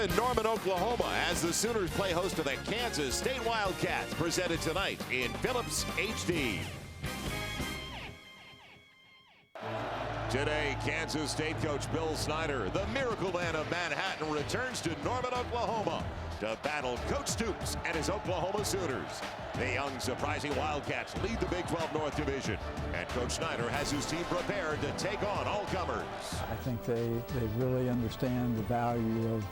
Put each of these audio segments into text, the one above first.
in Norman, Oklahoma, as the Sooners play host to the Kansas State Wildcats, presented tonight in Phillips HD. Today, Kansas State coach Bill Snyder, the Miracle Man of Manhattan, returns to Norman, Oklahoma to battle Coach Stoops and his Oklahoma Sooners. The young, surprising Wildcats lead the Big 12 North Division, and Coach Snyder has his team prepared to take on all comers. I think they really understand the value of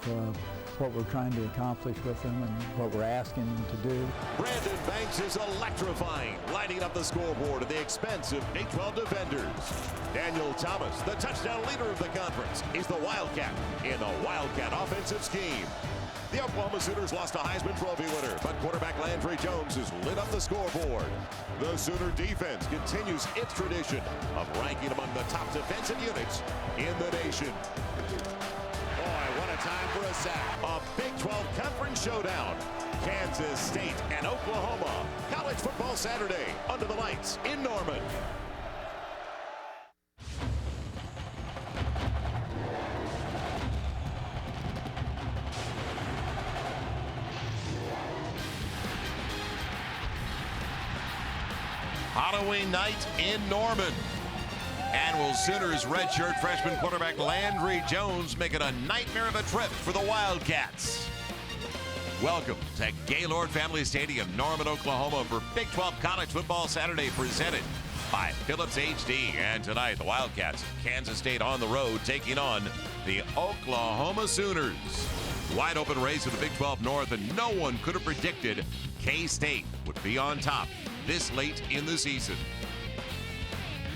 what we're trying to accomplish with them and what we're asking them to do. Brandon Banks is electrifying, lighting up the scoreboard at the expense of Big 12 defenders. Daniel Thomas, the touchdown leader of the conference, is the Wildcat in the Wildcat offensive scheme. The Oklahoma Sooners lost a Heisman Trophy winner, but quarterback Landry Jones has lit up the scoreboard. The Sooner defense continues its tradition of ranking among the top defensive units in the nation. Boy, what a time for a sack. A Big 12 Conference showdown. Kansas State and Oklahoma. College football Saturday under the lights in Norman. Halloween night in Norman. And will Sooners redshirt freshman quarterback Landry Jones make it a nightmare of a trip for the Wildcats? Welcome to Gaylord Family Stadium, Norman, Oklahoma, for Big 12 College Football Saturday, presented by Phillips HD. And tonight, the Wildcats, Kansas State on the road, taking on the Oklahoma Sooners. Wide open race in the Big 12 North, and no one could have predicted K-State would be on top this late in the season.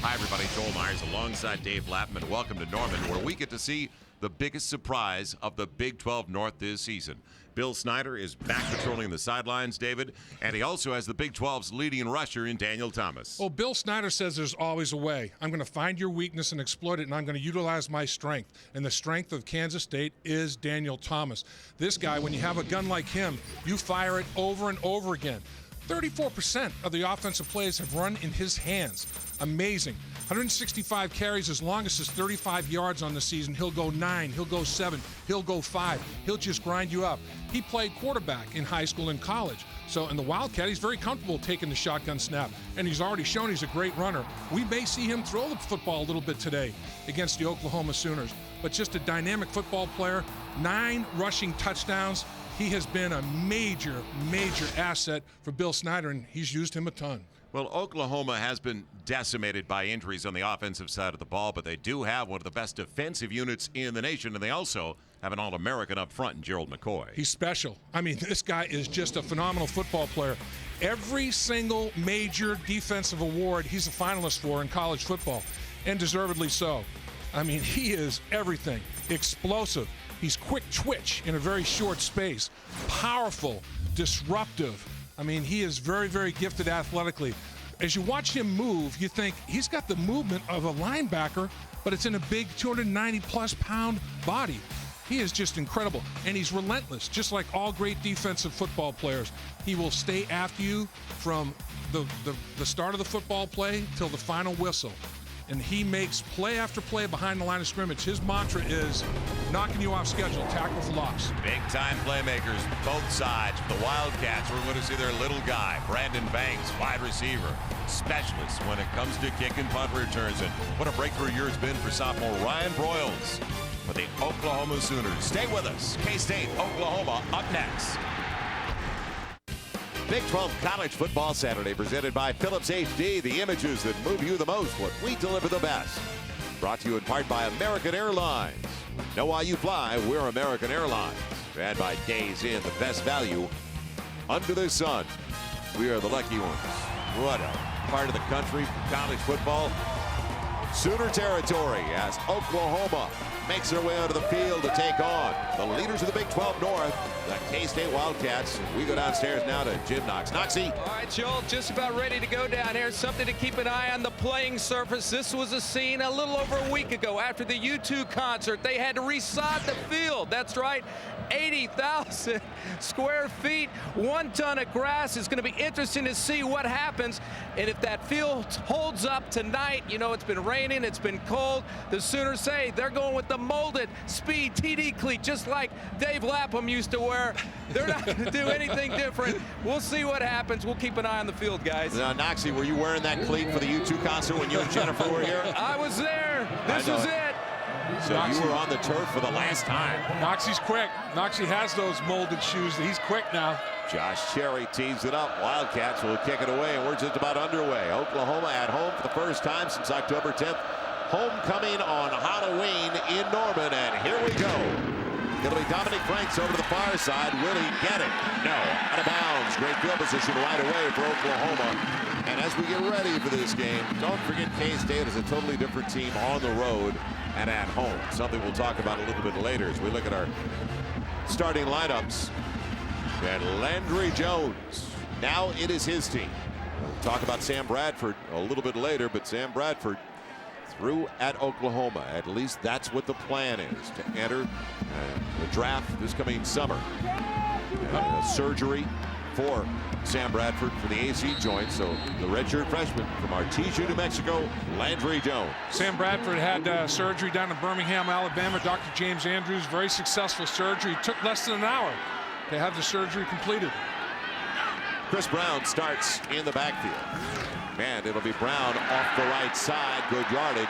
Hi, everybody. Joel Myers alongside Dave Lapham. Welcome to Norman, where we get to see the biggest surprise of the Big 12 North this season. Bill Snyder is back patrolling the sidelines, David, and he also has the Big 12's leading rusher in Daniel Thomas. Well, Bill Snyder says there's always a way. I'm going to find your weakness and exploit it, and I'm going to utilize my strength. And the strength of Kansas State is Daniel Thomas. This guy, when you have a gun like him, you fire it over and over again. 34% of the offensive plays have run in his hands. Amazing. 165 carries, as long as it's 35 yards on the season. He'll go 9, he'll go 7, he'll go 5. He'll just grind you up. He played quarterback in high school and college. So in the Wildcat, he's very comfortable taking the shotgun snap. And he's already shown he's a great runner. We may see him throw the football a little bit today against the Oklahoma Sooners. But just a dynamic football player, 9 rushing touchdowns. He has been a major, major asset for Bill Snyder, and he's used him a ton. Well, Oklahoma has been decimated by injuries on the offensive side of the ball, but they do have one of the best defensive units in the nation, and they also have an All-American up front in Gerald McCoy. He's special. I mean, this guy is just a phenomenal football player. Every single major defensive award he's a finalist for in college football, and deservedly so. I mean, he is everything. Explosive. He's quick twitch in a very short space. Powerful, disruptive. I mean, he is very, very gifted athletically. As you watch him move, you think he's got the movement of a linebacker, but it's in a big 290-plus pound body. He is just incredible, and he's relentless, just like all great defensive football players. He will stay after you from the start of the football play till the final whistle. And he makes play after play behind the line of scrimmage. His mantra is knocking you off schedule, tackle for loss. Big-time playmakers, both sides. For the Wildcats, we're going to see their little guy, Brandon Banks, wide receiver, specialist when it comes to kick and punt returns. And what a breakthrough year it's been for sophomore Ryan Broyles for the Oklahoma Sooners. Stay with us. K-State, Oklahoma, up next. Big 12 College Football Saturday, presented by Phillips HD. The images that move you the most, what we deliver the best. Brought to you in part by American Airlines. Know why you fly, we're American Airlines. And by Days Inn, the best value under the sun. We are the lucky ones. What a part of the country for college football. Sooner territory as Oklahoma makes their way onto the field to take on the leaders of the Big 12 North, the K-State Wildcats. We go downstairs now to Jim Knox. Knoxy. All right, Joel, just about ready to go down here. Something to keep an eye on, the playing surface. This was a scene a little over a week ago after the U2 concert. They had to resod the field. field. That's right, 80,000 square feet, 1 ton of grass. It's going to be interesting to see what happens. And if that field holds up tonight, you know, it's been raining, it's been cold. The Sooners say they're going with the molded Speed TD cleat, just like Dave Lapham used to wear. They're not going to do anything different. We'll see what happens. We'll keep an eye on the field, guys. Now, Noxie, were you wearing that cleat for the U2 concert when you and Jennifer were here? I was there. This was it. So you were on the turf for the last time. Noxie's quick. Noxie has those molded shoes. He's quick now. Josh Cherry tees it up. Wildcats will kick it away, and we're just about underway. Oklahoma at home for the first time since October 10th. Homecoming on Halloween in Norman, and here we go. It'll be Dominic Franks over to the far side. Will he get it? No. Out of bounds. Great field position right away for Oklahoma. And as we get ready for this game, don't forget K-State is a totally different team on the road and at home. Something we'll talk about a little bit later as we look at our starting lineups. And Landry Jones, now it is his team. We'll talk about Sam Bradford a little bit later, but Sam Bradford through at Oklahoma. At least that's what the plan is, to enter the draft this coming summer. Surgery for Sam Bradford for the AC joint. So the redshirt freshman from Artesia, New Mexico, Landry Jones. Sam Bradford had surgery down in Birmingham, Alabama. Dr. James Andrews, very successful surgery. It took less than an hour to have the surgery completed. Chris Brown starts in the backfield. Man, it'll be Brown off the right side. Good yardage.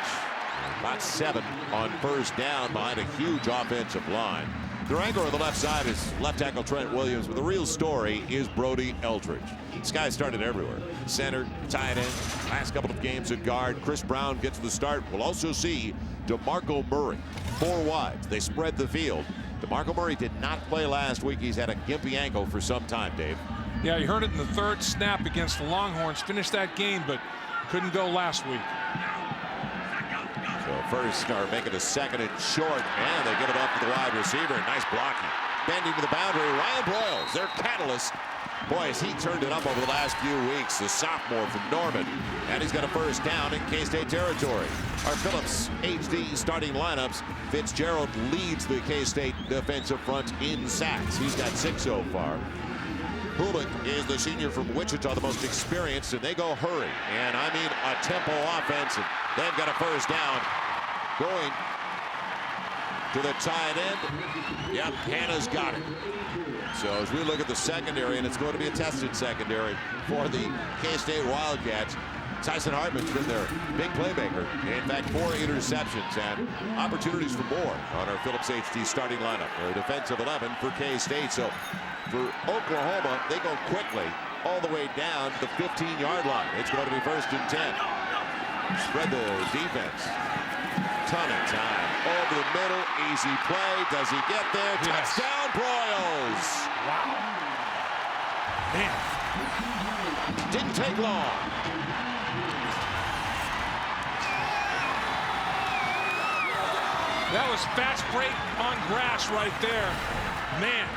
About 7 on first down behind a huge offensive line. The wrangler on the left side is left tackle Trent Williams, but the real story is Brody Eldridge. This guy started everywhere. Center, tight end, last couple of games at guard. Chris Brown gets the start. We'll also see DeMarco Murray. 4 wides. They spread the field. DeMarco Murray did not play last week. He's had a gimpy ankle for some time, Dave. Yeah, you heard it in the 3rd snap against the Longhorns. Finished that game, but couldn't go last week. So first, or making a 2nd and short, and they give it up to the wide receiver. Nice blocking. Bending to the boundary, Ryan Broyles, their catalyst. Boy, has he turned it up over the last few weeks, the sophomore from Norman. And he's got a first down in K-State territory. Our Phillips HD starting lineups. Fitzgerald leads the K-State defensive front in sacks. He's got 6 so far. Hulick is the senior from Wichita, the most experienced, and they go hurry. And I mean a tempo offense, and they've got a first down. Going to the tight end. Yep, Hannah's got it. So as we look at the secondary, and it's going to be a tested secondary for the K-State Wildcats, Tyson Hartman's been their big playmaker. In fact, 4 interceptions and opportunities for more on our Phillips HD starting lineup. Their defensive 11 for K-State. So for Oklahoma, they go quickly all the way down to the 15-yard line. It's going to be 1st and 10. Spread the defense. Ton of time. Over the middle, easy play. Does he get there? Yes. Touchdown, Broyles. Wow. Man. Didn't take long. That was fast break on grass right there. Man.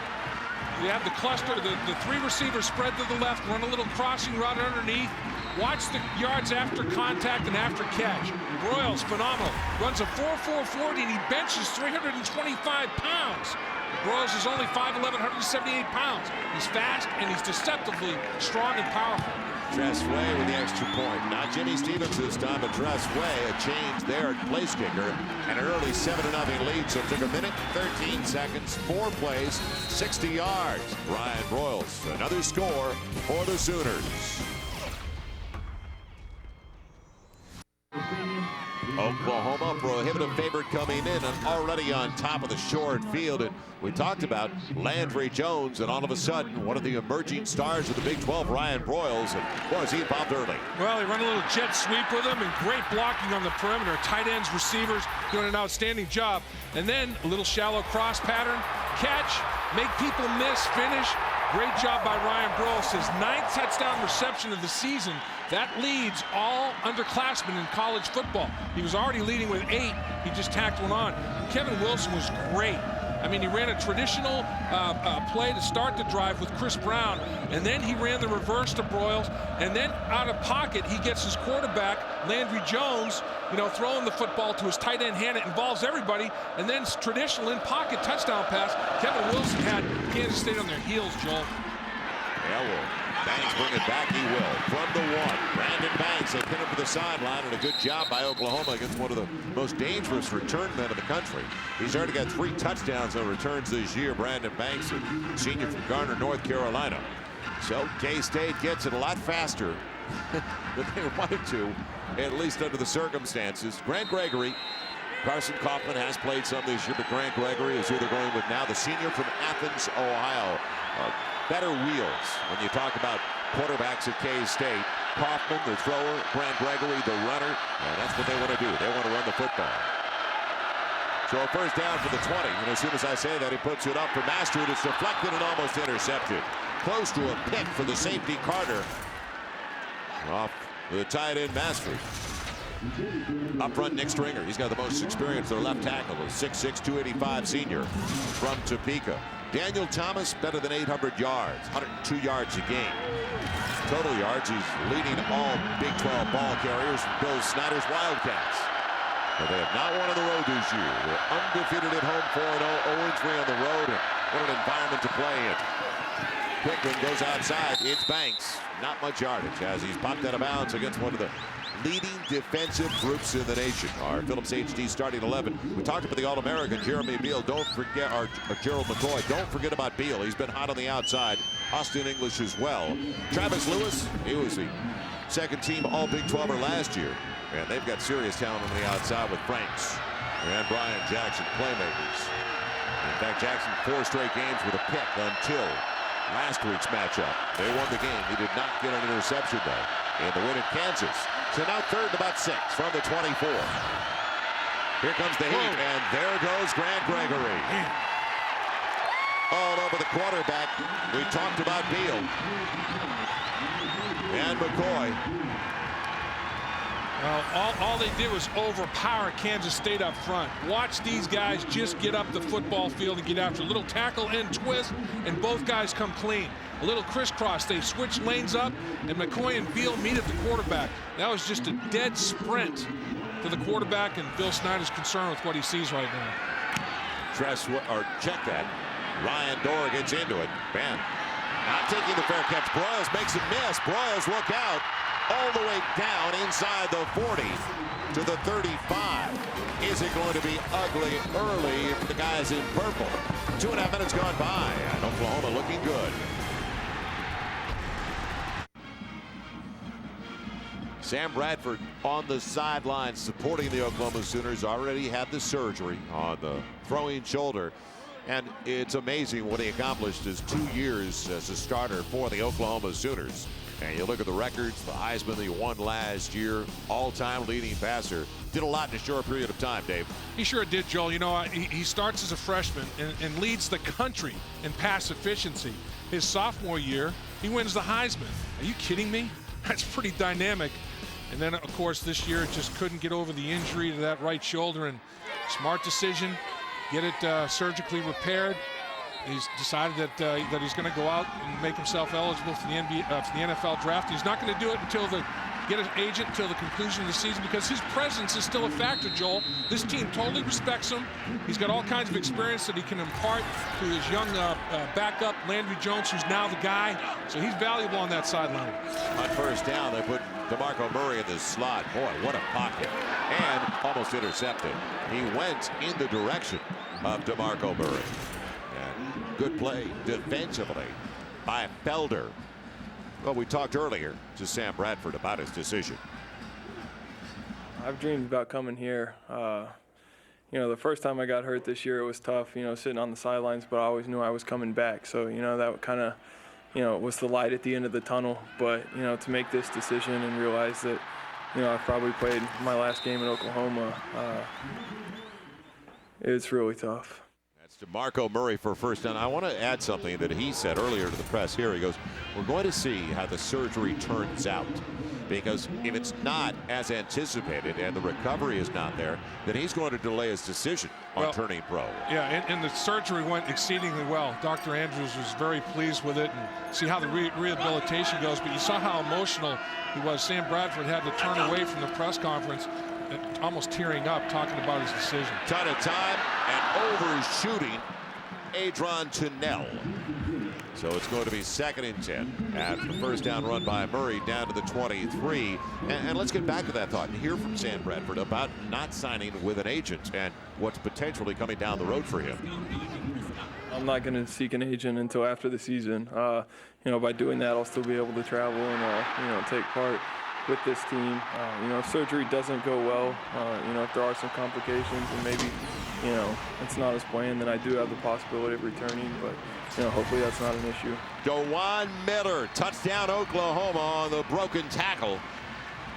You have the cluster, the 3 receivers spread to the left, run a little crossing route underneath. Watch the yards after contact and after catch. Broyles, phenomenal. Runs a 4.4 40 and he benches 325 pounds. Broyles is only 5'11", 178 pounds. He's fast and he's deceptively strong and powerful. Tressway with the extra point. Not Jimmy Stevens this time, but Tressway, a change there at place kicker, and an early 7-0 lead. So it took 1 minute, 13 seconds, 4 plays, 60 yards. Ryan Broyles, another score for the Sooners. Oklahoma, prohibitive favorite coming in and already on top of the short field. And we talked about Landry Jones, and all of a sudden, one of the emerging stars of the Big 12, Ryan Broyles, and boy, he popped early. Well, he ran a little jet sweep with him and great blocking on the perimeter. Tight ends, receivers doing an outstanding job. And then a little shallow cross pattern, catch, make people miss, finish. Great job by Ryan Broyles, his 9th touchdown reception of the season. That leads all underclassmen in college football. He was already leading with 8. He just tacked one on. Kevin Wilson was great I mean, he ran a traditional play to start the drive with Chris Brown, and then he ran the reverse to Broyles, and then out of pocket, he gets his quarterback, Landry Jones, throwing the football to his tight end hand. It involves everybody, and then traditional in-pocket touchdown pass. Kevin Wilson had Kansas State on their heels, Joel. Yeah, well, Banks bring it back. He will. From the 1, Brandon Banks. They pin him to the sideline, and a good job by Oklahoma against one of the most dangerous return men in the country. He's already got 3 touchdowns on returns this year. Brandon Banks, a senior from Garner, North Carolina. So K-State gets it a lot faster than they wanted to, at least under the circumstances. Grant Gregory. Carson Kaufman has played some this year, but Grant Gregory is who they're going with now, the senior from Athens, Ohio. Better wheels when you talk about quarterbacks at K-State. Kaufman, the thrower, Grant Gregory, the runner, and that's what they want to do. They want to run the football. So a first down for the 20, and as soon as I say that, he puts it up for Master, and it's deflected and almost intercepted. Close to a pick for the safety Carter. Off the tight end Master. Up front, Nick Stringer. He's got the most experience. Their left tackle, a 6'6", 285 senior from Topeka. Daniel Thomas, better than 800 yards, 102 yards a game. Total yards, he's leading all Big 12 ball carriers, Bill Snyder's Wildcats. But they have not won on the road this year. They're undefeated at home, 4-0, 0-3 on the road. What an environment to play in. Pickman goes outside. It's Banks. Not much yardage as he's popped out of bounds against one of the leading defensive groups in the nation. Our Phillips HD starting 11. We talked about the All-American Jeremy Beal. Don't forget, or Gerald McCoy. Don't forget about Beal. He's been hot on the outside. Austin English as well. Travis Lewis, he was the second-team All-Big 12er last year. And they've got serious talent on the outside with Franks and Brian Jackson, playmakers. In fact, Jackson 4 straight games with a pick until last week's matchup. They won the game. He did not get an interception, though, in the win at Kansas. So now 3rd and about 6 from the 24. Here comes the heat, and there goes Grant Gregory. All over the quarterback. We talked about Beal and McCoy. Well, all they did was overpower Kansas State up front. Watch these guys just get up the football field and get after a little tackle and twist, and both guys come clean. A little crisscross. They switch lanes up, and McCoy and Beal meet at the quarterback. That was just a dead sprint to the quarterback, and Bill Snyder's concerned with what he sees right now. Check that. Ryan Dorr gets into it. Bam. Not taking the fair catch. Broyles makes it miss. Broyles, look out. All the way down inside the 40 to the 35. Is it going to be ugly early for the guys in purple? 2.5 minutes gone by, and Oklahoma looking good. Sam Bradford on the sidelines supporting the Oklahoma Sooners. Already had the surgery on the throwing shoulder. And it's amazing what he accomplished his 2 years as a starter for the Oklahoma Sooners. And you look at the records, the Heisman he won last year, all-time leading passer. Did a lot in a short period of time, Dave. He sure did, Joel. You know, he starts as a freshman and leads the country in pass efficiency. His sophomore year, he wins the Heisman. Are you kidding me? That's pretty dynamic. And then, of course, this year, just couldn't get over the injury to that right shoulder. And smart decision, get it surgically repaired. He's decided that he's going to go out and make himself eligible for the NFL draft. He's not going to do it until get an agent until the conclusion of the season, because his presence is still a factor, Joel. This team totally respects him. He's got all kinds of experience that he can impart to his young backup, Landry Jones, who's now the guy. So he's valuable on that sideline. On first down, they put DeMarco Murray in the slot. Boy, what a pocket. And almost intercepted. He went in the direction of DeMarco Murray. And good play defensively by Felder. Well, we talked earlier to Sam Bradford about his decision. I've dreamed about coming here. You know, the first time I got hurt this year, it was tough, you know, sitting on the sidelines, but I always knew I was coming back. So, you know, that kind of, you know, was the light at the end of the tunnel. But, you know, to make this decision and realize that, you know, I've probably played my last game in Oklahoma, it's really tough. That's DeMarco Murray for first down. I want to add something that he said earlier to the press here. He goes, we're going to see how the surgery turns out. because if it's not as anticipated and the recovery is not there, then he's going to delay his decision on turning pro. Yeah, and the surgery went exceedingly well. Dr. Andrews was very pleased with it, and see how the rehabilitation goes. But you saw how emotional he was. Sam Bradford had to turn away from the press conference, almost tearing up, talking about his decision. Ton of time and overshooting Adron Tunnell. So it's going to be 2nd and 10 after the first down run by Murray down to the 23. And let's get back to that thought and hear from Sam Bradford about not signing with an agent and what's potentially coming down the road for him. I'm not going to seek an agent until after the season. You know, by doing that, I'll still be able to travel and, you know, take part with this team. You know, if surgery doesn't go well, you know, if there are some complications and maybe, you know, it's not as planned, then I do have the possibility of returning, but, you know, hopefully that's not an issue. DeJuan Miller, touchdown Oklahoma on the broken tackle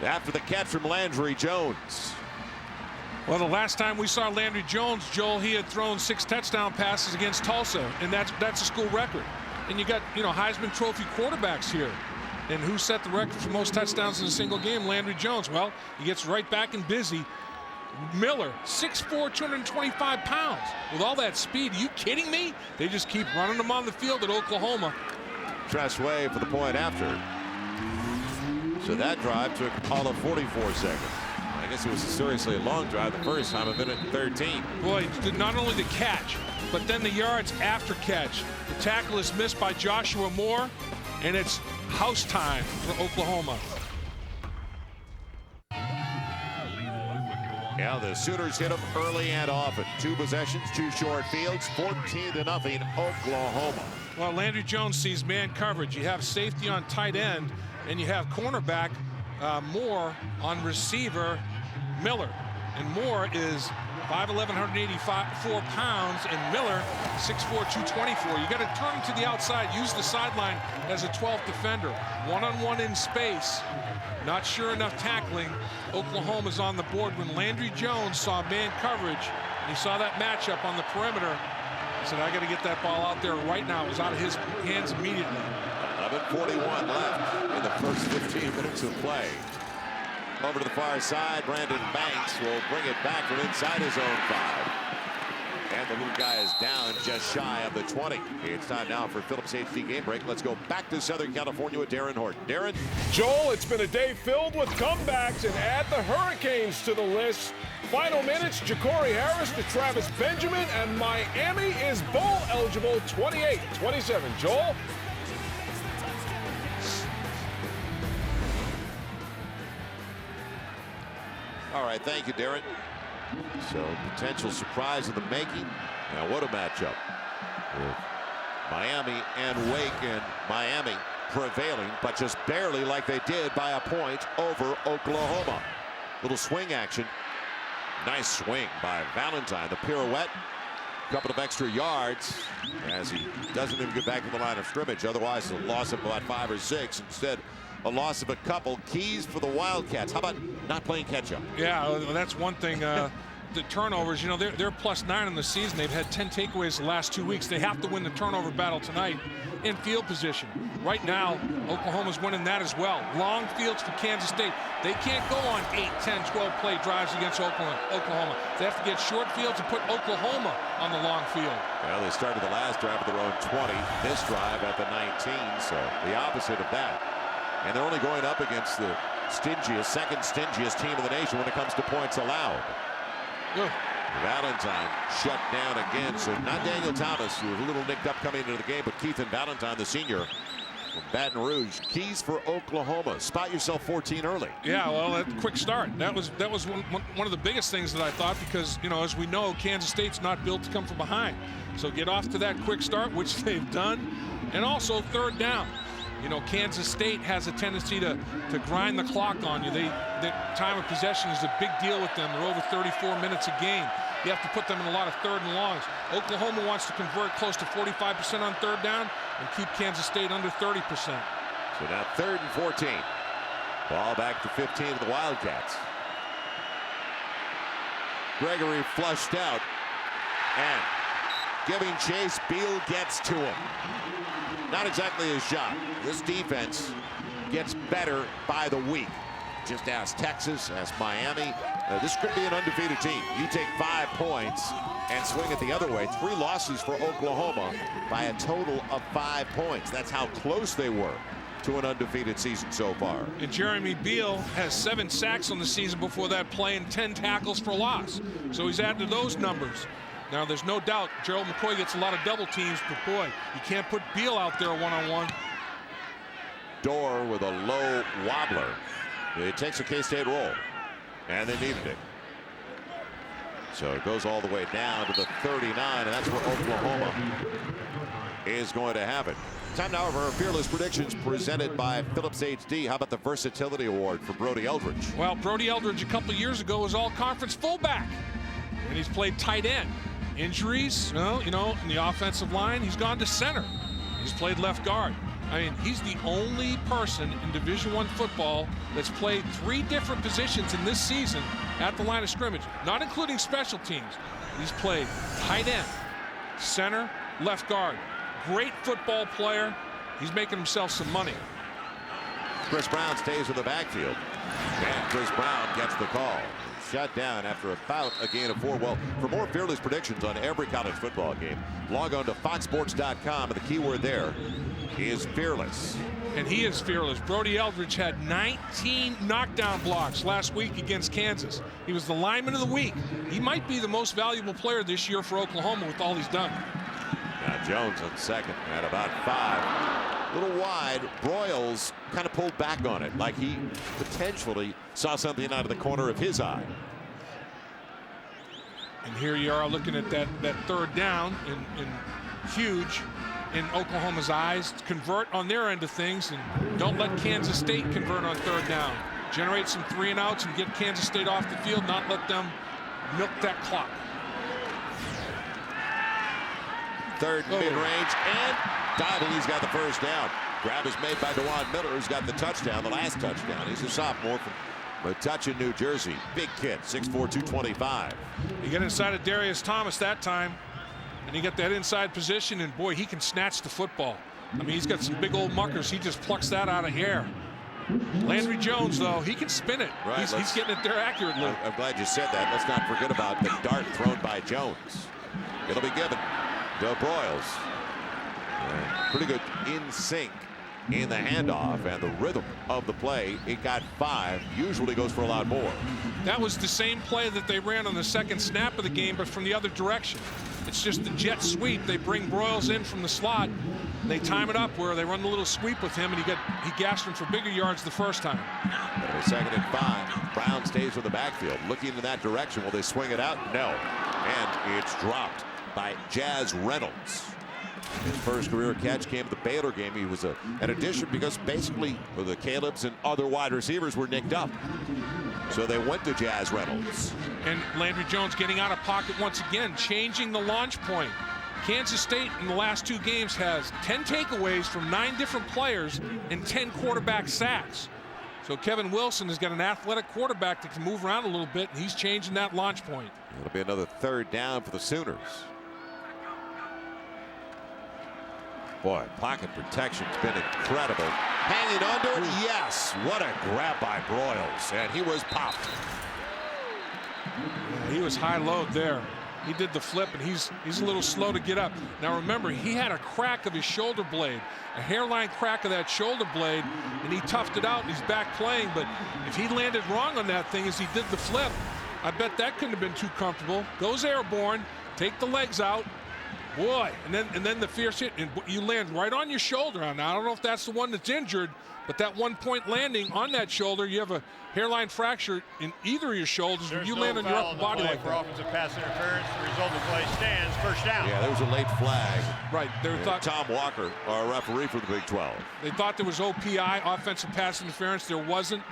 after the catch from Landry Jones. Well, the last time we saw Landry Jones, Joel, he had thrown 6 touchdown passes against Tulsa, and that's a school record. And you got, you know, Heisman Trophy quarterbacks here. And who set the record for most touchdowns in a single game? Landry Jones. Well, he gets right back and busy. Miller, 6'4", 225 pounds. With all that speed, are you kidding me? They just keep running him on the field at Oklahoma. Tressway for the point after. So that drive took all of 44 seconds. I guess it was seriously a long drive the first time, 1:13. Boy, not only the catch, but then the yards after catch. The tackle is missed by Joshua Moore, and it's house time for Oklahoma. Yeah, the Sooners hit them early and often. 2 possessions, 2 short fields, 14-0 Oklahoma. Well, Landry Jones sees man coverage. You have safety on tight end, and you have cornerback Moore on receiver Miller. And Moore is 5'11", 184 pounds, and Miller 6'4", 224. You got to turn to the outside, use the sideline as a 12th defender. One-on-one in space. Not sure enough tackling. Oklahoma's on the board when Landry Jones saw man coverage, and he saw that matchup on the perimeter. He said, I got to get that ball out there right now. It was out of his hands immediately. 11:41 left in the first 15 minutes of play. Over to the far side, Brandon Banks will bring it back from inside his own 5. And the little guy is down just shy of the 20. It's time now for Phillips HD Game Break. Let's go back to Southern California with Darren Horton. Darren? Joel, it's been a day filled with comebacks, and add the Hurricanes to the list. Final minutes, Ja'Cory Harris to Travis Benjamin, and Miami is bowl eligible 28-27. Joel? All right, thank you, Darren. So potential surprise in the making. Now what a matchup with Miami and Wake, and Miami prevailing, but just barely, like they did by a point over Oklahoma. Little swing action. Nice swing by Valentine. The pirouette. Couple of extra yards as he doesn't even get back to the line of scrimmage. Otherwise, a loss of about 5 or 6. Instead, a loss of a couple. Keys for the Wildcats. How about not playing catch up? Yeah, that's one thing. The turnovers, you know, they're +9 in the season. They've had 10 takeaways the last 2 weeks. They have to win the turnover battle tonight in field position. Right now, Oklahoma's winning that as well. Long fields for Kansas State. They can't go on 8, 10, 12 play drives against Oklahoma. They have to get short fields and put Oklahoma on the long field. Well, they started the last drive at their own 20. This drive at the 19, so the opposite of that. And they're only going up against the second stingiest team in the nation when it comes to points allowed. Valentine shut down again. So not Daniel Thomas, who was a little nicked up coming into the game, but Keith and Valentine, the senior from Baton Rouge. Keys for Oklahoma. Spot yourself 14 early. Yeah, well, that quick start. That was one of the biggest things that I thought, because, you know, as we know, Kansas State's not built to come from behind. So get off to that quick start, which they've done, and also 3rd down. You know, Kansas State has a tendency to grind the clock on you. The time of possession is a big deal with them. They're over 34 minutes a game. You have to put them in a lot of 3rd and longs. Oklahoma wants to convert close to 45% on 3rd down and keep Kansas State under 30%. So now 3rd and 14. Ball back to 15 of the Wildcats. Gregory flushed out, and giving chase, Beal gets to him. Not exactly his shot. This defense gets better by the week. Just ask Texas, ask Miami. This could be an undefeated team. You take 5 points and swing it the other way. 3 losses for Oklahoma by a total of 5 points. That's how close they were to an undefeated season so far. And Jeremy Beal has 7 sacks on the season before that play and 10 tackles for loss. So he's added to those numbers. Now, there's no doubt Gerald McCoy gets a lot of double teams, but boy, you can't put Beal out there one-on-one. Dorr with a low wobbler. It takes a K-State roll, and they needed it. So it goes all the way down to the 39, and that's where Oklahoma is going to have it. Time now for our Fearless Predictions presented by Phillips HD. How about the Versatility Award for Brody Eldridge? Well, Brody Eldridge a couple years ago was all-conference fullback, and he's played tight end. Injuries, well, you know, in the offensive line, he's gone to center. He's played left guard. I mean, he's the only person in Division I football that's played 3 different positions in this season at the line of scrimmage, not including special teams. He's played tight end, center, left guard. Great football player. He's making himself some money. Chris Brown stays in the backfield, and Chris Brown gets the call. Shut down after about a gain of 4. Well, for more Fearless predictions on every college football game, log on to foxsports.com, and the keyword there is fearless. And he is fearless. Brody Eldridge had 19 knockdown blocks last week against Kansas. He was the lineman of the week. He might be the most valuable player this year for Oklahoma with all he's done. Now Jones on second at about 5. A little wide. Broyles kind of pulled back on it, like he potentially saw something out of the corner of his eye. And here you are looking at that third down and huge in Oklahoma's eyes. Convert on their end of things, and don't let Kansas State convert on third down. Generate some 3 and outs and get Kansas State off the field, not let them milk that clock. Third mid-range, and diving, he's got the first down. Grab is made by DeJuan Miller, who's got the touchdown, the last touchdown. He's a sophomore from Metuchen, New Jersey. Big kid, 6'4", 225. You get inside of Darius Thomas that time, and you get that inside position, and boy, he can snatch the football. I mean, he's got some big old muckers. He just plucks that out of air. Landry Jones, though, he can spin it. Right, he's getting it there accurately. I'm glad you said that. Let's not forget about the dart thrown by Jones. It'll be given to Broyles. Pretty good in sync in the handoff and the rhythm of the play. It got 5. Usually goes for a lot more. That was the same play that they ran on the second snap of the game, but from the other direction. It's just the jet sweep. They bring Broyles in from the slot. They time it up where they run the little sweep with him, and he gassed him for bigger yards the first time. But a 2nd and 5. Brown stays with the backfield, looking in that direction. Will they swing it out? No. And it's dropped by Jazz Reynolds. His first career catch came at the Baylor game. He was an addition because basically the Caleb's and other wide receivers were nicked up. So they went to Jazz Reynolds. And Landry Jones getting out of pocket once again, changing the launch point. Kansas State in the last 2 games has 10 takeaways from 9 different players and 10 quarterback sacks. So Kevin Wilson has got an athletic quarterback that can move around a little bit, and he's changing that launch point. It'll be another 3rd down for the Sooners. Boy, pocket protection's been incredible. Hanging under it, yes. What a grab by Broyles, and he was popped. Yeah, he was high load there. He did the flip, and he's a little slow to get up. Now remember, he had a crack of his shoulder blade, a hairline crack of that shoulder blade, and he toughed it out, and he's back playing. But if he landed wrong on that thing as he did the flip, I bet that couldn't have been too comfortable. Goes airborne, take the legs out. Boy, and then the fierce hit, and you land right on your shoulder. Now, I don't know if that's the one that's injured, but that 1-point landing on that shoulder, you have a hairline fracture in either of your shoulders. When you land on your upper body like that. Offensive pass interference, the result of the play stands, first down. Yeah, there was a late flag. Right. They thought Tom Walker, our referee for the Big 12. They thought there was OPI, offensive pass interference. There wasn't.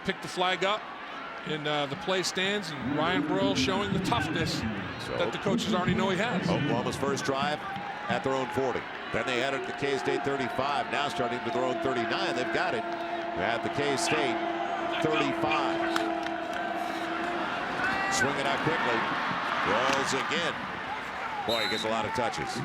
Picked the flag up, and the play stands, and Ryan Broyles showing the toughness that the coaches already know he has. Oklahoma's first drive at their own 40. Then they headed to the K-State 35. Now starting to their own 39. They've got it at the K-State 35. Swing it out quickly. Rolls again. Boy, he gets a lot of touches.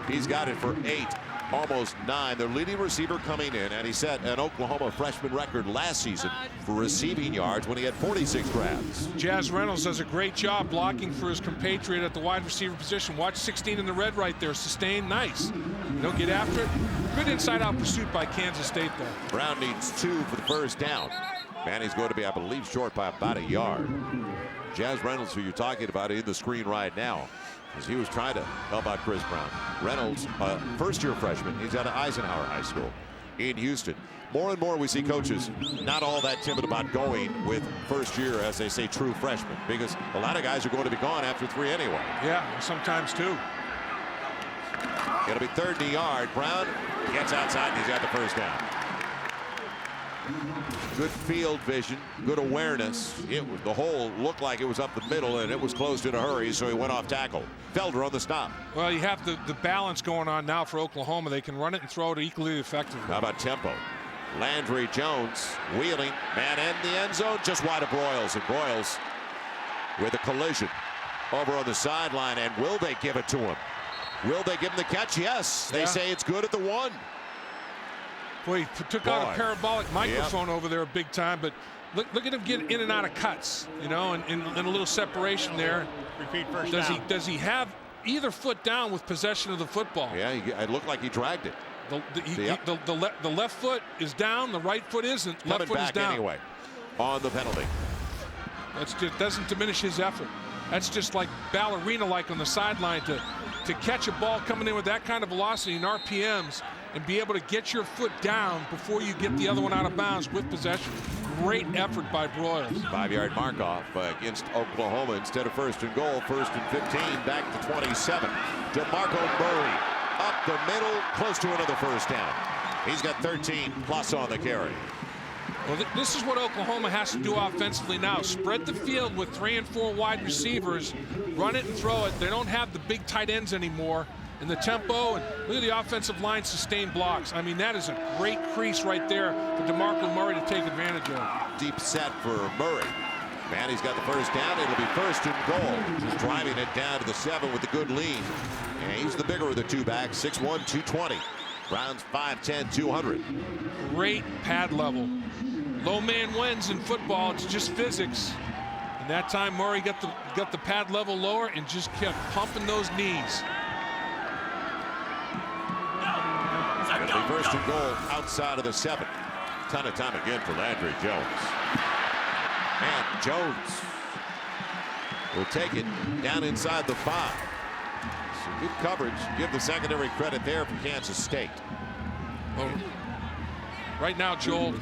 He's got it for 8. almost 9. Their leading receiver coming in, and he set an Oklahoma freshman record last season for receiving yards when he had 46 grabs. Jazz Reynolds does a great job blocking for his compatriot at the wide receiver position. Watch 16 in the red right there. Sustained, nice. Don't get after it. Good inside-out pursuit by Kansas State, though. Brown needs 2 for the first down. Manny's going to be, I believe, short by about a yard. Jazz Reynolds, who you're talking about, in the screen right now, as he was trying to help out Chris Brown. Reynolds, first-year freshman. He's out of Eisenhower High School in Houston. More and more we see coaches not all that timid about going with first year, as they say, true freshmen, because a lot of guys are going to be gone after 3 anyway. Yeah, sometimes 2. It'll be 3rd and a yard. Brown gets outside and he's got the first down. Good field vision, good awareness. The hole looked like it was up the middle, and it was closed in a hurry, so he went off tackle. Felder on the stop. Well, you have the balance going on now for Oklahoma. They can run it and throw it equally effectively. How about tempo? Landry Jones wheeling, man in the end zone, just wide of Broyles, and Broyles with a collision over on the sideline. And will they give it to him? Will they give him the catch? Yes. They say it's good at the 1. Boy, he took out a parabolic microphone over there big time, but look at him get in and out of cuts, you know, and a little separation there. Repeat first down. Does he have either foot down with possession of the football? Yeah, it looked like he dragged it. The left foot is down, the right foot isn't. Left foot is down anyway on the penalty. That's just doesn't diminish his effort. That's just like ballerina-like on the sideline to catch a ball coming in with that kind of velocity and RPMs and be able to get your foot down before you get the other one out of bounds with possession. Great effort by Broyles. 5-yard mark off against Oklahoma instead of 1st and goal. 1st and 15, back to 27. DeMarco Murray up the middle, close to another first down. He's got 13 plus on the carry. Well, this is what Oklahoma has to do offensively now. Spread the field with 3 and 4 wide receivers. Run it and throw it. They don't have the big tight ends anymore. And the tempo, and look at the offensive line sustain blocks. I mean, that is a great crease right there for DeMarco Murray to take advantage of. Deep set for Murray. Manny's got the first down. It'll be 1st and goal. Just driving it down to the 7 with a good lean. And he's the bigger of the 2 backs, 6'1", 220. Brown's 5'10", 200. Great pad level. Low man wins in football. It's just physics. And that time Murray got the pad level lower and just kept pumping those knees. It'll be 1st and goal outside of the 7. Ton of time again for Landry Jones. And Jones will take it down inside the 5. So good coverage. Give the secondary credit there for Kansas State. Well, right now, Joel,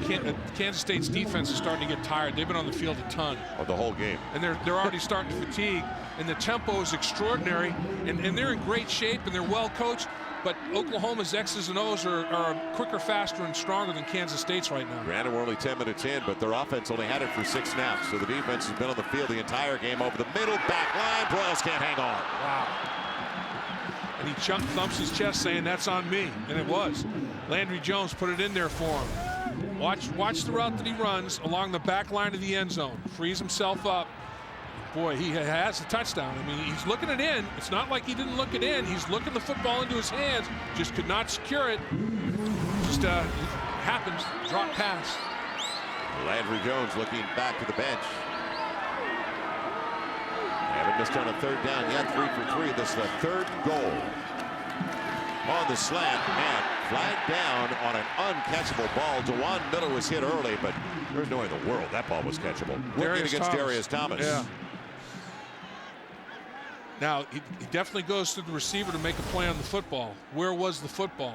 Kansas State's defense is starting to get tired. They've been on the field a ton. Oh, the whole game. And they're already starting to fatigue. And the tempo is extraordinary. And they're in great shape and they're well coached. But Oklahoma's X's and O's are quicker, faster, and stronger than Kansas State's right now. Granted, we're only 10 minutes in, but their offense only had it for 6 snaps. So the defense has been on the field the entire game over the middle, back line. Broyles can't hang on. Wow. And he thumps his chest saying, that's on me. And it was. Landry Jones put it in there for him. Watch the route that he runs along the back line of the end zone. Frees himself up. Boy, he has a touchdown. I mean, he's looking it in. It's not like he didn't look it in. He's looking the football into his hands. Just could not secure it. Just happens. Drop pass. Landry Jones looking back to the bench. Haven't missed on a 3rd down yet. 3 for 3. This is the 3rd goal. On the slant, and flagged down on an uncatchable ball. DeJuan Miller was hit early, but there's no way in the world that ball was catchable. Working against Darius Thomas. Yeah. Now, he definitely goes to the receiver to make a play on the football. Where was the football?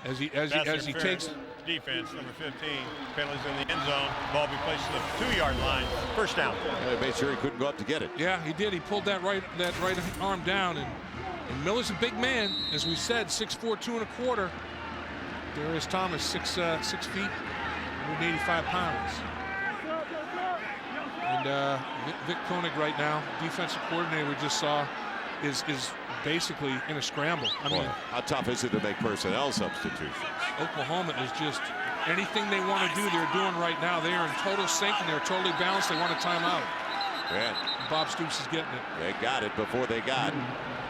As he takes defense, number 15, penalties in the end zone. Ball be placed to the 2-yard line. First down. He made sure he couldn't go up to get it. Yeah, he did. He pulled that right arm down, and Miller's a big man, as we said, 6'4", 2 1/4. Darius Thomas, 6 feet, 185 pounds. And Vic Koenig right now, defensive coordinator we just saw, is basically in a scramble. I mean, how tough is it to make personnel substitutions? Oklahoma is just anything they want to do, they're doing right now. They are in total sync and they're totally balanced. They want a timeout. Yeah. Bob Stoops is getting it. They got it before they got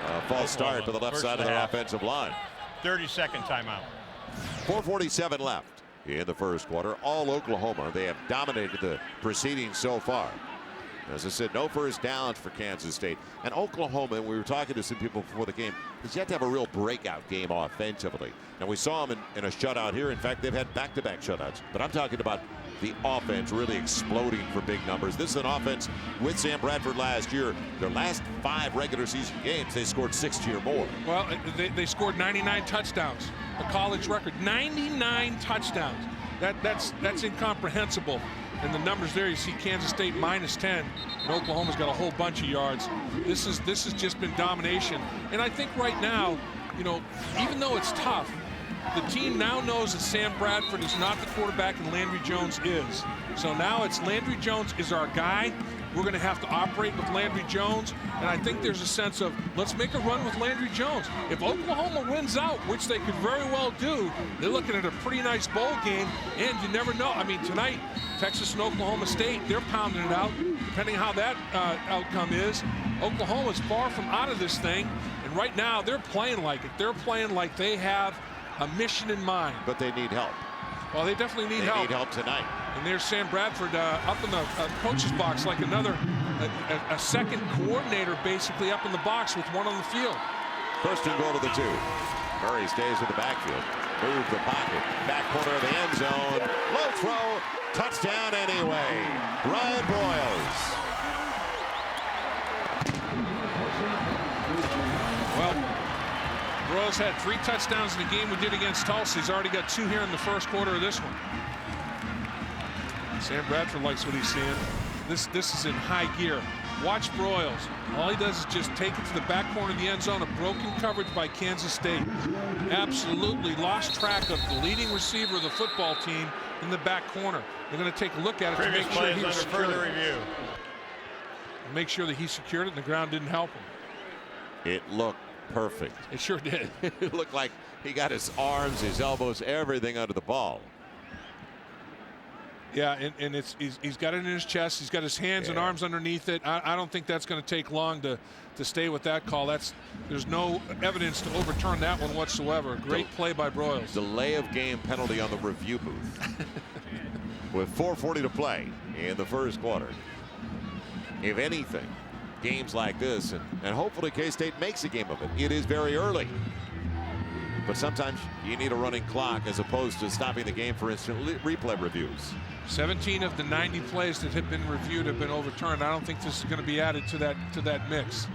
a false start to the left side of their offensive line. 30-second timeout. 4:47 left in the first quarter. All Oklahoma. They have dominated the proceedings so far. As I said, no first downs for Kansas State. And Oklahoma, and we were talking to some people before the game, because you have to have a real breakout game offensively. And we saw them in a shutout here. In fact, they've had back-to-back shutouts. But I'm talking about the offense really exploding for big numbers. This is an offense with Sam Bradford last year. Their last 5 regular season games, they scored 60 or more. Well, they scored 99 touchdowns, a college record. 99 touchdowns. That's incomprehensible. And the numbers there, you see Kansas State -10, and Oklahoma's got a whole bunch of yards. This has just been domination. And I think right now, you know, even though it's tough, the team now knows that Sam Bradford is not the quarterback and Landry Jones is. So now it's Landry Jones is our guy. We're going to have to operate with Landry Jones. And I think there's a sense of, let's make a run with Landry Jones. If Oklahoma wins out, which they could very well do, they're looking at a pretty nice bowl game. And you never know. I mean, tonight, Texas and Oklahoma State, they're pounding it out. Depending how that outcome is, Oklahoma's far from out of this thing. And right now, they're playing like it. They're playing like they have a mission in mind. But they need help. Well, they definitely need help. They need help tonight. And there's Sam Bradford up in the coach's box like a second coordinator basically up in the box with one on the field. First and goal to the 2. Murray stays in the backfield. Move the pocket. Back corner of the end zone. Low throw. Touchdown anyway. Ryan Broyles. Well, Broyles had 3 touchdowns in the game we did against Tulsa. He's already got 2 here in the first quarter of this one. Sam Bradford likes what he's seeing. This is in high gear. Watch Broyles. All he does is just take it to the back corner of the end zone. A broken coverage by Kansas State. Absolutely lost track of the leading receiver of the football team in the back corner. They're going to take a look at it to make sure he secured it. Review. Make sure that he secured it and the ground didn't help him. It looked perfect. It sure did. It looked like he got his arms, his elbows, everything under the ball. Yeah, and he's got it in his chest. He's got his hands and arms underneath it. I don't think that's going to take long to stay with that call. There's no evidence to overturn that one whatsoever. Great play by Broyles. Delay of game penalty on the review booth. With 4:40 to play in the first quarter. If anything, games like this, and hopefully K-State makes a game of it. It is very early. But sometimes you need a running clock as opposed to stopping the game for instant replay reviews. 17 of the 90 plays that have been reviewed have been overturned. I don't think this is going to be added to that mix.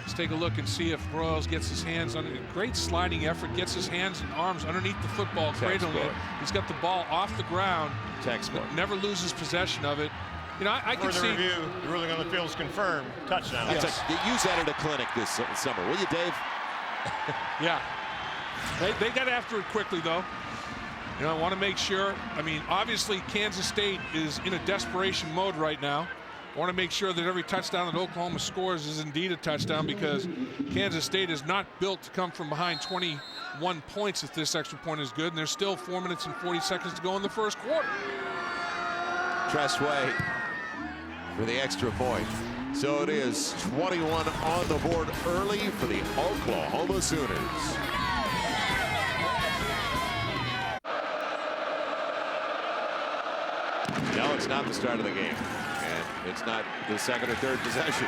Let's take a look and see if Broyles gets his hands on it. Great sliding effort, gets his hands and arms underneath the football, cradling it. He's got the ball off the ground. Textbook. Never loses possession of it. You know, I can see. For the review, the ruling on the field is confirmed. Touchdown. Yes. Use that at a clinic this summer, will you, Dave? Yeah. They got after it quickly, though. You know, I want to make sure. I mean, obviously, Kansas State is in a desperation mode right now. I want to make sure that every touchdown that Oklahoma scores is indeed a touchdown, because Kansas State is not built to come from behind 21 points if this extra point is good. And there's still 4 minutes and 40 seconds to go in the first quarter. Tressway for the extra point. So it is 21 on the board early for the Oklahoma Sooners. No, it's not the start of the game. And it's not the second or third possession.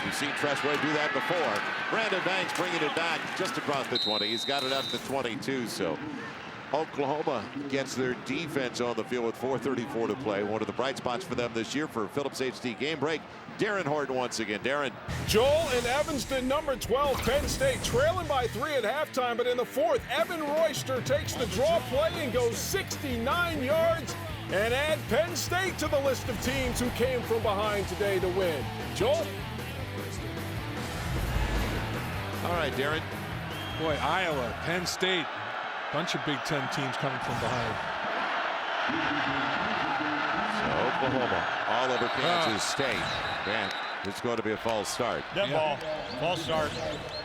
You've seen Tressway do that before. Brandon Banks bringing it back just across the 20. He's got it up to 22. So Oklahoma gets their defense on the field with 4:34 to play. One of the bright spots for them this year for Phillips HD Game Break. Darren Horton once again. Darren. Joel in Evanston, number 12, Penn State, trailing by 3 at halftime, but in the fourth, Evan Royster takes the draw play and goes 69 yards and add Penn State to the list of teams who came from behind today to win. Joel? All right, Darren. Boy, Iowa, Penn State, bunch of Big Ten teams coming from behind. So Oklahoma all over Kansas State. Man, it's going to be a false start. Dead ball, false start.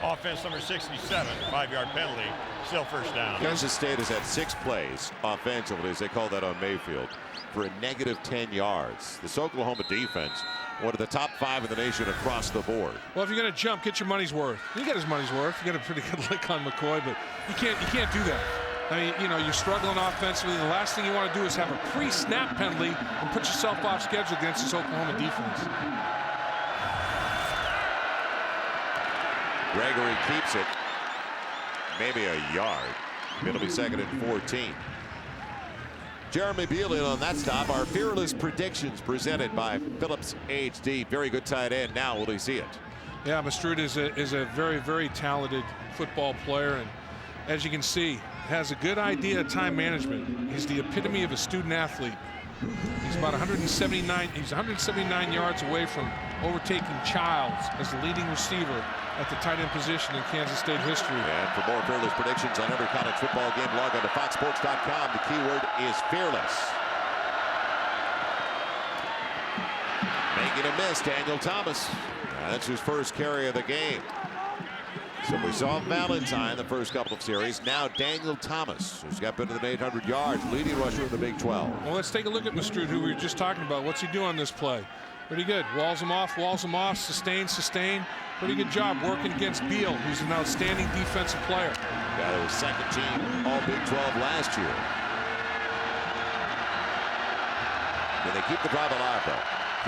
Offense number 67, 5-yard penalty. Still first down. Kansas State has had 6 plays offensively, as they call that on Mayfield, for a negative 10 yards. This Oklahoma defense one of the top 5 in the nation across the board. Well, if you're going to jump, get your money's worth. You get his money's worth. You get a pretty good lick on McCoy, but you can't do that. I mean, you know, you're struggling offensively. The last thing you want to do is have a pre-snap penalty and put yourself off schedule against this Oklahoma defense. Gregory keeps it. Maybe a yard. It'll be 2nd and 14. Jeremy Beal in on that stop. Our fearless predictions presented by Phillips HD. Very good tight end. Now will he see it? Yeah, Mastrud is a very, very talented football player, and as you can see, has a good idea of time management. He's the epitome of a student athlete. He's about 179. He's 179 yards away from overtaking Childs as the leading receiver at the tight end position in Kansas State history. And for more fearless predictions on every college football game, log on to foxsports.com. The keyword is fearless. Making a miss, Daniel Thomas. That's his first carry of the game. So we saw Valentine the first couple of series. Now Daniel Thomas, who's got better than 800 yards, leading rusher in the Big 12. Well, let's take a look at Mastrud, who we were just talking about. What's he doing on this play? Pretty good. Walls him off, sustain. Pretty good job working against Beal, who's an outstanding defensive player. Got his second team All Big 12 last year. And they keep the drive alive, though.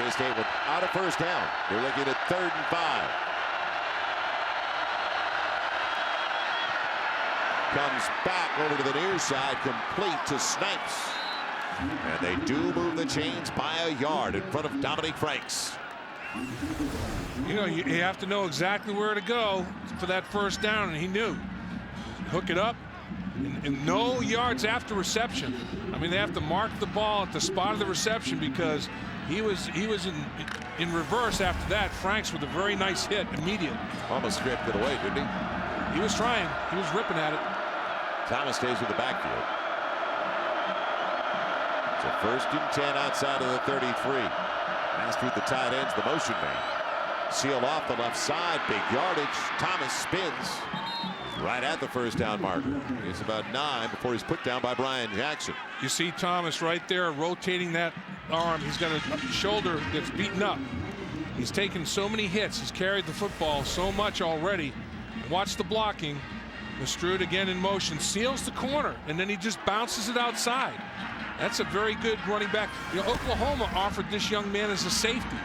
K-State without a first down. They're looking at 3rd and 5. Comes back over to the near side, complete to Snipes. And they do move the chains by a yard in front of Dominique Franks. You know, you have to know exactly where to go for that first down, and he knew. Hook it up, and no yards after reception. I mean, they have to mark the ball at the spot of the reception because he was in reverse after that. Franks with a very nice hit, immediate. Almost scraped it away, didn't he? He was trying. He was ripping at it. Thomas stays with the backfield. It's a 1st and 10 outside of the 33. Pass through the tight ends, the motion man. Sealed off the left side, big yardage. Thomas spins right at the first down marker. He's about 9 before he's put down by Brian Jackson. You see Thomas right there rotating that arm. He's got a shoulder that's beaten up. He's taken so many hits. He's carried the football so much already. Watch the blocking. Mastrud again in motion, seals the corner, and then he just bounces it outside. That's a very good running back. You know, Oklahoma offered this young man as a safety.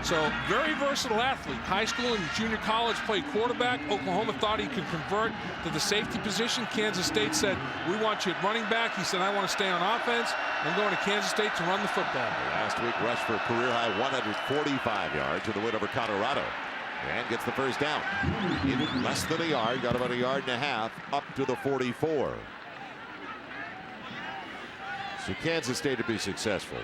So very versatile athlete. High school and junior college played quarterback. Oklahoma thought he could convert to the safety position. Kansas State said, we want you at running back. He said, I want to stay on offense. I'm going to Kansas State to run the football. Last week rushed for a career high 145 yards in the win over Colorado. And gets the first down. In less than a yard, got about a yard and a half up to the 44. So Kansas State to be successful.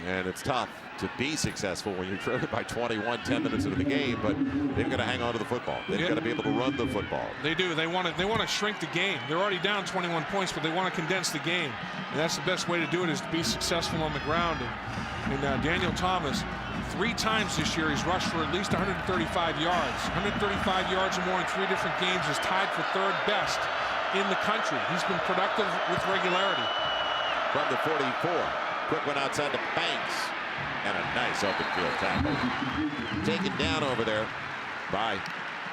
And it's tough to be successful when you're trailing by 21 10 minutes into the game, but they've got to hang on to the football. They've got to be able to run the football. They do. They want to shrink the game. They're already down 21 points, but they want to condense the game. And that's the best way to do it, is to be successful on the ground. And Daniel Thomas, 3 times this year he's rushed for at least 135 yards. 135 yards or more in 3 different games, is tied for 3rd best in the country. He's been productive with regularity. From the 44, quick one outside to Banks. And a nice open field tackle. Taken down over there by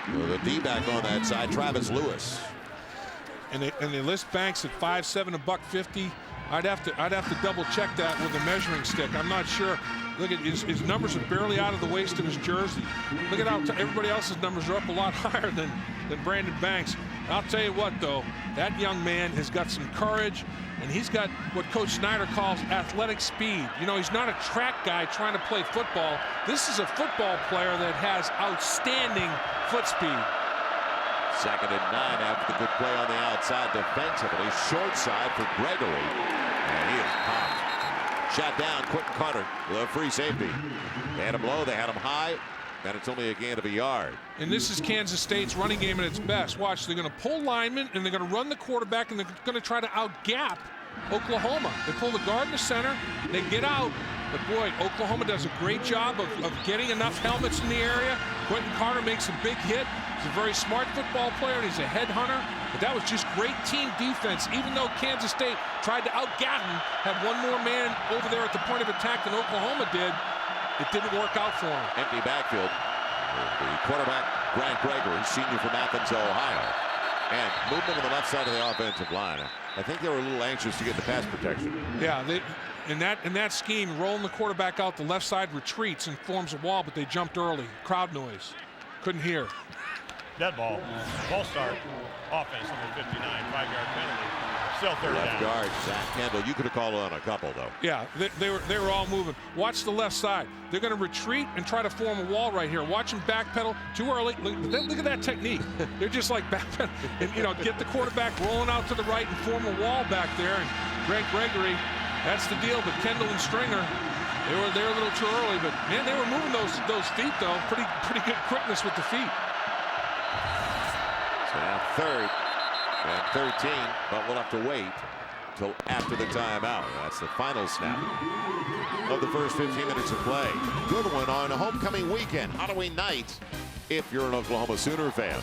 the D-back on that side, Travis Lewis. And they list Banks at 5'7", $150. I'd have to double check that with a measuring stick. I'm not sure. Look at his numbers are barely out of the waist of his jersey. Look at how everybody else's numbers are up a lot higher than Brandon Banks. I'll tell you what, though, that young man has got some courage, and he's got what Coach Snyder calls athletic speed. You know, he's not a track guy trying to play football. This is a football player that has outstanding foot speed. 2nd and 9 after the good play on the outside defensively. Short side for Gregory. And he is popped. Shot down, Quentin Carter with a free safety. They had him low, they had him high, and it's only a gain of a yard. And this is Kansas State's running game at its best. Watch, they're going to pull linemen, and they're going to run the quarterback, and they're going to try to out-gap Oklahoma. They pull the guard in the center, they get out, but boy, Oklahoma does a great job of getting enough helmets in the area. Quentin Carter makes a big hit. He's a very smart football player, and he's a headhunter. But that was just great team defense. Even though Kansas State tried to out-gap him, had one more man over there at the point of attack than Oklahoma did, It didn't work out for him. Empty backfield. The quarterback, Grant Gregory, senior from Athens, Ohio. And movement on the left side of the offensive line. I think they were a little anxious to get the pass protection. Yeah, in that scheme, rolling the quarterback out the left side retreats and forms a wall, but they jumped early. Crowd noise. Couldn't hear. Dead ball. Ball start. Offense number 59. 5-yard penalty. Still third Left down. guard, Zach Kendall. You could have called on a couple, though. Yeah, they were all moving. Watch the left side. They're going to retreat and try to form a wall right here. Watch them backpedal too early. Look at that technique. They're just like backpedal and get the quarterback rolling out to the right and form a wall back there. And Grant Gregory, that's the deal. But Kendall and Stringer, they were a little too early. But man, they were moving those feet though. Pretty good quickness with the feet. So now third and 13, but we'll have to wait till after the timeout. That's the final snap of the first 15 minutes of play. Good one on a homecoming weekend, Halloween night, if you're an Oklahoma Sooner fan.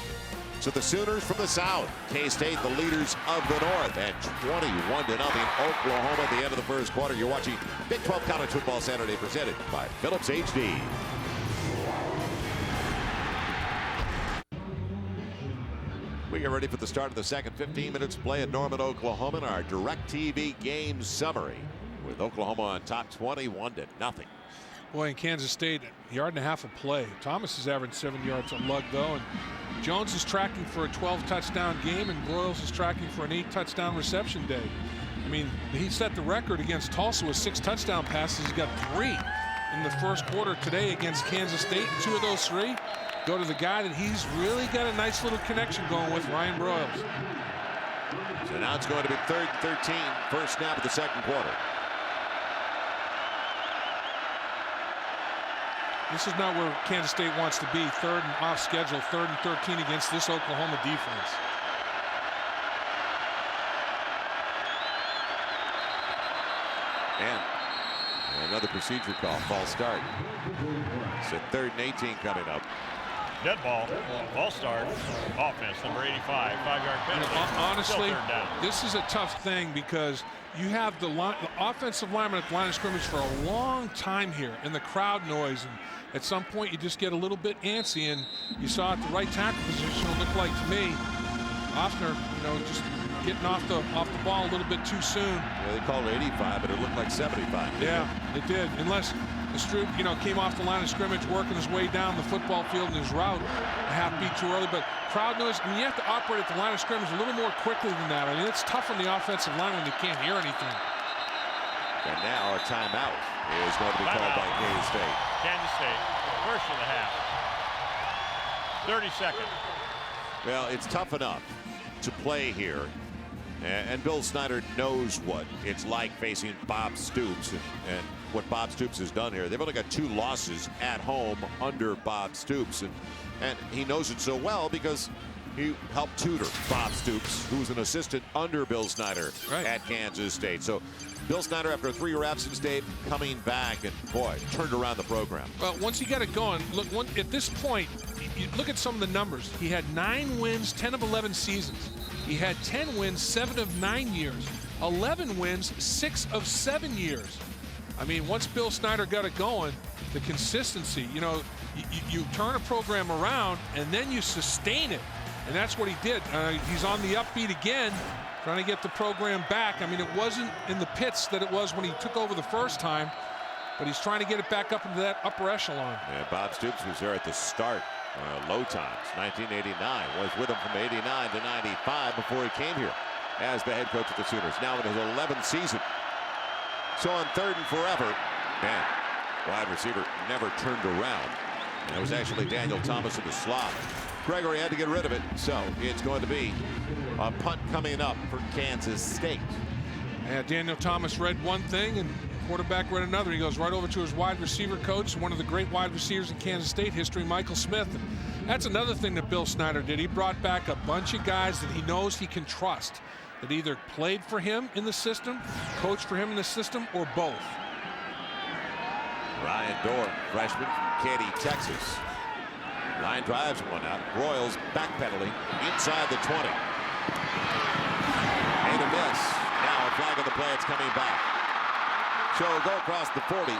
So the Sooners from the South, K-State the leaders of the North, and 21-0 Oklahoma at the end of the first quarter. You're watching Big 12 College Football Saturday presented by Phillips HD. We get ready for the start of the second 15 minutes play in Norman, Oklahoma, in our DirecTV game summary with Oklahoma on top 21-0. Boy, in Kansas State, yard and a half of play. Thomas is averaging 7 yards a lug though, and Jones is tracking for a 12-touchdown game, and Broyles is tracking for an 8-touchdown reception day. I mean, he set the record against Tulsa with 6 touchdown passes. He's got 3 in the first quarter today against Kansas State. 2 of those 3 go to the guy that he's really got a nice little connection going with, Ryan Broyles. So now it's going to be third and 13, first snap of the second quarter. This is not where Kansas State wants to be. Third and off schedule, 3rd and 13 against this Oklahoma defense. And another procedure call, false start. So 3rd and 18 coming up. Dead ball. Ball start. Offense number 85. 5-yard penalty. Honestly, Still third down. this is a tough thing because you have the offensive lineman at the line of scrimmage for a long time here, and the crowd noise. And at some point, you just get a little bit antsy, and you saw at the right tackle position, it looked like to me, Offner, just getting off the ball a little bit too soon. Yeah, they called it 85, but it looked like 75. Yeah, it did. Unless the Stroop, came off the line of scrimmage, working his way down the football field in his route, a half beat too early. But crowd noise, you have to operate at the line of scrimmage a little more quickly than that. It's tough on the offensive line when you can't hear anything. And now a timeout is going to be called by Kansas State. Kansas State, first of the half. 30 seconds. Well, it's tough enough to play here, and Bill Snyder knows what it's like facing Bob Stoops and what Bob Stoops has done here. They've only got 2 losses at home under Bob Stoops, and he knows it so well because he helped tutor Bob Stoops, who was an assistant under Bill Snyder at Kansas State. So Bill Snyder, after a 3-year absence, Dave, coming back and, boy, turned around the program. Well, once he got it going, look, at this point, you look at some of the numbers. He had 9 wins, 10 of 11 seasons. He had 10 wins, 7 of 9 years. 11 wins, 6 of 7 years. I mean, once Bill Snyder got it going, the consistency, you turn a program around and then you sustain it. And that's what he did. He's on the upbeat again, trying to get the program back. I mean, it wasn't in the pits that it was when he took over the first time, but he's trying to get it back up into that upper echelon. Yeah, Bob Stoops was there at the start, low times, 1989. Was with him from 89 to 95 before he came here as the head coach of the Sooners. Now in his 11th season. So on 3rd and forever, man, wide receiver never turned around. And it was actually Daniel Thomas in the slot. Gregory had to get rid of it, so it's going to be a punt coming up for Kansas State. Yeah, Daniel Thomas read one thing and quarterback read another. He goes right over to his wide receiver coach, one of the great wide receivers in Kansas State history, Michael Smith. And that's another thing that Bill Snyder did. He brought back a bunch of guys that he knows he can trust, that either played for him in the system, coached for him in the system, or both. Ryan Dorr, freshman from Katy, Texas. Line drives one out. Broyles backpedaling inside the 20. And a miss. Now a flag on the play. It's coming back. So it'll go across the 40,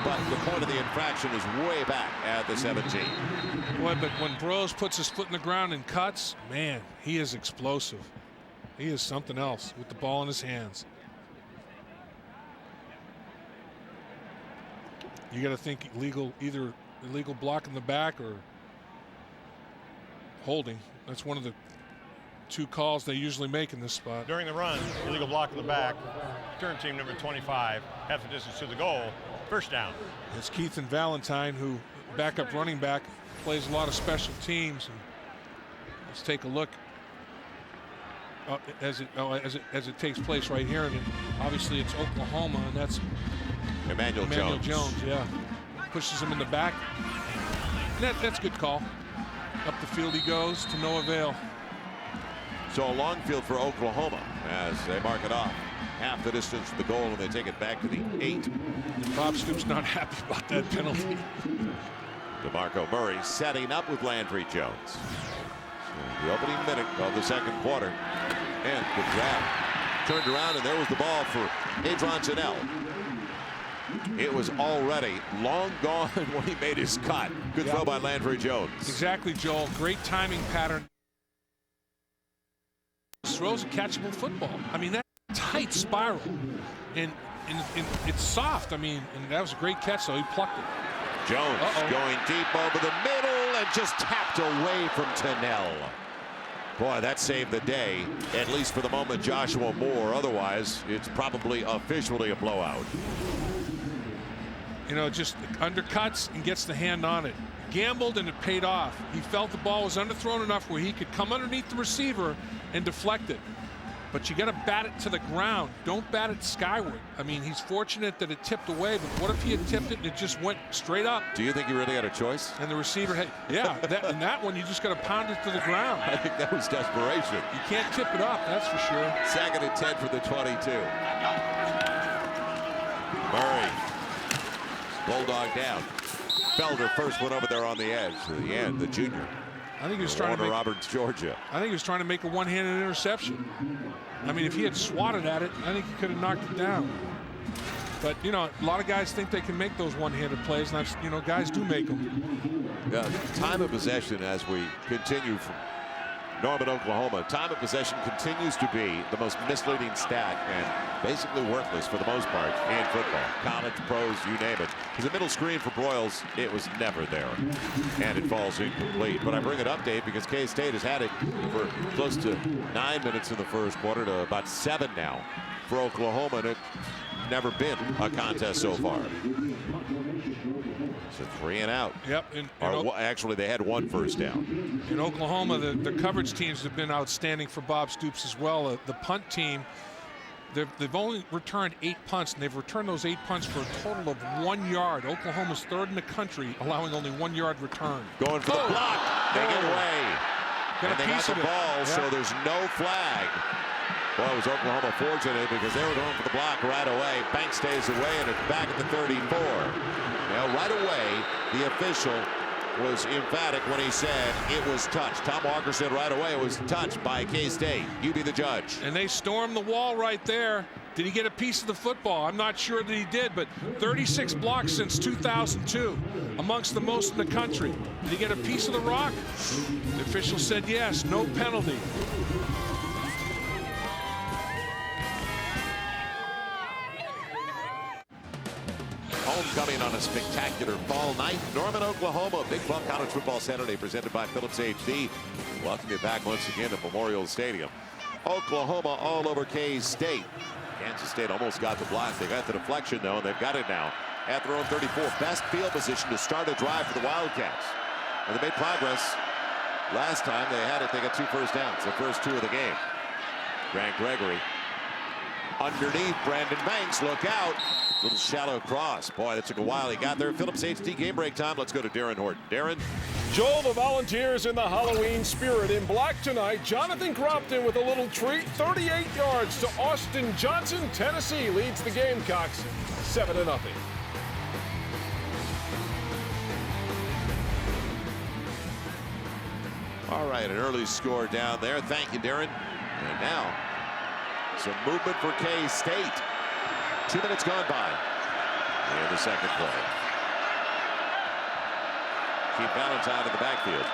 but the point of the infraction is way back at the 17. Boy, but when Burroughs puts his foot in the ground and cuts, man, he is explosive. He is something else with the ball in his hands. You got to think either illegal block in the back or holding. That's one of the 2 calls they usually make in this spot. During the run, illegal block in the back. Return team number 25, half the distance to the goal. First down. It's Keith and Valentine, who backup running back, plays a lot of special teams. And let's take a look as it takes place right here. And obviously it's Oklahoma, and that's Emmanuel Jones. Yeah, pushes him in the back. That's a good call. Up the field he goes to no avail. So a long field for Oklahoma as they mark it off. Half the distance to the goal, and they take it back to the 8. And Bob Stoops not happy about that penalty. DeMarco Murray setting up with Landry Jones. So the opening minute of the second quarter. And good grab. Turned around, and there was the ball for Adron Janelle. It was already long gone when he made his cut. Good throw by Landry Jones. Exactly, Joel. Great timing pattern. Throws a catchable football. I mean, that tight spiral, and it's soft. I mean, and that was a great catch, so he plucked it. Jones going deep over the middle and just tapped away from Tennell. Boy, that saved the day, at least for the moment, Joshua Moore. Otherwise, it's probably officially a blowout. You know, just undercuts and gets the hand on it. Gambled, and it paid off. He felt the ball was underthrown enough where he could come underneath the receiver and deflect it. But you got to bat it to the ground. Don't bat it skyward. I mean, he's fortunate that it tipped away, but what if he had tipped it and it just went straight up? Do you think he really had a choice? And the receiver had, yeah, that one you just got to pound it to the ground. I think that was desperation. You can't tip it up, that's for sure. 2nd and 10 for the 22. Murray, bulldog down. Felder first one over there on the edge. To the end, the junior. I think he was trying to make, Roberts, Georgia. I think he was trying to make a one-handed interception. I mean, if he had swatted at it, I think he could have knocked it down. But, you know, a lot of guys think they can make those one-handed plays, and I've, you know, guys do make them. Time of possession as we continue from Norman, Oklahoma. Time of possession continues to be the most misleading stat and basically worthless for the most part in football. College, pros, you name it. Because the middle screen for Broyles, it was never there. And it falls incomplete. But I bring it up, Dave, because K-State has had it for close to 9 minutes in the first quarter to about 7 now for Oklahoma. And it's never been a contest so far. It's a 3 and out. Yep. Actually, they had 1 first down. In Oklahoma, the coverage teams have been outstanding for Bob Stoops as well. The punt team, they've only returned 8 punts, and they've returned those 8 punts for a total of 1 yard. Oklahoma's 3rd in the country, allowing only 1 yard return. Going for the block. They get away. And they got the ball, so there's no flag. Well, it was Oklahoma fortunate because they were going for the block right away. Banks stays away, and it's back at the 34. Now, right away, the official was emphatic when he said it was touched. Tom Walker said right away it was touched by K-State. You be the judge. And they stormed the wall right there. Did he get a piece of the football? I'm not sure that he did, but 36 blocks since 2002, amongst the most in the country. Did he get a piece of the rock? The official said yes, no penalty. Homecoming on a spectacular fall night. Norman, Oklahoma. Big 12 College Football Saturday presented by Phillips HD. Welcome you back once again to Memorial Stadium. Oklahoma all over K-State. Kansas State almost got the block. They got the deflection, though, and they've got it now at their own 34. Best field position to start a drive for the Wildcats. And they made progress. Last time they had it, they got 2 first downs, the first 2 of the game. Grant Gregory underneath Brandon Banks. Look out. Little shallow cross. Boy, that took a while. He got there. Phillips HD game break time. Let's go to Darren Horton. Darren. Joel, the Volunteers in the Halloween spirit. In black tonight, Jonathan Cropton with a little treat. 38 yards to Austin Johnson. Tennessee leads the Gamecocks 7-0. All right, an early score down there. Thank you, Darren. And now, some movement for K-State. 2 minutes gone by. in the second play. Keep Valentine in the backfield.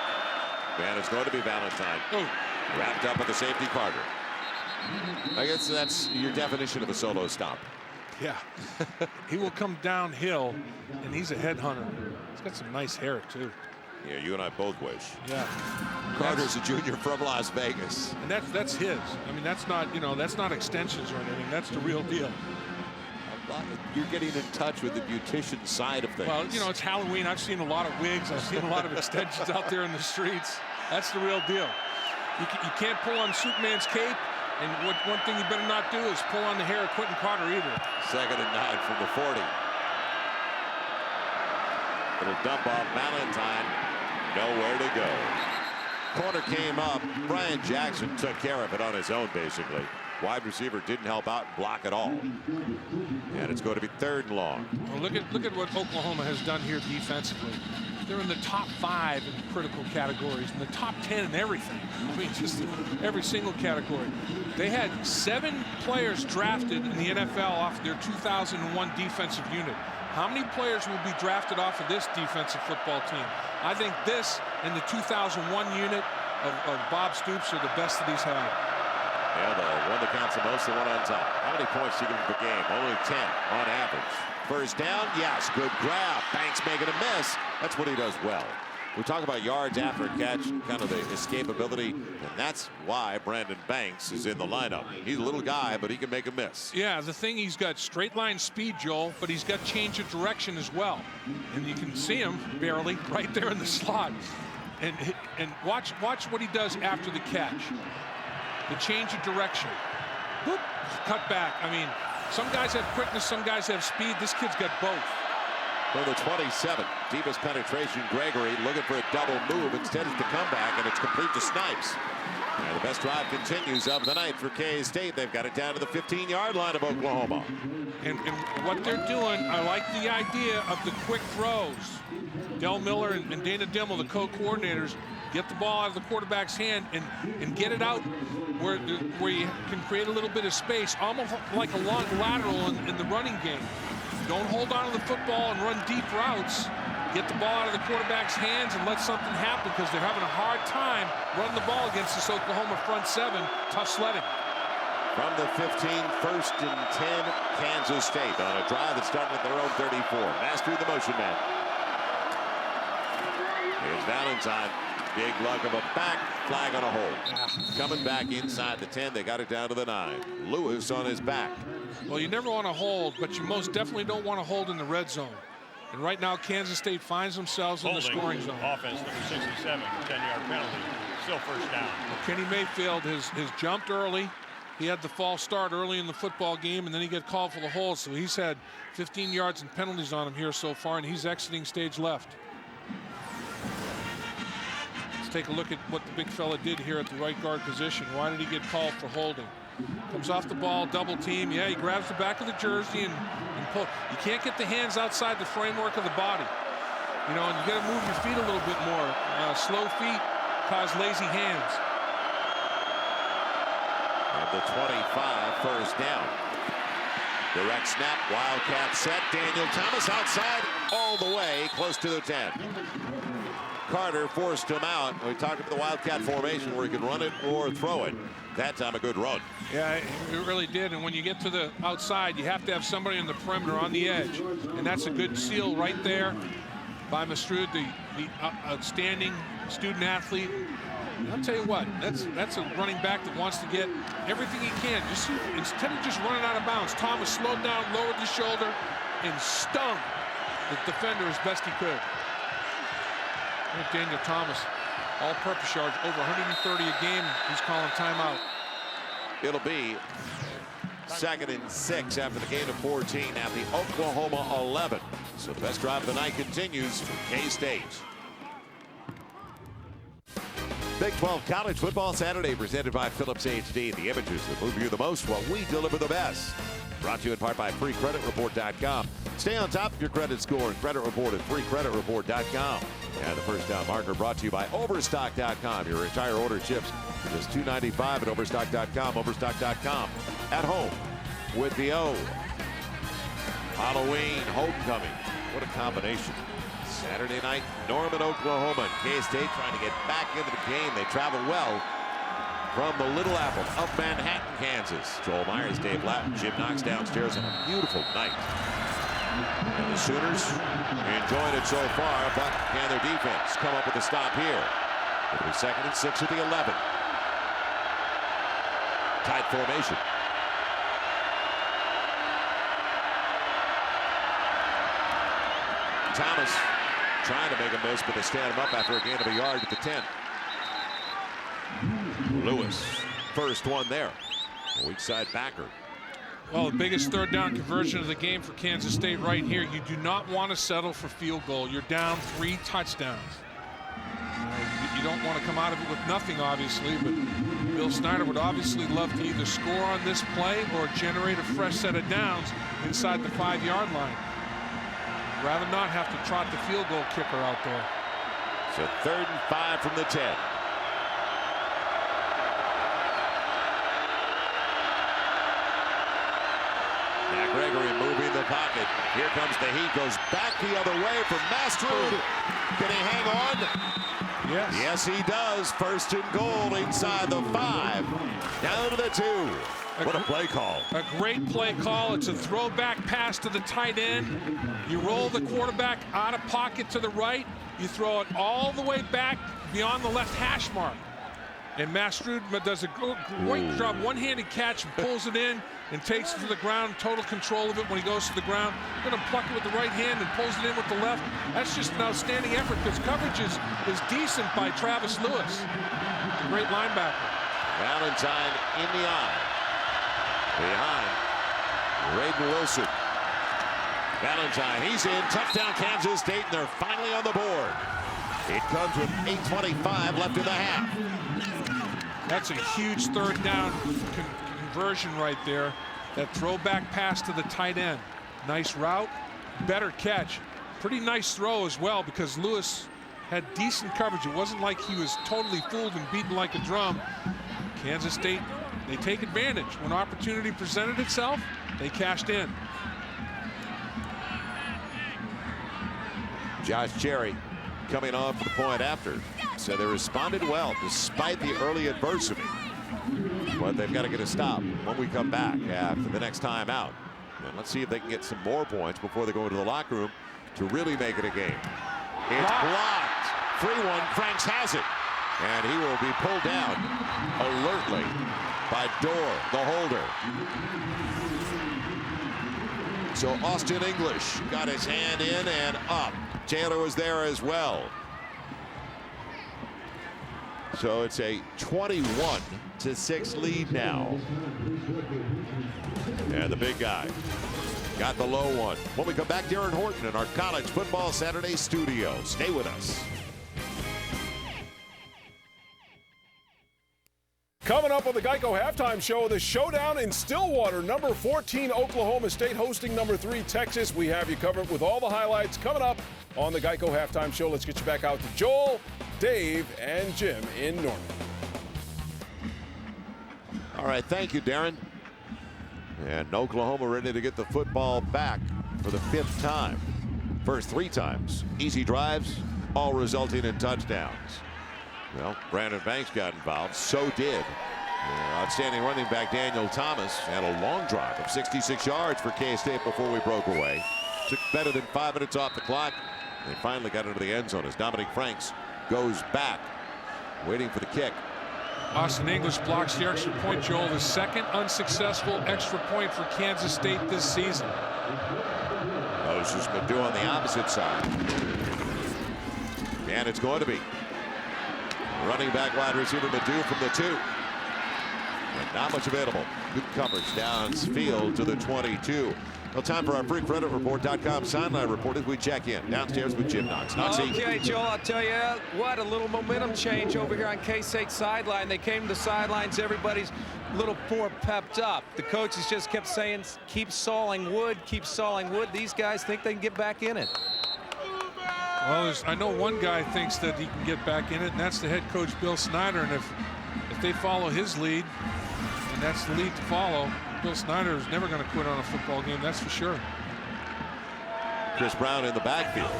And it's going to be Valentine. Wrapped up with the safety Carter. I guess that's your definition of a solo stop. Yeah. He will come downhill, and he's a headhunter. He's got some nice hair, too. Yeah, you and I both wish. Yeah. Carter's a junior from Las Vegas. And that's his. I mean, that's not, that's not extensions or anything. That's the real deal. You're getting in touch with the beautician side of things. Well, it's Halloween. I've seen a lot of wigs. I've seen a lot of extensions out there in the streets. That's the real deal. You can't pull on Superman's cape. And one thing you better not do is pull on the hair of Quentin Carter either. 2nd and 9 from the 40. Little dump off Valentine. Nowhere to go. Corner came up. Brian Jackson took care of it on his own, basically. Wide receiver didn't help out and block at all. And it's going to be 3rd and long. Well, look at what Oklahoma has done here defensively. They're in the top 5 in critical categories, in the top 10 in everything. I mean, just every single category. They had 7 players drafted in the NFL off their 2001 defensive unit. How many players will be drafted off of this defensive football team? I think this and the 2001 unit of Bob Stoops are the best that he's had. Yeah, the one that counts the most, the one on top. How many points do you give him per game? Only 10 on average. First down, yes, good grab. Banks making a miss. That's what he does well. We talk about yards after a catch, kind of the escapability, and that's why Brandon Banks is in the lineup. He's a little guy, but he can make a miss. Yeah, the thing, he's got straight line speed, Joel, but he's got change of direction as well. And you can see him barely right there in the slot. And watch what he does after the catch. The change of direction. Boop, cut back. I mean, some guys have quickness, some guys have speed. This kid's got both. For the 27, deepest penetration, Gregory looking for a double move. Instead, it's the comeback, and it's complete to Snipes. And the best drive continues of the night for K-State. They've got it down to the 15-yard line of Oklahoma. And what they're doing, I like the idea of the quick throws. Del Miller and Dana Dimmel, the co-coordinators, get the ball out of the quarterback's hand and get it out where you can create a little bit of space, almost like a long lateral in the running game. Don't hold on to the football and run deep routes. Get the ball out of the quarterback's hands and let something happen, because they're having a hard time running the ball against this Oklahoma front 7. Tough sledding. From the 15, 1st and 10, Kansas State on a drive that's starting at their own 34. Mastery the motion man. Here's Valentine. Big lug of a back, flag on a hold. Coming back inside the 10, they got it down to the 9. Lewis on his back. Well, you never want to hold, but you most definitely don't want to hold in the red zone. And right now, Kansas State finds themselves in the scoring zone. Offense number 67, 10-yard penalty. Still first down. Well, Kenny Mayfield has jumped early. He had the false start early in the football game, and then he got called for the hold. So he's had 15 yards and penalties on him here so far, and he's exiting stage left. Let's take a look at what the big fella did here at the right guard position. Why did he get called for holding? Comes off the ball, double team. Yeah, he grabs the back of the jersey and pull. You can't get the hands outside the framework of the body. And you got to move your feet a little bit more. Slow feet cause lazy hands. And the 25, first down. Direct snap, Wildcat set. Daniel Thomas outside all the way, close to the 10. Carter forced him out. We talked about the Wildcat formation where he could run it or throw it. That time a good run. Yeah, it really did. And when you get to the outside, you have to have somebody in the perimeter on the edge. And that's a good seal right there by Mastrud, the outstanding student athlete. And I'll tell you what, that's a running back that wants to get everything he can. Just instead of just running out of bounds, Thomas slowed down, lowered the shoulder, and stung the defender as best he could. Daniel Thomas, all-purpose yards, over 130 a game. He's calling timeout. It'll be 2nd and 6 after the gain of 14 at the Oklahoma 11. So the best drive of the night continues for K-State. Big 12 College Football Saturday presented by Philips HD. The images that move you the most while we deliver the best. Brought to you in part by FreeCreditReport.com. Stay on top of your credit score and credit report at FreeCreditReport.com. And the first down marker brought to you by Overstock.com. Your entire order ships for just $2.95 at Overstock.com. Overstock.com. At home with the O. Halloween homecoming. What a combination. Saturday night, Norman, Oklahoma. K-State trying to get back into the game. They travel well from the Little Apple of Manhattan, Kansas. Joel Myers, Dave Latin, Jim Knox downstairs on a beautiful night. And the Sooners enjoying it so far, but can their defense come up with a stop here? It'll be 2nd and 6 at the 11. Tight formation. Thomas trying to make a miss, but they stand him up after a gain of a yard at the 10. Lewis, first one there. A weak side backer. Well, the biggest third down conversion of the game for Kansas State right here. You do not want to settle for field goal. You're down 3 touchdowns. You don't want to come out of it with nothing, obviously, but Bill Snyder would obviously love to either score on this play or generate a fresh set of downs inside the 5-yard line. Rather not have to trot the field goal kicker out there. So 3rd and 5 from the 10. Now Gregory moving the pocket. Here comes the heat. Goes back the other way from Mastrud. Can he hang on? Yes. Yes, he does. 1st and goal inside the 5. Down to the 2. What a play call. A great play call. It's a throwback pass to the tight end. You roll the quarterback out of pocket to the right. You throw it all the way back beyond the left hash mark. And Mastrud does a great job. One-handed catch, and pulls it in and takes it to the ground. Total control of it when he goes to the ground. Going to pluck it with the right hand and pulls it in with the left. That's just an outstanding effort because coverage is decent by Travis Lewis. A great linebacker. Valentine in the eye. Behind Raiden Wilson. Valentine, he's in. Touchdown Kansas State, and they're finally on the board. It comes with 8:25 left in the half. That's a huge third down conversion right there. That throwback pass to the tight end. Nice route, better catch. Pretty nice throw as well because Lewis had decent coverage. It wasn't like he was totally fooled and beaten like a drum. Kansas State, they take advantage. When opportunity presented itself, they cashed in. Josh Cherry coming on for the point after. So they responded well despite the early adversity. But they've got to get a stop when we come back after the next time out. And let's see if they can get some more points before they go into the locker room to really make it a game. It's blocked. Free one. Franks has it. And he will be pulled down alertly by Dorr, the holder. So Austin English got his hand in and up. Taylor was there as well. So it's a 21-6 lead now. And the big guy got the low one. When we come back, Darren Horton in our College Football Saturday studio. Stay with us. Coming up on the Geico Halftime Show, the showdown in Stillwater. Number 14, Oklahoma State hosting number 3, Texas. We have you covered with all the highlights coming up on the Geico Halftime Show. Let's get you back out to Joel, Dave, and Jim in Norman. All right, thank you, Darren. And Oklahoma ready to get the football back for the 5th time. First 3 times, easy drives, all resulting in touchdowns. Well, Brandon Banks got involved. So did outstanding running back Daniel Thomas. Had a long drive of 66 yards for K-State before we broke away. Took better than 5 minutes off the clock. They finally got into the end zone as Dominic Franks goes back, waiting for the kick. Austin English blocks the extra point, Joel. The 2nd unsuccessful extra point for Kansas State this season. Moses Madu on the opposite side. And it's going to be running back wide receiver Madu from the 2. And not much available. Good coverage downfield to the 22. Well, time for our FreakRedditReport.com sideline report as we check in downstairs with Jim Knox. Okay, Joel, I'll tell you what, a little momentum change over here on K-State sideline. They came to the sidelines, everybody's a little more pepped up. The coaches just kept saying, keep sawing wood, keep sawing wood. These guys think they can get back in it. Well, I know one guy thinks that he can get back in it, and that's the head coach, Bill Snyder. And if they follow his lead, and that's the lead to follow, Bill Snyder is never going to quit on a football game, that's for sure. Chris Brown in the backfield.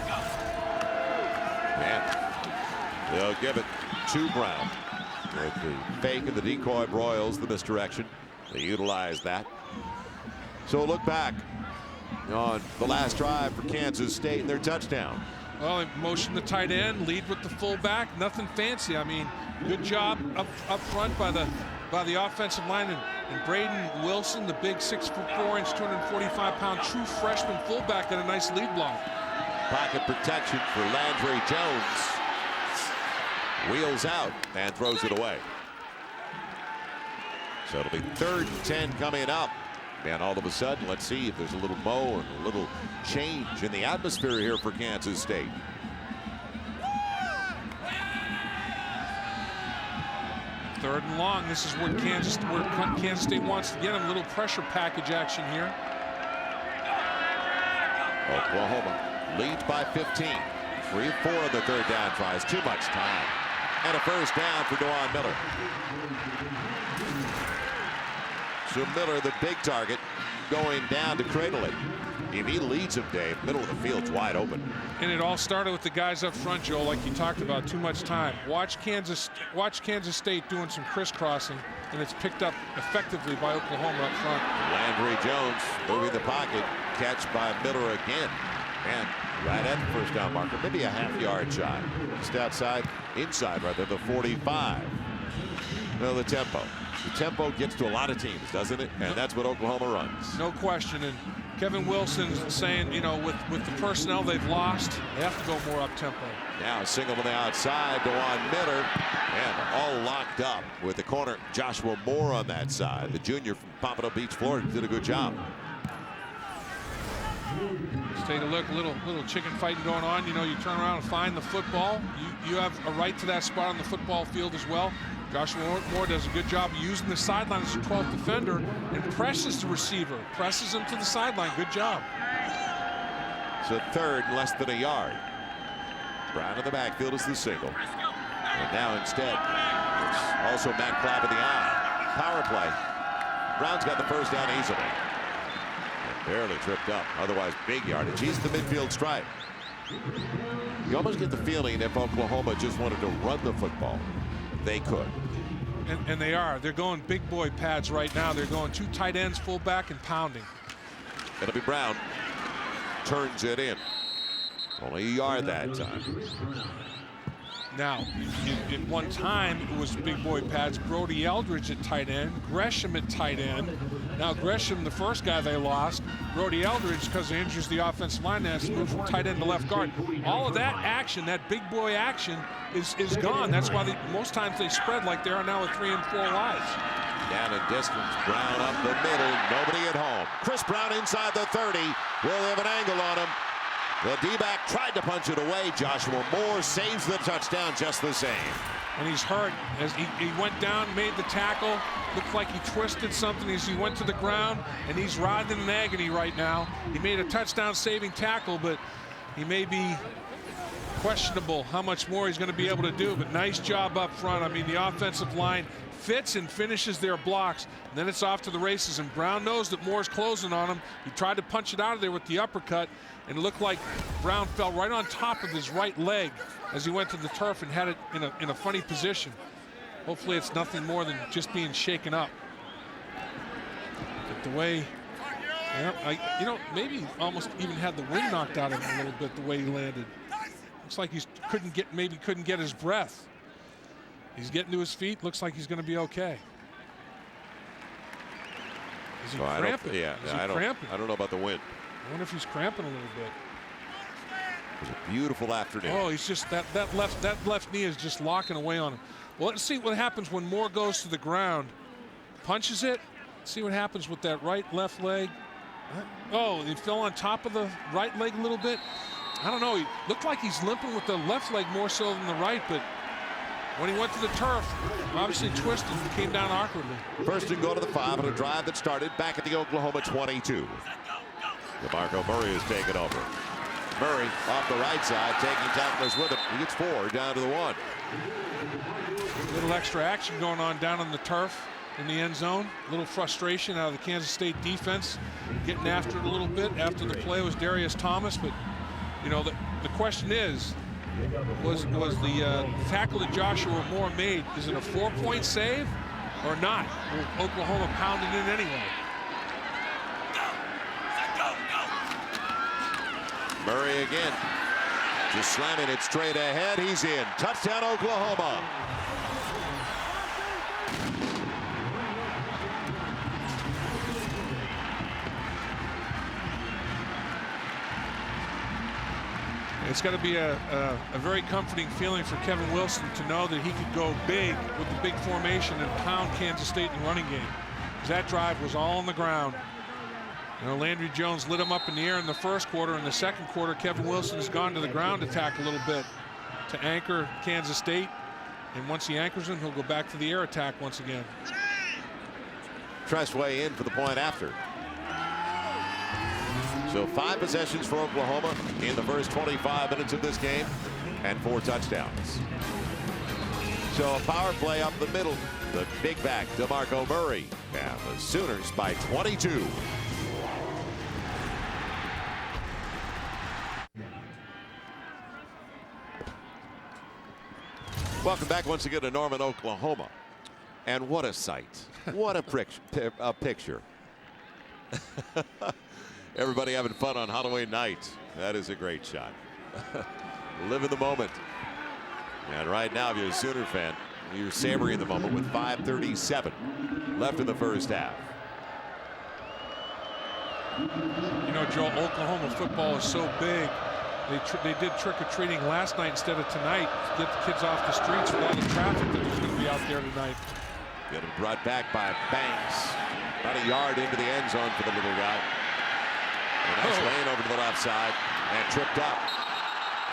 And they'll give it to Brown. With the fake and the decoy Broyles, the misdirection. They utilize that. So look back on the last drive for Kansas State and their touchdown. Well, they motion the tight end, lead with the fullback. Nothing fancy. I mean, good job up front by the offensive line, and Braden Wilson, the big 6'4", 245-pound true freshman fullback, got a nice lead block. Pocket protection for Landry Jones. Wheels out and throws it away. So it'll be 3rd and 10 coming up. And all of a sudden, let's see if there's a little mo and a little change in the atmosphere here for Kansas State. Third and long. This is where Kansas State wants to get him. A little pressure package action here. Oklahoma leads by 15. 3 of 4 of the third down tries. Too much time. And a first down for Dewan Miller. So Miller, the big target, going down to cradle it. If he leads him, Dave, middle of the field's wide open. And it all started with the guys up front, Joe, like you talked about, too much time. Watch Kansas State doing some crisscrossing, and it's picked up effectively by Oklahoma up front. Landry Jones moving the pocket, catch by Miller again. And right at the first down marker, maybe a half-yard shy. Just outside, inside rather, the 45. Well, the tempo. The tempo gets to a lot of teams, doesn't it? And that's what Oklahoma runs. No question. And Kevin Wilson's saying, you know, with the personnel they've lost, they have to go more up-tempo. Now a single on the outside, Dewan Miller, and all locked up with the corner. Joshua Moore on that side. The junior from Pompano Beach, Florida, did a good job. Let's take a look. A little chicken fighting going on. You know, you turn around and find the football. You have a right to that spot on the football field as well. Joshua Moore does a good job using the sideline as a 12th defender and presses the receiver. Presses him to the sideline. Good job. So third and less than a yard. Brown in the backfield is the single. And now instead, it's also Matt Clapp in the eye. Power play. Brown's got the first down easily. And barely tripped up. Otherwise, big yardage. He's the midfield stripe. You almost get the feeling if Oklahoma just wanted to run the football, they could. And they are. They're going big boy pads right now. They're going 2 tight ends, fullback, and pounding. It'll be Brown. Turns it in. Only a yard that time. Now, at one time, it was big boy pads. Brody Eldridge at tight end. Gresham at tight end. Now, Gresham, the first guy they lost. Brody Eldridge, because of injuries the offensive line, has to move from tight end to left guard. All of that action, that big boy action, is gone. That's why most times they spread like they are now with 3 and 4 wides. Down in distance, Brown up the middle, nobody at home. Chris Brown inside the 30. Will have an angle on him. The D-back tried to punch it away. Joshua Moore saves the touchdown just the same. And he's hurt as he went down, made the tackle. Looked like he twisted something as he went to the ground, and he's writhing in agony right now. He made a touchdown-saving tackle, but he may be questionable how much more he's going to be able to do. But nice job up front. I mean, the offensive line fits and finishes their blocks. And then it's off to the races, and Brown knows that Moore's closing on him. He tried to punch it out of there with the uppercut, and it looked like Brown fell right on top of his right leg as he went to the turf and had it in a funny position. Hopefully it's nothing more than just being shaken up. But the way, you know, maybe almost even had the wind knocked out of him a little bit the way he landed. Looks like he couldn't get his breath. He's getting to his feet. Looks like he's going to be okay. Is he cramping? I don't know about the wind. I wonder if he's cramping a little bit. It was a beautiful afternoon. Oh, he's just that left knee is just locking away on him. Well, let's see what happens when Moore goes to the ground, punches it. See what happens with that left leg. Oh, he fell on top of the right leg a little bit. I don't know. He looked like he's limping with the left leg more so than the right, but when he went to the turf, obviously twisted and came down awkwardly. First and go to the 5 on a drive that started back at the Oklahoma 22. DeMarco Murray is taking over. Murray off the right side, taking tacklers with him. He gets 4 down to the 1. A little extra action going on down on the turf in the end zone. A little frustration out of the Kansas State defense, getting after it a little bit. After the play was Darius Thomas, but You know, the question is, was the tackle that Joshua Moore made, is it a 4-point save or not? Will Oklahoma pound it in anyway? Murray again, just slamming it straight ahead. He's in. Touchdown, Oklahoma. It's got to be a very comforting feeling for Kevin Wilson to know that he could go big with the big formation and pound Kansas State in the running game. That drive was all on the ground. You know, Landry Jones lit him up in the air in the first quarter. In the second quarter, Kevin Wilson has gone to the ground attack a little bit to anchor Kansas State. And once he anchors him, he'll go back to the air attack once again. Tressway in for the point after. So 5 possessions for Oklahoma in the first 25 minutes of this game and 4 touchdowns. So a power play up the middle. The big back, DeMarco Murray. And the Sooners by 22. Welcome back once again to Norman, Oklahoma. And what a sight. What a picture. Everybody having fun on Halloween night. That is a great shot. Live in the moment. And right now, if you're a Sooner fan, you're savoring the moment with 5:37 left in the first half. You know, Joe, Oklahoma football is so big. They did trick-or-treating last night instead of tonight to get the kids off the streets with all the traffic that was going to be out there tonight. Getting brought back by Banks. About a yard into the end zone for the little guy. A nice lane over to the left side and tripped up.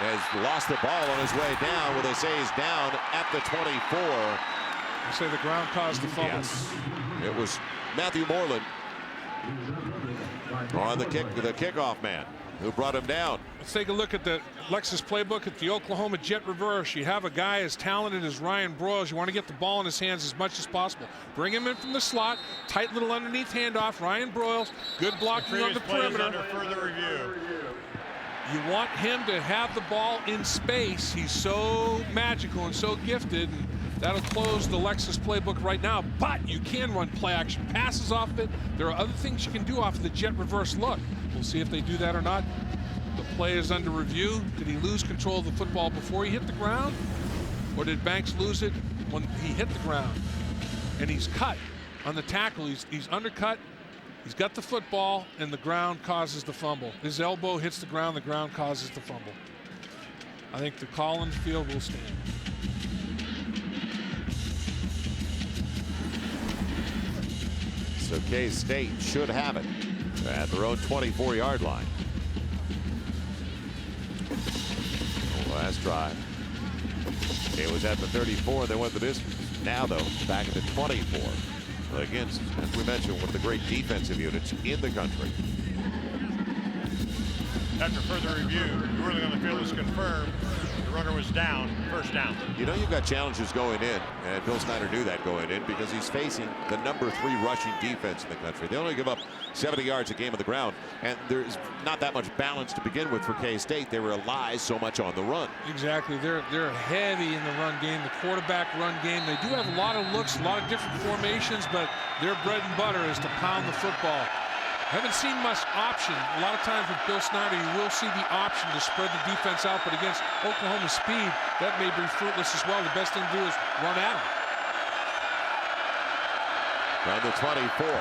Has lost the ball on his way down. Well, they say he's down at the 24. They say the ground caused the fumble. Yes. It was Matthew Moreland on the kickoff man who brought him down. Let's take a look at the Lexus playbook at the Oklahoma jet reverse. You have a guy as talented as Ryan Broyles. You want to get the ball in his hands as much as possible. Bring him in from the slot. Tight little underneath handoff. Ryan Broyles. Good blocking on the perimeter. Under further review. You want him to have the ball in space. He's so magical and so gifted. And that'll close the Lexus playbook right now. But you can run play action passes off of it. There are other things you can do off of the jet reverse look. We'll see if they do that or not. The play is under review. Did he lose control of the football before he hit the ground? Or did Banks lose it when he hit the ground? And he's cut on the tackle. He's undercut. He's got the football, and the ground causes the fumble. His elbow hits the ground causes the fumble. I think the call in the field will stand. So K-State should have it at their own 24-yard line. Last drive. It was at the 34. They went the distance. Now, though, back at the 24. Against, as we mentioned, one of the great defensive units in the country. After further review, the ruling on the field is confirmed. The runner was down, first down. You know, you've got challenges going in, and Bill Snyder knew that going in because he's facing the #3 rushing defense in the country. They only give up 70 yards a game on the ground, and there's not that much balance to begin with for K-State. They rely so much on the run. Exactly. They're heavy in the run game, the quarterback run game. They do have a lot of looks, a lot of different formations, but their bread and butter is to pound the football. Haven't seen much option. A lot of times with Bill Snyder, you will see the option to spread the defense out, but against Oklahoma's speed, that may be fruitless as well. The best thing to do is run at them. From the 24.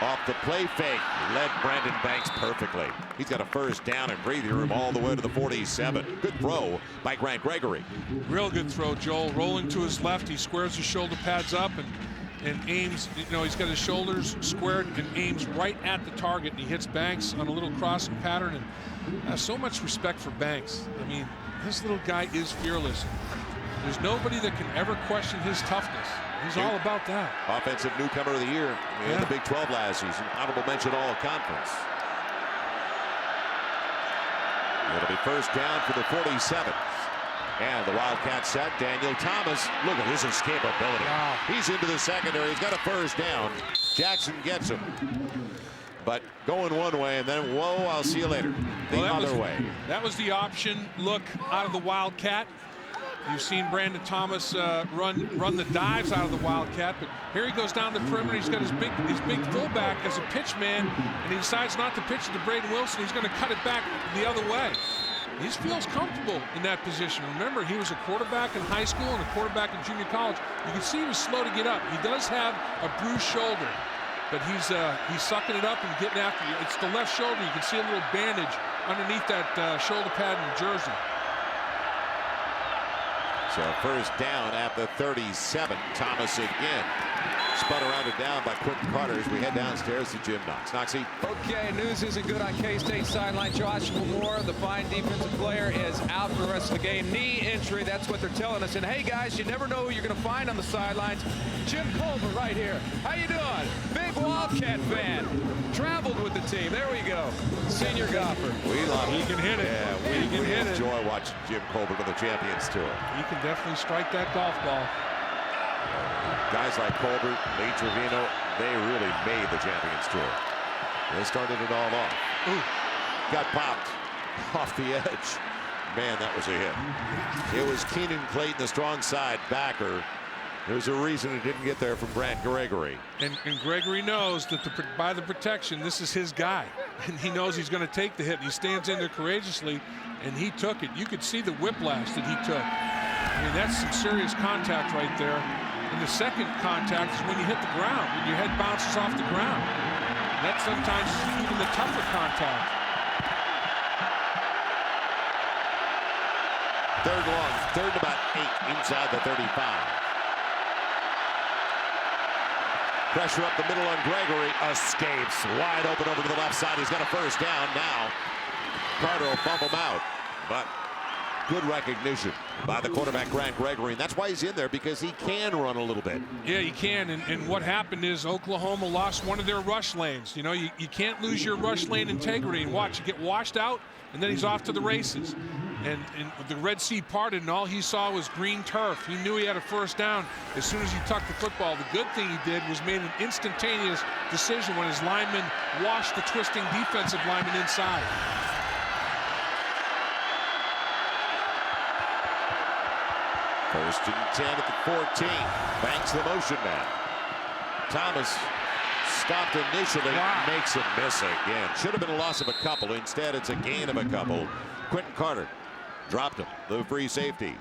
Off the play fake, led Brandon Banks perfectly. He's got a first down and breathing room all the way to the 47. Good throw by Grant Gregory. Real good throw, Joel. Rolling to his left, he squares his shoulder pads up and aims. You know, he's got his shoulders squared and aims right at the target, and he hits Banks on a little crossing pattern. And I have so much respect for Banks. I mean, this little guy is fearless. There's nobody that can ever question his toughness. He's all about that. Offensive newcomer of the year in the Big 12 last season. Honorable mention all conference. It'll be first down for the 47. And the Wildcats set. Daniel Thomas. Look at his escapability. Wow. He's into the secondary. He's got a first down. Jackson gets him. but going one way and then, whoa, I'll see you later. The other way. That was the option look out of the Wildcat. You've seen Brandon Thomas run the dives out of the Wildcat, but here he goes down the perimeter. He's got his big fullback as a pitch man, and he decides not to pitch it to Braden Wilson. He's going to cut it back the other way. He feels comfortable in that position. Remember, he was a quarterback in high school and a quarterback in junior college. You can see he was slow to get up. He does have a bruised shoulder, but he's sucking it up and getting after you. It's the left shoulder. You can see a little bandage underneath that shoulder pad in the jersey. So first down at the 37. Thomas again. Spun around and down by Quentin Carter as we head downstairs to Jim Knox. Knoxy. Okay, news isn't good on K-State sideline. Joshua Moore, the fine defensive player, is out for the rest of the game. Knee injury, that's what they're telling us. And hey, guys, you never know who you're going to find on the sidelines. Jim Culver right here. How you doing? Big Wildcat fan. Traveled with the team. There we go. Senior golfer. We love it. He can hit it. Yeah, we enjoy watching Jim Culver to the Champions Tour. He can definitely strike that golf ball. Guys like Colbert, Lee Trevino, they really made the Champions Tour. They started it all off. Ooh. Got popped off the edge. Man, that was a hit. It was Keenan Clayton, the strong side backer. There's a reason it didn't get there from Brant Gregory. And Gregory knows that by the protection, this is his guy. And he knows he's going to take the hit. He stands in there courageously, and he took it. You could see the whiplash that he took. I mean, that's some serious contact right there. And the second contact is when you hit the ground, when your head bounces off the ground. That's sometimes even the tougher contact. Third long, third and about 8 inside the 35. Pressure up the middle on Gregory. Escapes wide open over to the left side. He's got a first down now. Carter will bump him out, but good recognition by the quarterback, Grant Gregory. And that's why he's in there, because he can run a little bit. Yeah, he can. And what happened is Oklahoma lost one of their rush lanes. You know, you can't lose your rush lane integrity. And watch, you get washed out, and then he's off to the races. And the Red Sea parted, and all he saw was green turf. He knew he had a first down as soon as he tucked the football. The good thing he did was made an instantaneous decision when his lineman washed the twisting defensive lineman inside. First and 10 at the 14. Banks the motion man. Thomas stopped initially, makes him miss again. Should have been a loss of a couple. Instead, it's a gain of a couple. Quentin Carter dropped him, the free safety.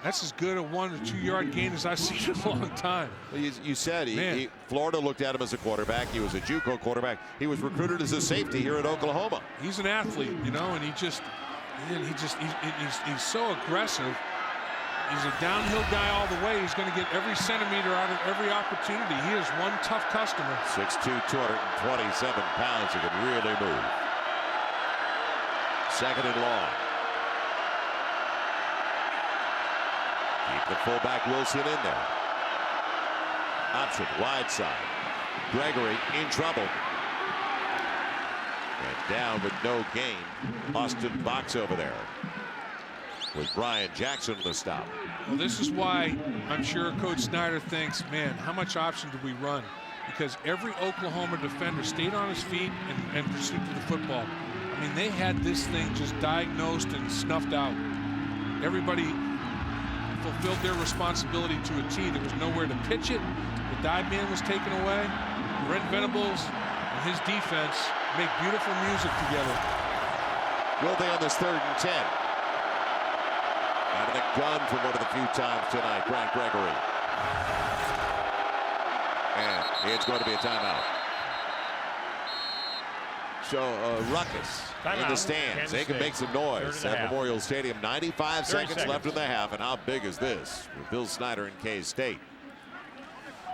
That's as good a 1 or 2 yard gain as I've seen in a long time. You said Florida looked at him as a quarterback. He was a JUCO quarterback. He was recruited as a safety here at Oklahoma. He's an athlete, you know, and he's so aggressive. He's a downhill guy all the way. He's going to get every centimeter out of every opportunity. He is one tough customer. 6'2", 227 pounds. He can really move. Second and long. Keep the fullback Wilson in there. Option wide side. Gregory in trouble. And down with no gain. Austin Box over there with Brian Jackson to the stop. Well, this is why I'm sure Coach Snyder thinks, man, how much option did we run? Because every Oklahoma defender stayed on his feet and pursued to the football. I mean, they had this thing just diagnosed and snuffed out. Everybody fulfilled their responsibility to a T. There was nowhere to pitch it. The dive man was taken away. Brent Venables and his defense make beautiful music together. Will they on this 3rd and 10? Out of the gun for one of the few times tonight, Grant Gregory. And it's going to be a timeout. So ruckus in the stands. They can make some noise at Memorial Stadium. 95 seconds left in the half. And how big is this with Bill Snyder and K-State?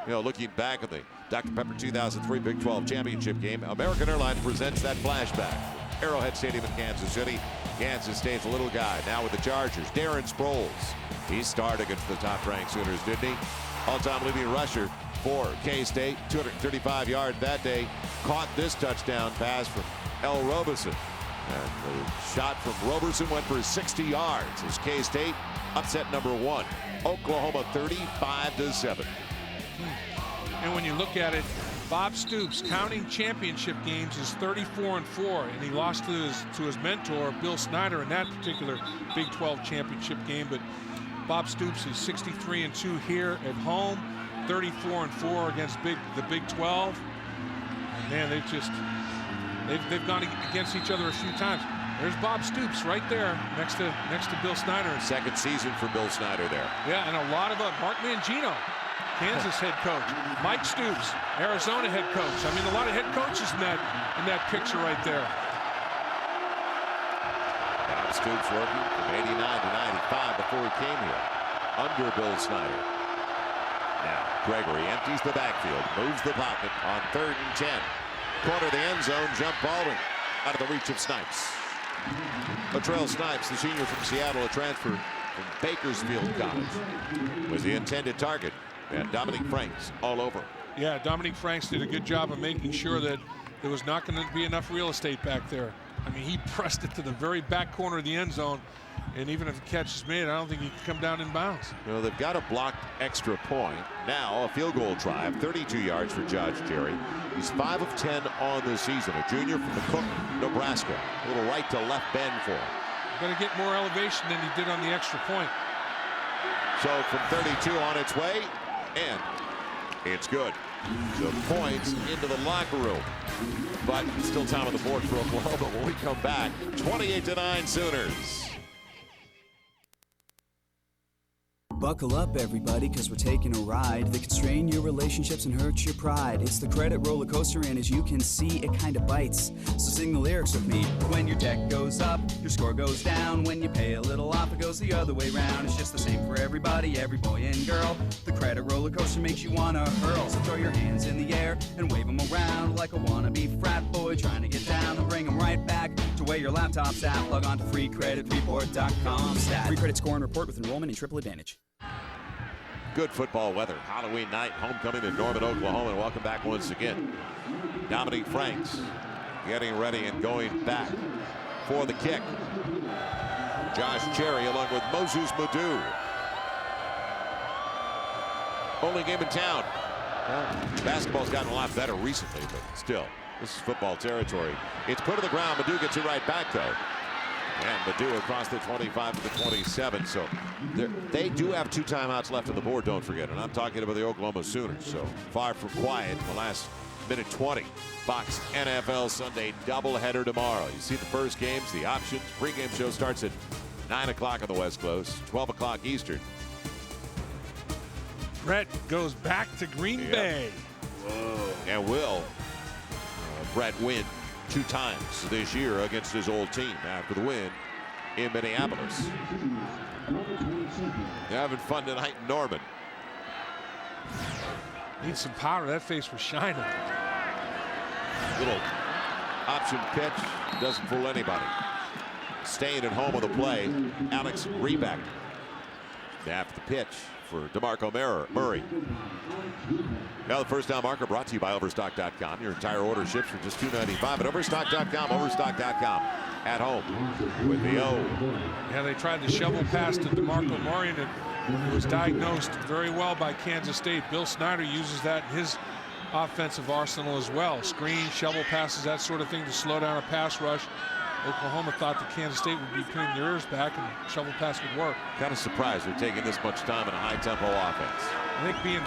You know, looking back at the Dr. Pepper 2003 Big 12 championship game, American Airlines presents that flashback. Arrowhead Stadium in Kansas City. Kansas State's a little guy now with the Chargers. Darren Sproles. He starred against the top-ranked Sooners, didn't he? All-time leading rusher for K-State. 235 yards that day. Caught this touchdown pass from L. Robeson. And the shot from Roberson went for 60 yards as K-State upset number 1. Oklahoma 35-7. And when you look at it, Bob Stoops, counting championship games, is 34-4, and he lost to his mentor, Bill Snyder, in that particular Big 12 championship game. But Bob Stoops is 63-2 here at home, 34-4 against the Big 12. And man, they've gone against each other a few times. There's Bob Stoops right there next to Bill Snyder. Second season for Bill Snyder there. Yeah, and a lot of Mark Mangino, Kansas head coach. Mike Stoops, Arizona head coach. I mean, a lot of head coaches in that picture right there. Bob Stoops working from 89 to 95 before he came here under Bill Snyder. Now Gregory empties the backfield, moves the pocket on 3rd and 10. Corner of the end zone, jump ball and out of the reach of Snipes. Latrell Snipes, the senior from Seattle, a transfer from Bakersfield College, was the intended target. And Dominic Franks all over. Yeah, Dominic Franks did a good job of making sure that there was not going to be enough real estate back there. I mean, he pressed it to the very back corner of the end zone, and even if the catch is made, I don't think he can come down in bounds. Well, they've got a blocked extra point. Now a field goal drive, 32 yards for Josh Jerry. He's 5 of 10 on the season, a junior from McCook, Nebraska. A little right to left bend for him. Going to get more elevation than he did on the extra point. So from 32 on its way, and it's good. So points into the locker room. But still time on the board for Oklahoma when we come back. 28-9 Sooners. Buckle up, everybody, because we're taking a ride that can strain your relationships and hurt your pride. It's the credit roller coaster, and as you can see, it kind of bites. So sing the lyrics with me. When your deck goes up, your score goes down. When you pay a little off, it goes the other way round. It's just the same for everybody, every boy and girl. The credit roller coaster makes you want to hurl. So throw your hands in the air and wave them around like a wannabe frat boy trying to get down and bring them right back to where your laptop's at. Log on to freecreditreport.com. Free credit score and report with enrollment and triple advantage. Good football weather. Halloween night, homecoming in Norman, Oklahoma, and welcome back once again. Dominic Franks getting ready and going back for the kick. Josh Cherry along with Moses Madu. Only game in town. Basketball's gotten a lot better recently, but still, this is football territory. It's put to the ground. Madu gets it right back, though. And Madu across the 25 to the 27. So they do have 2 timeouts left on the board, don't forget. And I'm talking about the Oklahoma Sooners. So far from quiet in the last minute 20. Fox NFL Sunday doubleheader tomorrow. You see the first games, the options. Pregame show starts at 9 o'clock on the West Coast, 12 o'clock Eastern. Brett goes back to Green Bay. Whoa. And will Brett win 2 times this year against his old team after the win in Minneapolis. They're having fun tonight in Norman. Needs some power. That face was shining. Little option pitch doesn't fool anybody. Staying at home on the play, Alex Rebeck. After the pitch for DeMarco Murray. Now the first down marker brought to you by Overstock.com. Your entire order ships for just $2.95 at Overstock.com. Overstock.com at home with the O. Yeah, they tried the shovel pass to DeMarco Murray, and it was diagnosed very well by Kansas State. Bill Snyder uses that in his offensive arsenal as well. Screen, shovel passes, that sort of thing to slow down a pass rush. Oklahoma thought that Kansas State would be putting their ears back and shovel pass would work. Kind of surprised they're taking this much time in a high-tempo offense. I think being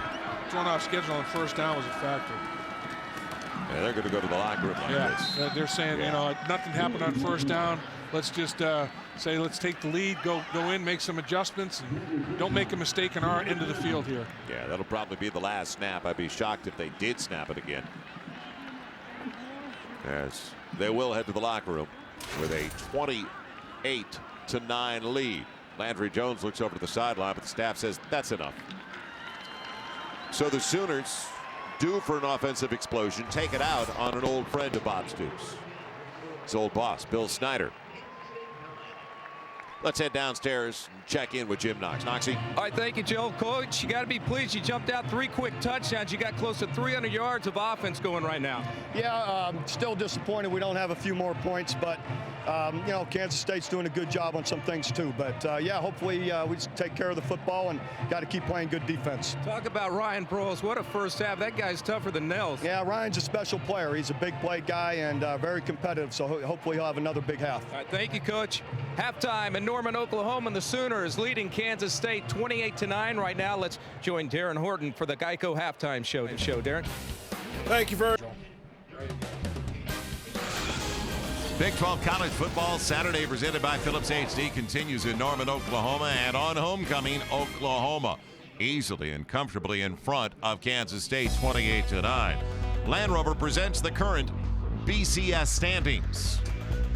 thrown off schedule on first down was a factor. Yeah, they're going to go to the locker room like this. They're saying, you know, nothing happened on first down. Let's just say, let's take the lead, go in, make some adjustments, and don't make a mistake in our end of the field here. Yeah, that'll probably be the last snap. I'd be shocked if they did snap it again. As they will head to the locker room with a 28-9 lead. Landry Jones looks over to the sideline, but the staff says that's enough. So the Sooners, due for an offensive explosion, take it out on an old friend of Bob Stoops. His old boss, Bill Snyder. Let's head downstairs and check in with Jim Knox. Knoxy. All right, thank you, Joe. Coach, you got to be pleased. You jumped out 3 quick touchdowns. You got close to 300 yards of offense going right now. Yeah, still disappointed we don't have a few more points, but you know, Kansas State's doing a good job on some things too. But yeah, hopefully we just take care of the football and got to keep playing good defense. Talk about Ryan Broyles. What a first half. That guy's tougher than nails. Yeah, Ryan's a special player. He's a big play guy and very competitive, so hopefully he'll have another big half. All right, thank you, Coach. Halftime in Norman, Oklahoma, and the Sooners leading Kansas State 28-9 right now. Let's join Darren Horton for the Geico halftime show. Darren. Thank you very much. Big 12 college football Saturday presented by Phillips HD continues in Norman, Oklahoma, and on homecoming, Oklahoma easily and comfortably in front of Kansas State 28-9. Land Rover presents the current BCS standings.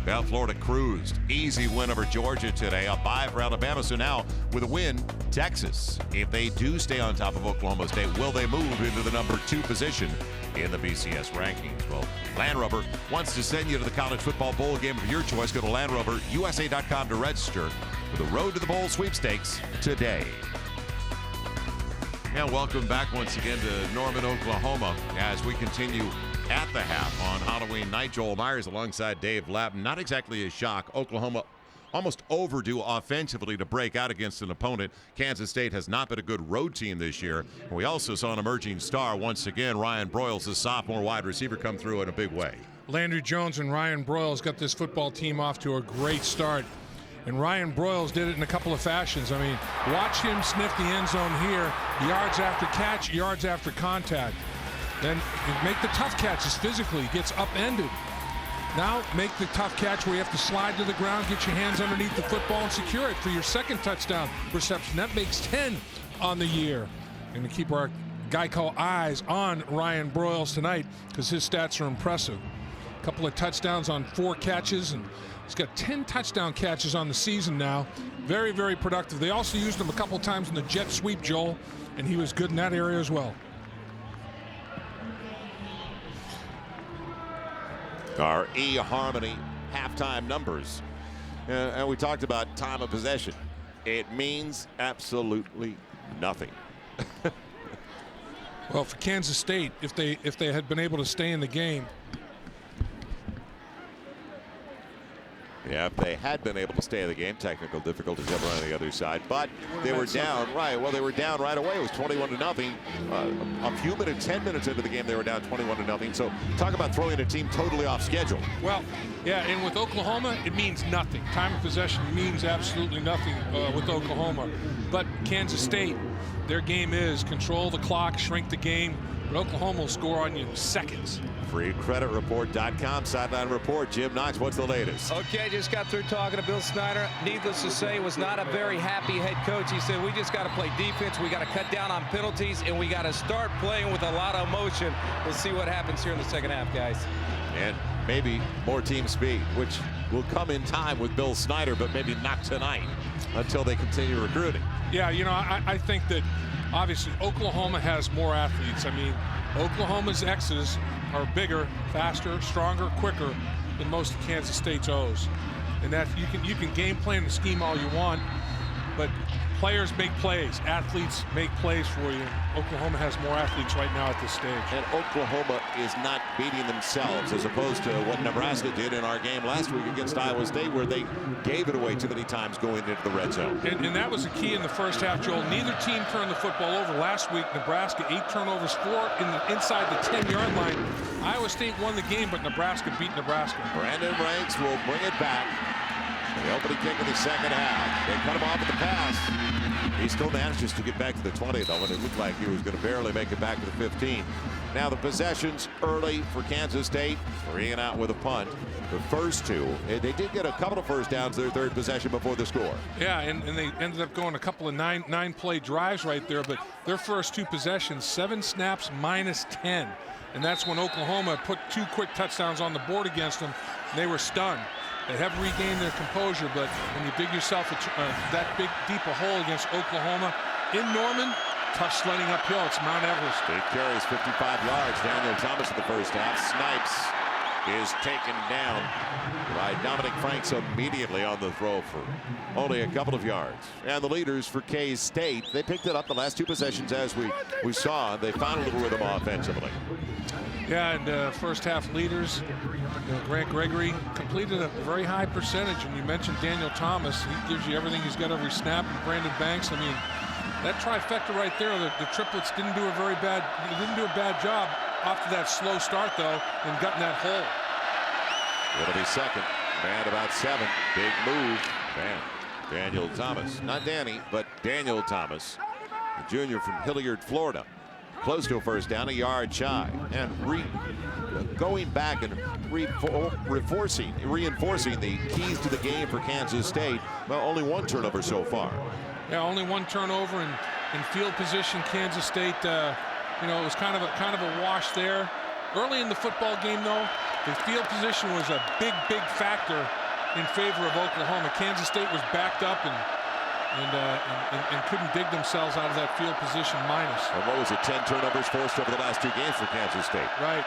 Well, Florida cruised. Easy win over Georgia today. A bye for Alabama. So now, with a win, Texas, if they do stay on top of Oklahoma State, will they move into the number 2 position in the BCS rankings? Well, Land Rover wants to send you to the college football bowl game of your choice. Go to LandRoverUSA.com to register for the Road to the Bowl sweepstakes today. And welcome back once again to Norman, Oklahoma, as we continue at the half on Halloween night. Joel Myers alongside Dave Lapp. Not exactly a shock. Oklahoma almost overdue offensively to break out against an opponent. Kansas State has not been a good road team this year. And we also saw an emerging star once again. Ryan Broyles, the sophomore wide receiver, come through in a big way. Landry Jones and Ryan Broyles got this football team off to a great start. And Ryan Broyles did it in a couple of fashions. I mean, watch him sniff the end zone here. Yards after catch, yards after contact. Then make the tough catches physically, gets upended. Now make the tough catch where you have to slide to the ground, get your hands underneath the football and secure it for your second touchdown reception. That makes 10 on the year. And to keep our Geico eyes on Ryan Broyles tonight because his stats are impressive. A couple of touchdowns on 4 catches, and he's got 10 touchdown catches on the season now. Very, very productive. They also used him a couple of times in the jet sweep, Joel, and he was good in that area as well. Our eHarmony halftime numbers. And we talked about time of possession. It means absolutely nothing. Well, for Kansas State, if they had been able to stay in the game. Yeah, if they had been able to stay in the game, technical difficulties ever on the other side. But they were down, right. Well, they were down right away. It was 21-0. A few minutes, 10 minutes into the game, they were down 21-0. So talk about throwing a team totally off schedule. Well, yeah, and with Oklahoma, it means nothing. Time of possession means absolutely nothing with Oklahoma. But Kansas State, their game is control the clock, shrink the game. But Oklahoma will score on you in seconds. FreeCreditReport.com sideline report. Jim Knox, what's the latest? Okay, just got through talking to Bill Snyder. Needless to say, was not a very happy head coach. He said, we just got to play defense. We got to cut down on penalties, and we got to start playing with a lot of emotion. We'll see what happens here in the second half, guys. And maybe more team speed, which will come in time with Bill Snyder, but maybe not tonight until they continue recruiting. Yeah, you know, I think that obviously Oklahoma has more athletes. I mean, Oklahoma's X's are bigger, faster, stronger, quicker than most of Kansas State's O's. And that you can game plan the scheme all you want, but players make plays. Athletes make plays for you. Oklahoma has more athletes right now at this stage. And Oklahoma is not beating themselves as opposed to what Nebraska did in our game last week against Iowa State, where they gave it away too many times going into the red zone. And that was the key in the first half, Joel. Neither team turned the football over. Last week, Nebraska 8 turnovers, 4 inside the 10-yard line. Iowa State won the game, but Nebraska beat Nebraska. Brandon Ranks will bring it back. The opening kick of the second half. They cut him off at the pass. He still manages to get back to the 20, though, and it looked like he was going to barely make it back to the 15. Now the possessions early for Kansas State. 3 and out with a punt. The first 2, they did get a couple of first downs their third possession before the score. Yeah, and they ended up going a couple of nine-play drives right there, but their first 2 possessions, 7 snaps minus 10. And that's when Oklahoma put 2 quick touchdowns on the board against them, and they were stunned. They have regained their composure, but when you dig yourself that big, deep a hole against Oklahoma in Norman, tough sledding uphill. It's Mount Everest. State carries 55 yards. Daniel Thomas in the first half. Snipes is taken down by Dominic Franks immediately on the throw for only a couple of yards. And the leaders for K-State, they picked it up the last 2 possessions as we saw. They found a little rhythm offensively. Yeah, and first half leaders, Grant Gregory completed a very high percentage. And you mentioned Daniel Thomas. He gives you everything he's got every snap. And Brandon Banks, I mean, that trifecta right there, the triplets didn't do a bad job off to that slow start, though, and got in that hole. It'll be second. Man, about 7. Big move. Man, Daniel Thomas. Not Danny, but Daniel Thomas, the junior from Hilliard, Florida. Close to a first down, a yard shy. And going back and reinforcing the keys to the game for Kansas State. Well, only 1 turnover so far. Yeah, only 1 turnover in field position. Kansas State, you know, it was kind of a wash there. Early in the football game, though, the field position was a big factor in favor of Oklahoma. Kansas State was backed up and couldn't dig themselves out of that field position minus. And what was it, 10 turnovers forced over the last 2 games for Kansas State? Right.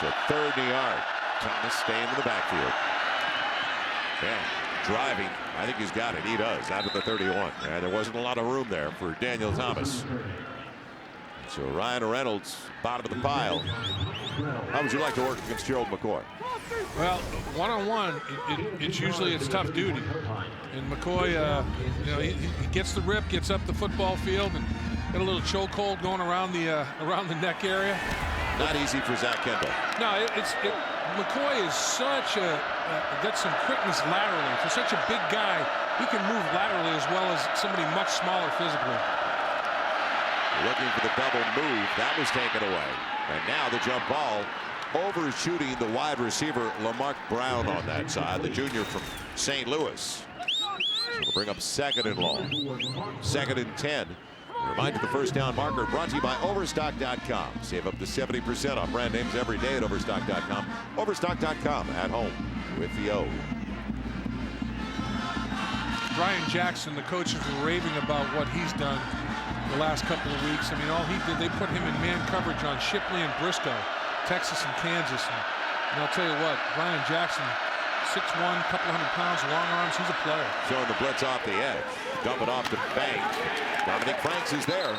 So 3rd and a yard. Thomas staying in the backfield. Yeah, driving. I think he's got it. He does. Out of the 31. And there wasn't a lot of room there for Daniel Thomas. So Ryan Reynolds, bottom of the pile. How would you like to work against Gerald McCoy? Well, one-on-one, it's tough duty. And McCoy, you know, he gets the rip, gets up the football field, and got a little chokehold going around the neck area. Not easy for Zach Kendall. No, McCoy is such got some quickness laterally. For such a big guy, he can move laterally as well as somebody much smaller physically. Looking for the double move. That was taken away. And now the jump ball, overshooting the wide receiver Lamarck Brown on that side, the junior from St. Louis. So it'll bring up 2nd and long. 2nd and 10. Reminder, the first down marker brought to you by Overstock.com. Save up to 70% on brand names every day at Overstock.com. Overstock.com, at home with the O. Brian Jackson, the coaches were raving about what he's done the last couple of weeks. I mean, all he did, they put him in man coverage on Shipley and Briscoe, Texas and Kansas. And I'll tell you what, Brian Jackson, 6'1", couple hundred pounds, long arms, he's a player. Showing the blitz off the edge. Dump it off to Banks. Dominic Franks is there.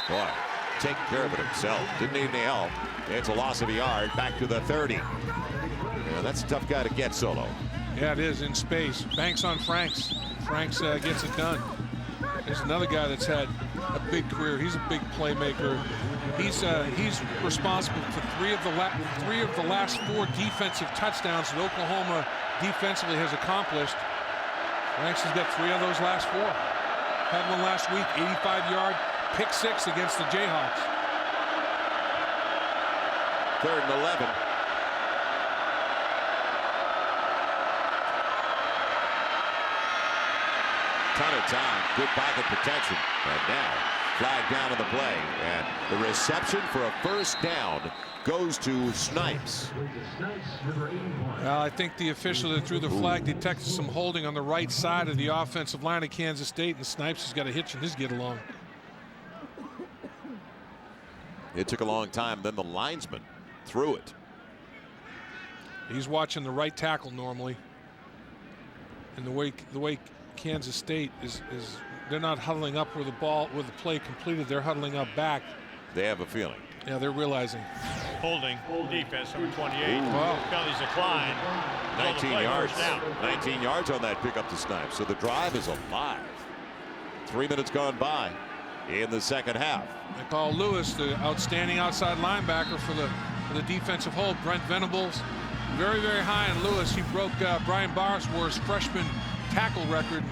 Boy, taking care of it himself. Didn't need any help. It's a loss of a yard. Back to the 30. Yeah, that's a tough guy to get solo. Yeah, it is, in space. Banks on Franks. Franks gets it done. There's another guy that's had a big career. He's a big playmaker. He's responsible for three of the last 4 defensive touchdowns that Oklahoma defensively has accomplished. Franks has got 3 of those last 4. Had one last week, 85-yard pick 6 against the Jayhawks. 3rd and 11. Ton of time, good pocket protection, and now flag down on the play, and the reception for a first down goes to Snipes. Well, I think the official that threw the flag detected some holding on the right side of the offensive line of Kansas State, and Snipes has got a hitch in his get along. It took a long time, then the linesman threw it. He's watching the right tackle normally, and the way Kansas State is they're not huddling up with the play completed. They're huddling up back. They have a feeling. Yeah, they're realizing. Holding defense, number 28. Wow. Penalties decline. 19 yards. 19 yards on that pickup to Snipes. So the drive is alive. 3 minutes gone by in the second half. They call Lewis the outstanding outside linebacker for the defensive hold. Brent Venables, very, very high on Lewis. He broke Brian Barnesworth's freshman tackle record.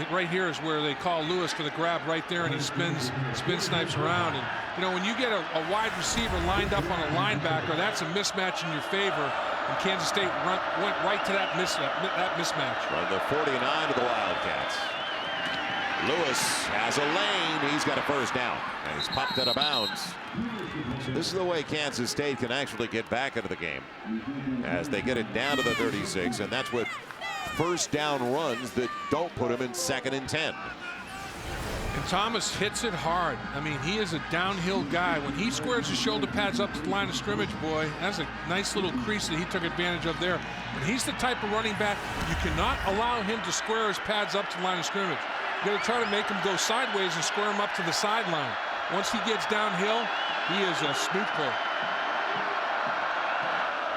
Right here is where they call Lewis for the grab right there, and he spins Snipes around. And you know, when you get a wide receiver lined up on a linebacker, that's a mismatch in your favor. And Kansas State went right to that mismatch. From the 49 of the Wildcats. Lewis has a lane. He's got a first down, and he's popped out of bounds. So this is the way Kansas State can actually get back into the game, as they get it down to the 36, and that's what first down runs that don't put him in 2nd and 10. And Thomas hits it hard. I mean, he is a downhill guy. When he squares his shoulder pads up to the line of scrimmage, boy, that's a nice little crease that he took advantage of there. And he's the type of running back, you cannot allow him to square his pads up to the line of scrimmage. You got to try to make him go sideways and square him up to the sideline. Once he gets downhill, he is a snoop pull.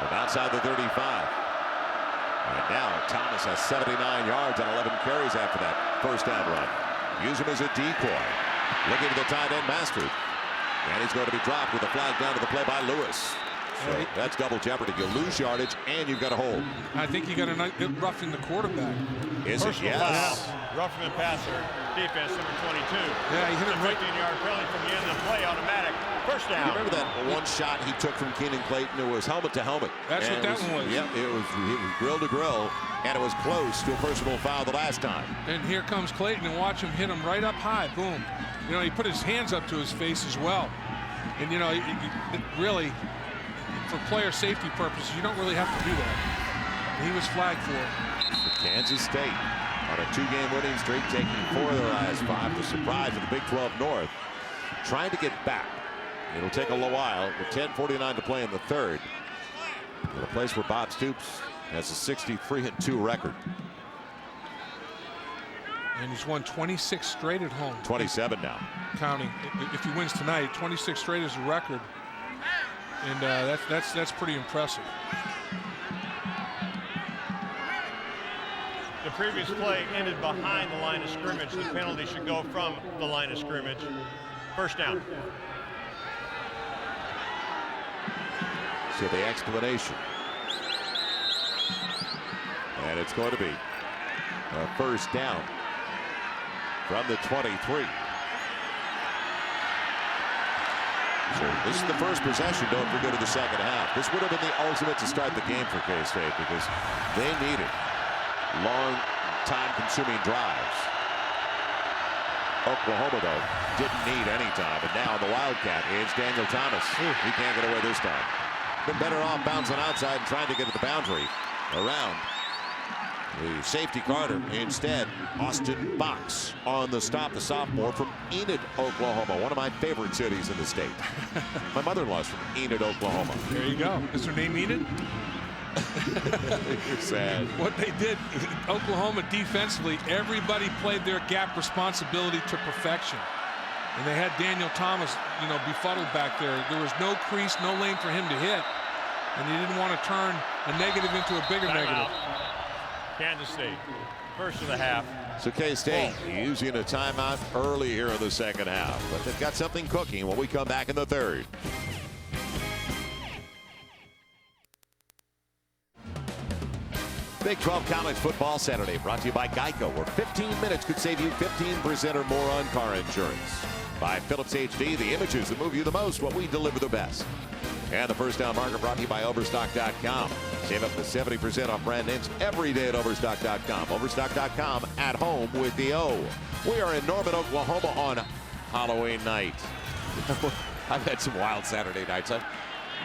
From outside the 35. Right now, Thomas has 79 yards on 11 carries after that first down run. Use him as a decoy. Looking to the tight end, Masters. And he's going to be dropped with a flag down to the play by Lewis. So that's double jeopardy. You lose yardage and you've got a hold. I think you got a nice roughing the quarterback. Is it? Yes. Roughing the passer. Defense number 22. Yeah, he hit him right. 15-yard penalty from the end of the play. Automatic. First down. You remember that one shot he took from Keenan Clayton? It was helmet to helmet. That's what that one was. Yep, it was grill to grill, and it was close to a personal foul the last time. And here comes Clayton, and watch him hit him right up high. Boom. You know, he put his hands up to his face as well. And, you know, really, for player safety purposes, you don't really have to do that. He was flagged for it. Kansas State on a 2-game winning streak, taking 4 of their last 5 to surprise in the Big 12 North. Trying to get back. It'll take a little while with 10:49 to play in the third. In a place where Bob Stoops has a 63-2 record. And he's won 26 straight at home. 27 now. Counting. If he wins tonight, 26 straight is a record. And that's pretty impressive. The previous play ended behind the line of scrimmage. The penalty should go from the line of scrimmage. First down. So the explanation. And it's going to be a first down from the 23. So this is the first possession. Don't forget, of the second half. This would have been the ultimate to start the game for K-State because they needed long, time-consuming drives. Oklahoma, though, didn't need any time. And now the Wildcat, it's Daniel Thomas. He can't get away this time. Been better off bouncing outside and trying to get to the boundary around the safety Carter. Instead, Austin Box on the stop, the sophomore from Enid, Oklahoma, one of my favorite cities in the state. My mother-in-law's from Enid, Oklahoma. There you go. Is her name Enid? You're sad. What they did, Oklahoma defensively, everybody played their gap responsibility to perfection. And they had Daniel Thomas, you know, befuddled back there. There was no crease, no lane for him to hit. And he didn't want to turn a negative into a bigger negative. Kansas State, first of the half. So K-State using a timeout early here in the second half. But they've got something cooking when we come back in the third. Big 12 College Football Saturday brought to you by Geico, where 15 minutes could save you 15% or more on car insurance. By Philips HD, the images that move you the most, what we deliver the best. And the first down marker brought to you by Overstock.com. Save up to 70% off brand names every day at Overstock.com. Overstock.com, at home with the O. We are in Norman, Oklahoma on Halloween night. I've had some wild Saturday nights.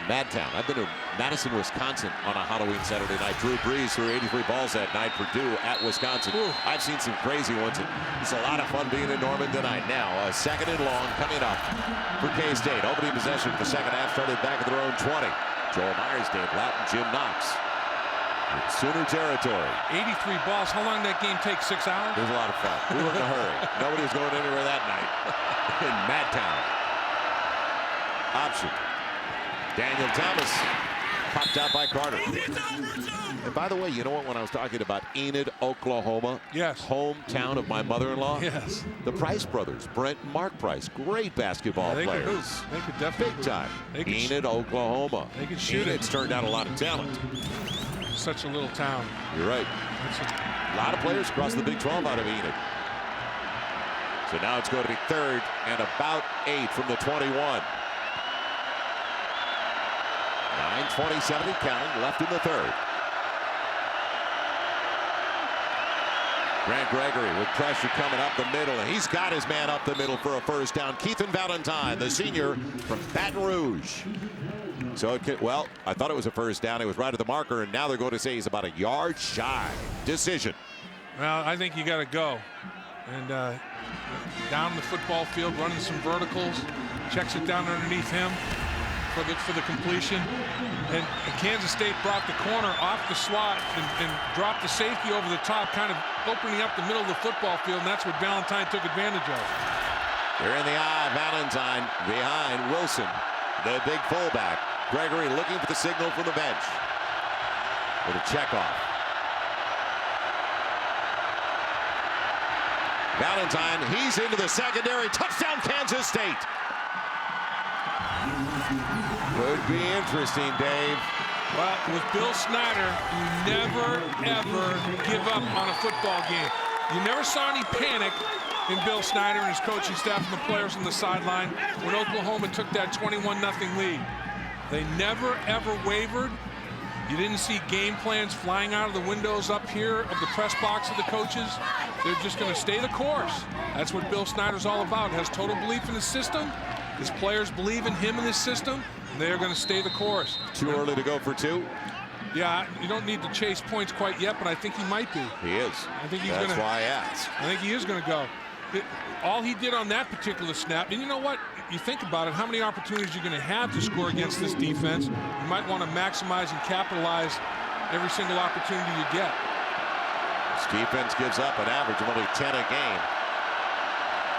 Madtown. I've been to Madison, Wisconsin on a Halloween Saturday night. Drew Brees threw 83 balls that night. Purdue at Wisconsin. Ooh. I've seen some crazy ones. It's a lot of fun being in Norman tonight. Now, a second and long coming up for K-State. Opening possession for the second half started back at their own 20. Joel Myers, Dave Lattin, Jim Knox. It's Sooner territory. 83 balls. How long did that game take? 6 hours? It was a lot of fun. We were in a hurry. Nobody was going anywhere that night in Madtown. Option. Daniel Thomas popped out by Carter. And by the way, you know what? When I was talking about Enid, Oklahoma, yes, hometown of my mother-in-law, yes, the Price brothers, Brent and Mark Price, great basketball players. They could definitely big time. Enid, Oklahoma. They could shoot Enid's turned out a lot of talent. Such a little town. You're right. A lot of players across the Big 12 out of Enid. So now it's going to be third and about 8 from the 21. 9:27 counting left in the third. Grant Gregory with pressure coming up the middle, and he's got his man up the middle for a first down. Keithan Valentine, the senior from Baton Rouge. So it could, well, I thought it was a first down. It was right at the marker, and now they're going to say he's about a yard shy. Decision. Well, I think you got to go. And down the football field, running some verticals, checks it down underneath him for the completion. And Kansas State brought the corner off the slot and dropped the safety over the top, kind of opening up the middle of the football field, and that's what Valentine took advantage of. They're in the eye. Valentine behind Wilson, the big fullback. Gregory looking for the signal from the bench. With a check off. Valentine, he's into the secondary. Touchdown, Kansas State. Could be interesting, Dave. Well, with Bill Snyder, you never, ever give up on a football game. You never saw any panic in Bill Snyder and his coaching staff and the players on the sideline when Oklahoma took that 21-0 lead. They never, ever wavered. You didn't see game plans flying out of the windows up here of the press box of the coaches. They're just going to stay the course. That's what Bill Snyder's all about. He has total belief in his system. His players believe in him and his system. And they're going to stay the course. Too early to go for two? Yeah, you don't need to chase points quite yet, but I think he might be. He is. I think he's That's gonna, why I asked. I think he is going to go. All he did on that particular snap, and you know what? You think about it, how many opportunities you're going to have to score against this defense. You might want to maximize and capitalize every single opportunity you get. This defense gives up an average of only 10 a game.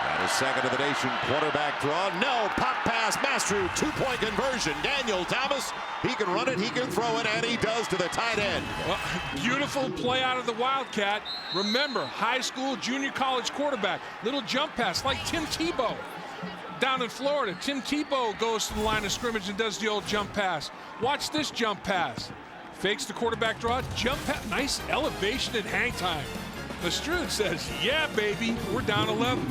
And his second of the nation quarterback draw. No, pop pass, Mastru, 2-point conversion. Daniel Thomas, he can run it, he can throw it, and he does to the tight end. Well, beautiful play out of the Wildcat. Remember, high school, junior college quarterback. Little jump pass like Tim Tebow down in Florida. Tim Tebow goes to the line of scrimmage and does the old jump pass. Watch this jump pass. Fakes the quarterback draw, jump pass, nice elevation and hang time. Lestrade says, yeah, baby, we're down 11.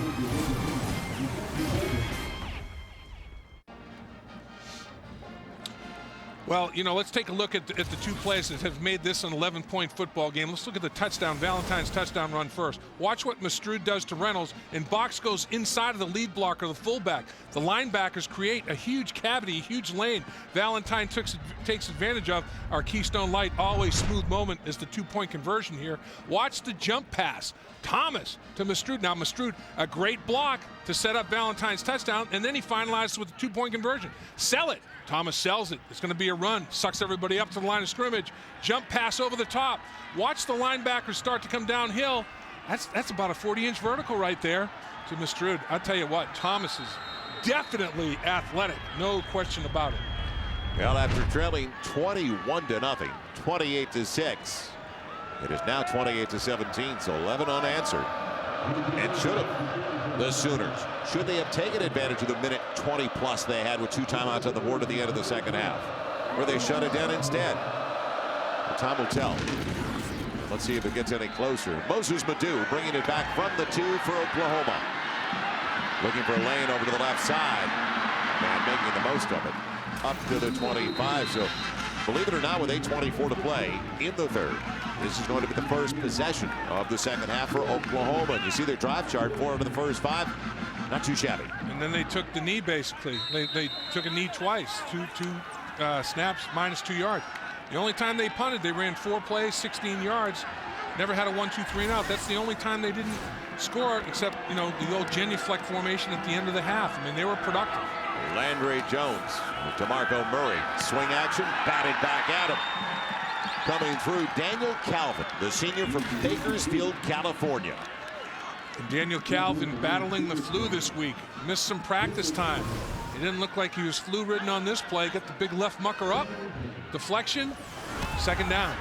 Well, you know, let's take a look at the two plays that have made this an 11-point football game. Let's look at the touchdown, Valentine's touchdown run first. Watch what Lestrade does to Reynolds, and Box goes inside of the lead blocker, the fullback. The linebackers create a huge cavity, a huge lane. Valentine takes advantage of. Our Keystone Light, always smooth moment is the 2-point conversion here. Watch the jump pass. Thomas to Lestrade. Now Lestrade, a great block to set up Valentine's touchdown, and then he finalizes with the 2-point conversion. Sell it. Thomas sells it. It's going to be a run. Sucks everybody up to the line of scrimmage. Jump pass over the top. Watch the linebackers start to come downhill. That's about a 40-inch vertical right there to Lestrade. I'll tell you what, Thomas is definitely athletic. No question about it. Well, after trailing 21-0, 28-6, it is now 28-17, so 11 unanswered. And should have. The Sooners, should they have taken advantage of the minute 20+ they had with 2 timeouts on the board at the end of the second half? Or they shut it down instead? Well, time will tell. Let's see if it gets any closer. Moses Madu bringing it back from the 2 for Oklahoma. Looking for a lane over to the left side. And making the most of it. Up to the 25. So, believe it or not, with 8:24 to play in the third, this is going to be the first possession of the second half for Oklahoma. And you see their drive chart, 4 out of the first 5. Not too shabby. And then they took the knee, basically. They took a knee twice. Two snaps, -2 yards. The only time they punted, they ran 4 plays, 16 yards. Never had a 1-2-3 and out. That's the only time they didn't score, except, you know, the old genuflect formation at the end of the half. I mean, they were productive. Landry Jones to DeMarco Murray. Swing action, batted back at him. Coming through, Daniel Calvin, the senior from Bakersfield, California. And Daniel Calvin battling the flu this week. Missed some practice time. It didn't look like he was flu-ridden on this play. Got the big left mucker up. Deflection. Second down.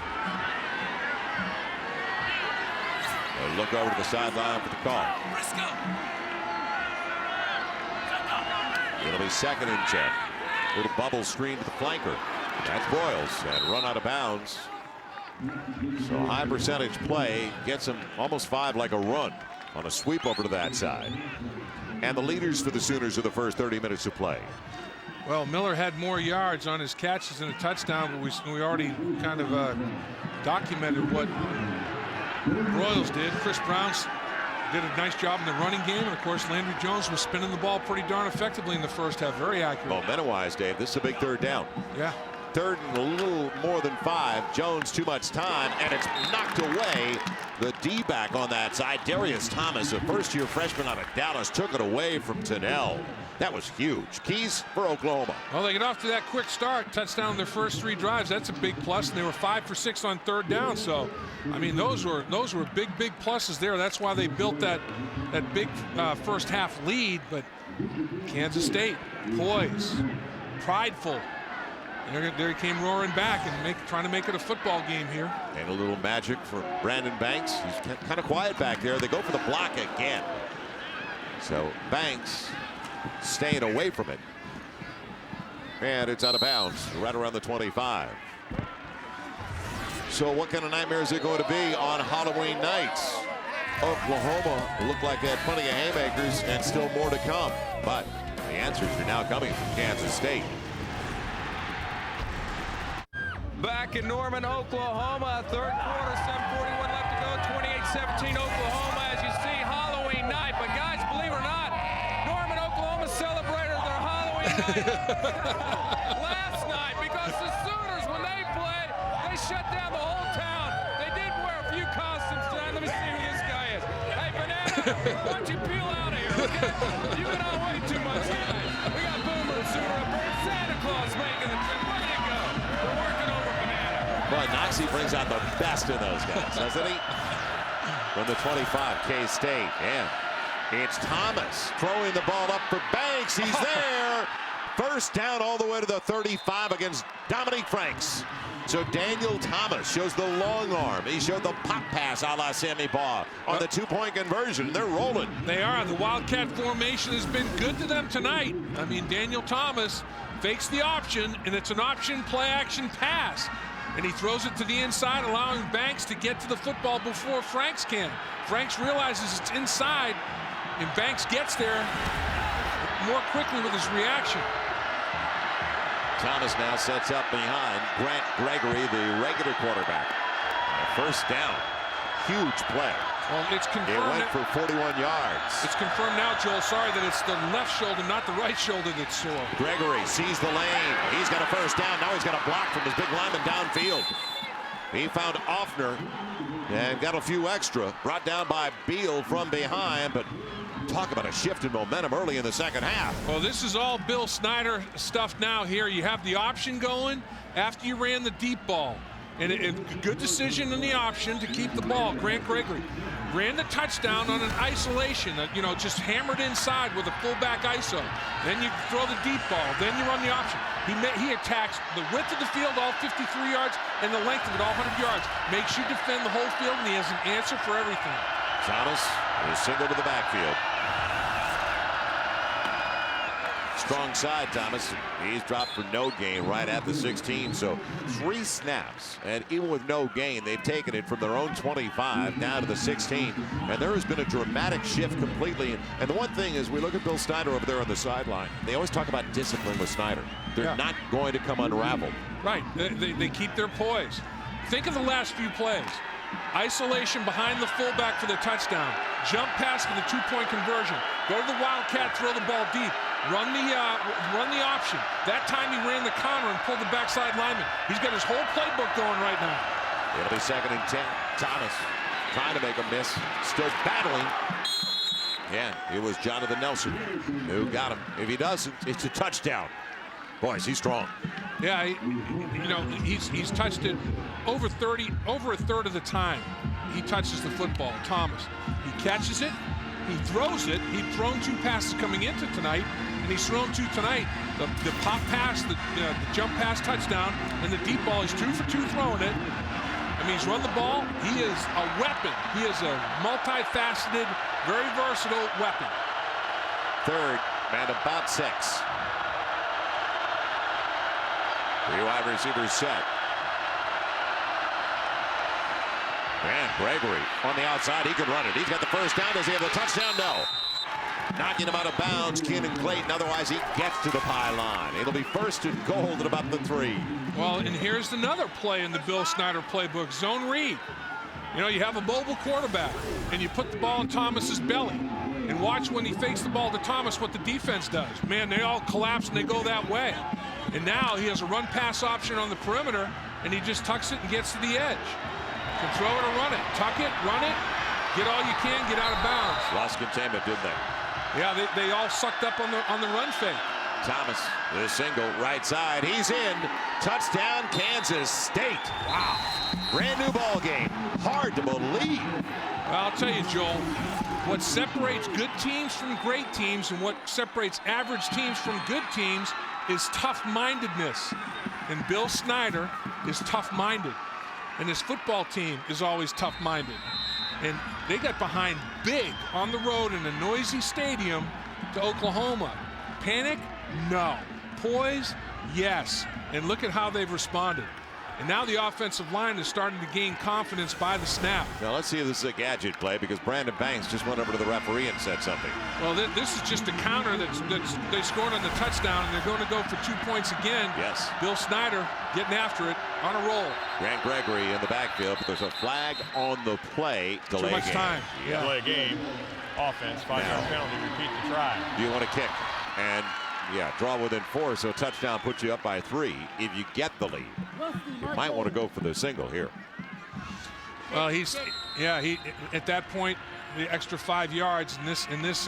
A look over to the sideline for the call. It'll be second and 10. Little bubble screen to the flanker. That's Broyles, and run out of bounds. So high percentage play gets him almost 5 like a run on a sweep over to that side. And the leaders for the Sooners are the first 30 minutes of play. Well, Miller had more yards on his catches and a touchdown, but we already kind of documented what Broyles did. Chris Brown did a nice job in the running game, and of course Landry Jones was spinning the ball pretty darn effectively in the first half. Very accurate. Momentum-wise, Dave, this is a big third down. Yeah. Third and a little more than 5. Jones too much time, and it's knocked away the D-back on that side. Darius Thomas, a first-year freshman out of Dallas, took it away from Tennell. That was huge. Keys for Oklahoma. Well, they get off to that quick start, touchdown in their first 3 drives. That's a big plus, and they were 5 for 6 on 3rd down. So, I mean, those were big pluses there. That's why they built that big first half lead. But Kansas State, poised, prideful. There he came roaring back and trying to make it a football game here. And a little magic for Brandon Banks. He's kind of quiet back there. They go for the block again. So Banks staying away from it. And it's out of bounds right around the 25. So what kind of nightmare is it going to be on Halloween nights? Oklahoma looked like they had plenty of haymakers and still more to come. But the answers are now coming from Kansas State. Back in Norman, Oklahoma, 3rd quarter, 7:41 left to go, 28-17 Oklahoma, as you see, Halloween night. But guys, believe it or not, Norman, Oklahoma celebrated their Halloween night last night, because the Sooners, when they played, they shut down the whole town. They did wear a few costumes tonight. Let me see who this guy is. Hey, Banana, why don't you peel out of here, okay? You've been on way too much tonight. We got Boomer and Sooner up there. Santa Claus making the trip. Where do you go? We're working over Banana. Boy, Noxie brings out the best in those guys, doesn't he? From the 25, K-State, and it's Thomas throwing the ball up for Banks. He's there. First down all the way to the 35 against Dominique Franks. So Daniel Thomas shows the long arm. He showed the pop pass a la Sammy Baugh on the 2-point conversion. They're rolling. They are. The Wildcat formation has been good to them tonight. I mean, Daniel Thomas fakes the option, and it's an option play-action pass. And he throws it to the inside, allowing Banks to get to the football before Franks can. Franks realizes it's inside, and Banks gets there more quickly with his reaction. Thomas now sets up behind Grant Gregory, the regular quarterback. First down. Huge play. Well, it's confirmed. It went for 41 yards. It's confirmed now, Joel. Sorry that it's the left shoulder, not the right shoulder that's sore. Gregory sees the lane. He's got a first down. Now he's got a block from his big lineman downfield. He found Offner and got a few extra. Brought down by Beal from behind, but talk about a shift in momentum early in the second half. Well, this is all Bill Snyder stuff now here. You have the option going after you ran the deep ball. And a good decision in the option to keep the ball. Grant Gregory ran the touchdown on an isolation, just hammered inside with a fullback ISO. Then you throw the deep ball. Then you run the option. He attacks the width of the field, all 53 yards, and the length of it, all 100 yards. Makes you defend the whole field, and he has an answer for everything. Thomas is single to the backfield. Strong side, Thomas. He's dropped for no gain right at the 16. So 3 snaps, and even with no gain, they've taken it from their own 25 down to the 16. And there has been a dramatic shift completely. And the one thing is, we look at Bill Snyder over there on the sideline. They always talk about discipline with Snyder. They're not going to come unraveled. Right. They keep their poise. Think of the last few plays. Isolation behind the fullback for the touchdown. Jump pass for the 2-point conversion. Go to the Wildcat, throw the ball deep. Run the option. That time he ran the counter and pulled the backside lineman. He's got his whole playbook going right now. It'll be 2nd and 10. Thomas trying to make a miss. Still battling. Yeah, it was Jonathan Nelson who got him. If he doesn't, it's a touchdown. Boy, is he strong. Yeah, he's touched it over a third of the time. He touches the football, Thomas. He catches it. He throws it. He'd thrown 2 passes coming into tonight, and he's thrown 2 tonight. The pop pass, the jump pass touchdown, and the deep ball. He's 2 for 2 throwing it. I mean, he's run the ball. He is a weapon. He is a multifaceted, very versatile weapon. 3rd and about 6. 3 wide receivers set. And Gregory on the outside, he can run it. He's got the first down. Does he have the touchdown? No. Knocking him out of bounds, Keenan Clayton. Otherwise, he gets to the pylon. It'll be 1st and goal at about the 3. Well, and here's another play in the Bill Snyder playbook, zone read. You have a mobile quarterback, and you put the ball in Thomas's belly. And watch when he fakes the ball to Thomas what the defense does. Man, they all collapse and they go that way. And now he has a run-pass option on the perimeter, and he just tucks it and gets to the edge. Can throw it or run it. Tuck it, run it, get all you can, get out of bounds. Lost containment, didn't they? Yeah, they all sucked up on the run fake. Thomas, the single, right side. He's in. Touchdown, Kansas State. Wow. Brand new ball game. Hard to believe. Well, I'll tell you, Joel, what separates good teams from great teams and what separates average teams from good teams is tough-mindedness. And Bill Snyder is tough-minded. And his football team is always tough-minded. And they got behind big on the road in a noisy stadium to Oklahoma. Panic? No. Poise? Yes. And look at how they've responded. And now the offensive line is starting to gain confidence by the snap. Now let's see if this is a gadget play, because Brandon Banks just went over to the referee and said something. Well, this is just a counter that's they scored on the touchdown, and they're going to go for 2 points again. Yes. Bill Snyder getting after it on a roll. Grant Gregory in the backfield, but there's a flag on the play. Delay Too much game. time. Yeah. Delay game. Offense, 5-yard penalty, repeat the try. You want to kick and draw within 4, so a touchdown puts you up by 3 if you get the lead. You might want to go for the single here. Well, he at that point, the extra 5 yards in this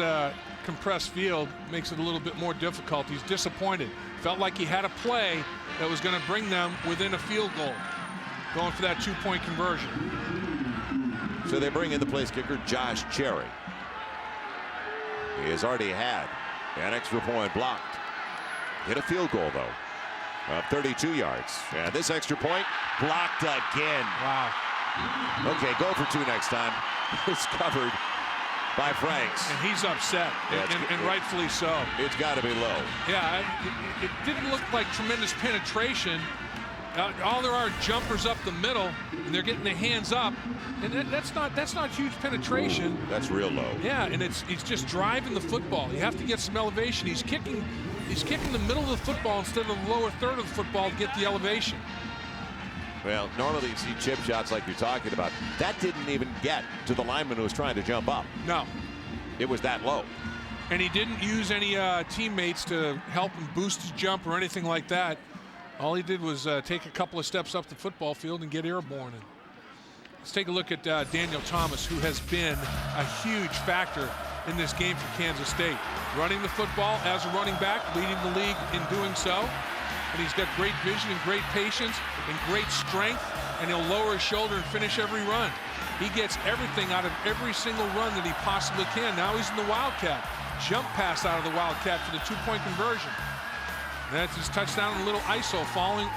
compressed field makes it a little bit more difficult. He's disappointed. Felt like he had a play that was going to bring them within a field goal, going for that 2-point conversion. So they bring in the place kicker, Josh Cherry. He has already had an extra point blocked. Hit a field goal, though, of 32 yards. And this extra point blocked again. Wow. Okay, go for 2 next time. It's covered by Franks. And he's upset, and rightfully so. It's got to be low. Yeah, it didn't look like tremendous penetration. All there are jumpers up the middle, and they're getting their hands up, and that's not huge penetration. That's real low. Yeah, and he's just driving the football. You have to get some elevation. He's kicking the middle of the football instead of the lower third of the football to get the elevation. Well, normally you see chip shots like you're talking about. That didn't even get to the lineman who was trying to jump up. No. It was that low. And he didn't use any teammates to help him boost his jump or anything like that. All he did was take a couple of steps up the football field and get airborne. And let's take a look at Daniel Thomas, who has been a huge factor in this game for Kansas State. Running the football as a running back, leading the league in doing so. And he's got great vision and great patience and great strength, and he'll lower his shoulder and finish every run. He gets everything out of every single run that he possibly can. Now he's in the Wildcat. Jump pass out of the Wildcat for the 2-point conversion. And that's his touchdown and a little ISO following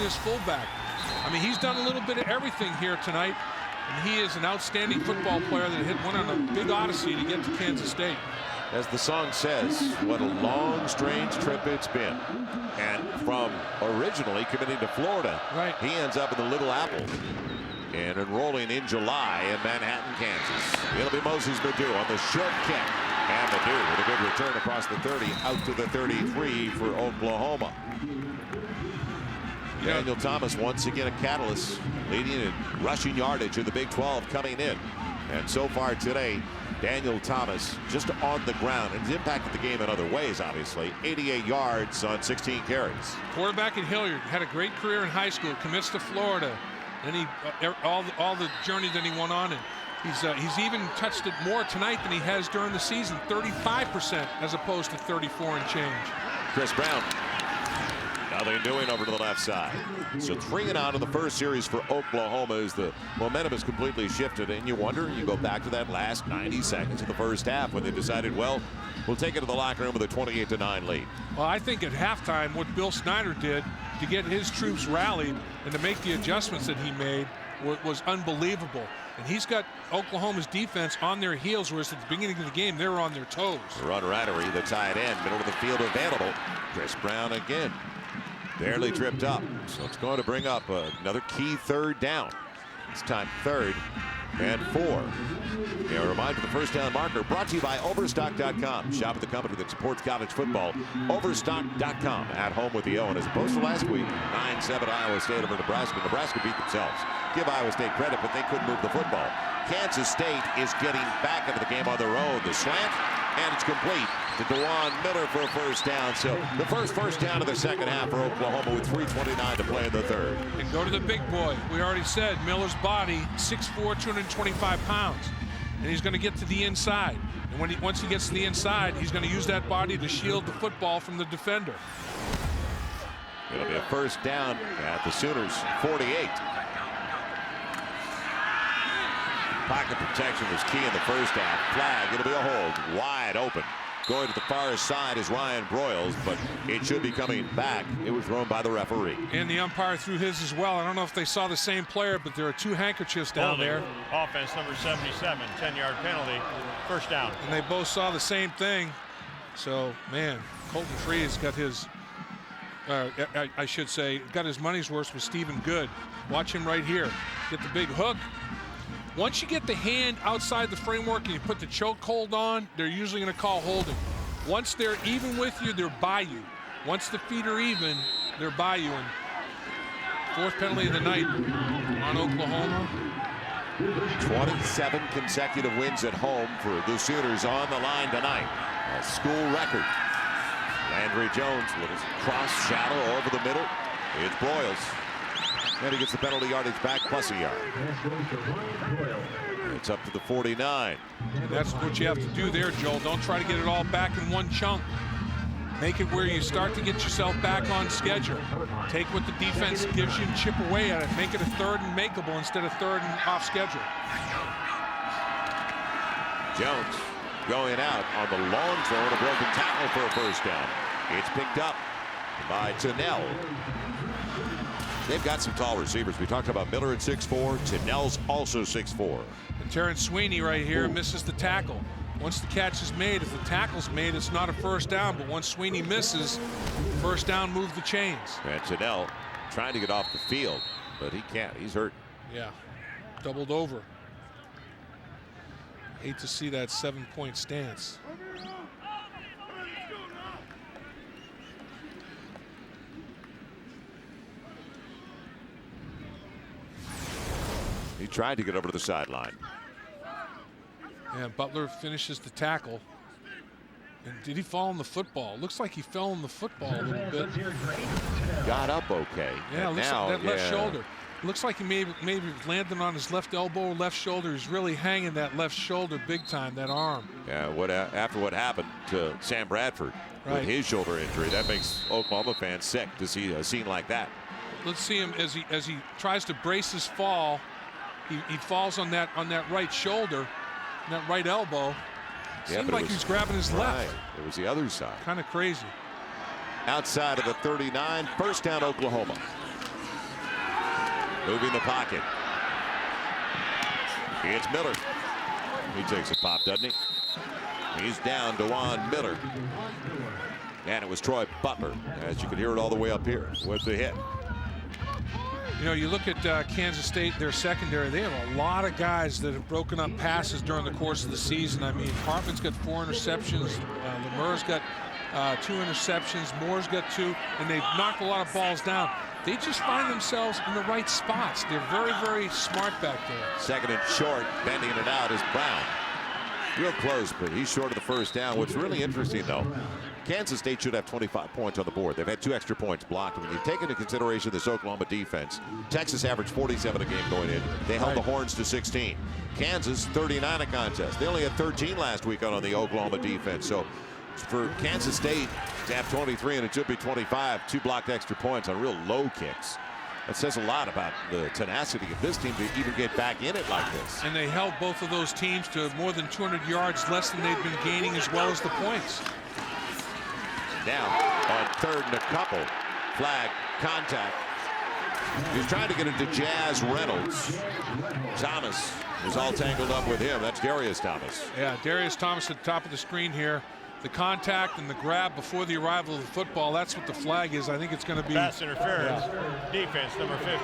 his fullback. I mean, he's done a little bit of everything here tonight, and he is an outstanding football player that went on a big odyssey to get to Kansas State. As the song says, what a long, strange trip it's been. And from originally committing to Florida, he ends up in the Little Apple and enrolling in July in Manhattan, Kansas. It'll be Moses Madu on the short kick. And Madu with a good return across the 30 out to the 33 for Oklahoma. Daniel Thomas once again a catalyst, leading in rushing yardage in the Big 12 coming in. And so far today, Daniel Thomas just on the ground, and he's impacted the game in other ways, obviously. 88 yards on 16 carries. Quarterback at Hilliard, had a great career in high school, commits to Florida, and he all the journey that he went on, and he's even touched it more tonight than he has during the season, 35% as opposed to 34 and change. Chris Brown. Nothing doing over to the left side. So 3 and out of the first series for Oklahoma as the momentum has completely shifted. And you wonder, you go back to that last 90 seconds of the first half when they decided, well, we'll take it to the locker room with a 28-9 lead. Well, I think at halftime what Bill Snyder did to get his troops rallied and to make the adjustments that he made was unbelievable. And he's got Oklahoma's defense on their heels, whereas at the beginning of the game, they were on their toes. Run Rattery, the tight end, middle of the field available. Chris Brown again. Barely tripped up, so it's going to bring up another key 3rd down. This time 3rd and 4. A reminder, the first down marker brought to you by Overstock.com. Shop at the company that supports college football. Overstock.com at home with the O. And as opposed to last week, 9-7 Iowa State over Nebraska. Nebraska beat themselves. Give Iowa State credit, but they couldn't move the football. Kansas State is getting back into the game on their own. The slant, and it's complete to Dewan Miller for a first down. So the first down of the second half for Oklahoma with 3:29 to play in the third. And go to the big boy. We already said Miller's body, 6'4", 225 pounds. And he's going to get to the inside. And once he gets to the inside, he's going to use that body to shield the football from the defender. It'll be a first down at the Sooners 48. Pocket protection was key in the first half. Flag, it'll be a hold. Wide open. Going to the far side is Ryan Broyles, but it should be coming back. It was thrown by the referee. And the umpire threw his as well. I don't know if they saw the same player, but there are two handkerchiefs down there. Offense number 77, 10-yard penalty, first down. And they both saw the same thing. So, man, Colton Freeze got his, I should say, got his money's worth with Stephen Good. Watch him right here. Get the big hook. Once you get the hand outside the framework and you put the choke hold on, they're usually going to call holding. Once they're even with you, they're by you. Once the feet are even, they're by you. And fourth penalty of the night on Oklahoma. 27 consecutive wins at home for the Sooners on the line tonight. A school record. Landry Jones, little cross shadow over the middle. It's Broyles. And he gets the penalty yardage back plus a yard. It's up to the 49. And that's what you have to do there, Joel. Don't try to get it all back in one chunk. Make it where you start to get yourself back on schedule. Take what the defense gives you and chip away at it. Make it a third and makeable instead of third and off schedule. Jones going out on the long throw and a broken tackle for a first down. It's picked up by Tunnell. They've got some tall receivers. We talked about Miller at 6'4". Tunnell's also 6'4". And Terrence Sweeney right here misses the tackle. Once the catch is made, if the tackle's made, it's not a first down. But once Sweeney misses, first down, move the chains. And Tunnell trying to get off the field, but he can't. He's hurt. Yeah, doubled over. Hate to see that 7-point stance. He tried to get over to the sideline. Yeah, Butler finishes the tackle. And did he fall on the football? Looks like he fell on the football a little bit. Got up okay. Yeah, looks now, like that left shoulder. Looks like he maybe landed on his left elbow, left shoulder. He's really hanging that left shoulder big time, that arm. Yeah, after what happened to Sam Bradford with his shoulder injury, that makes Oklahoma fans sick to see a scene like that. Let's see him as he tries to brace his fall. He falls on that right shoulder, that right elbow. Seemed like he was grabbing his left. It was the other side. Kind of crazy. Outside of the 39, first down Oklahoma. Moving the pocket. It's Miller. He takes a pop, doesn't he? He's down, Dewan Miller. And it was Troy Butler, as you could hear it all the way up here with the hit. You know, you look at Kansas State, their secondary, they have a lot of guys that have broken up passes during the course of the season. I mean, Hartman's got 4 interceptions, Lemur's got 2 interceptions, Moore's got 2, and they've knocked a lot of balls down. They just find themselves in the right spots. They're very, very smart back there. Second and short, bending it out is Brown. Real close, but he's short of the first down. What's really interesting, though, Kansas State should have 25 points on the board. They've had 2 extra points blocked. When you take into consideration this Oklahoma defense, Texas averaged 47 a game going in. They held the Horns to 16. Kansas, 39 a contest. They only had 13 last week on the Oklahoma defense. So for Kansas State to have 23, and it should be 25, 2 blocked extra points on real low kicks. That says a lot about the tenacity of this team to even get back in it like this. And they held both of those teams to more than 200 yards less than they've been gaining, as well as the points. Now on third and a couple, flag, contact. He's trying to get it to Jazz Reynolds. Thomas is all tangled up with him. That's Darius Thomas. Yeah, Darius Thomas at the top of the screen here. The contact and the grab before the arrival of the football, that's what the flag is. I think it's going to be pass interference. Defense number 15.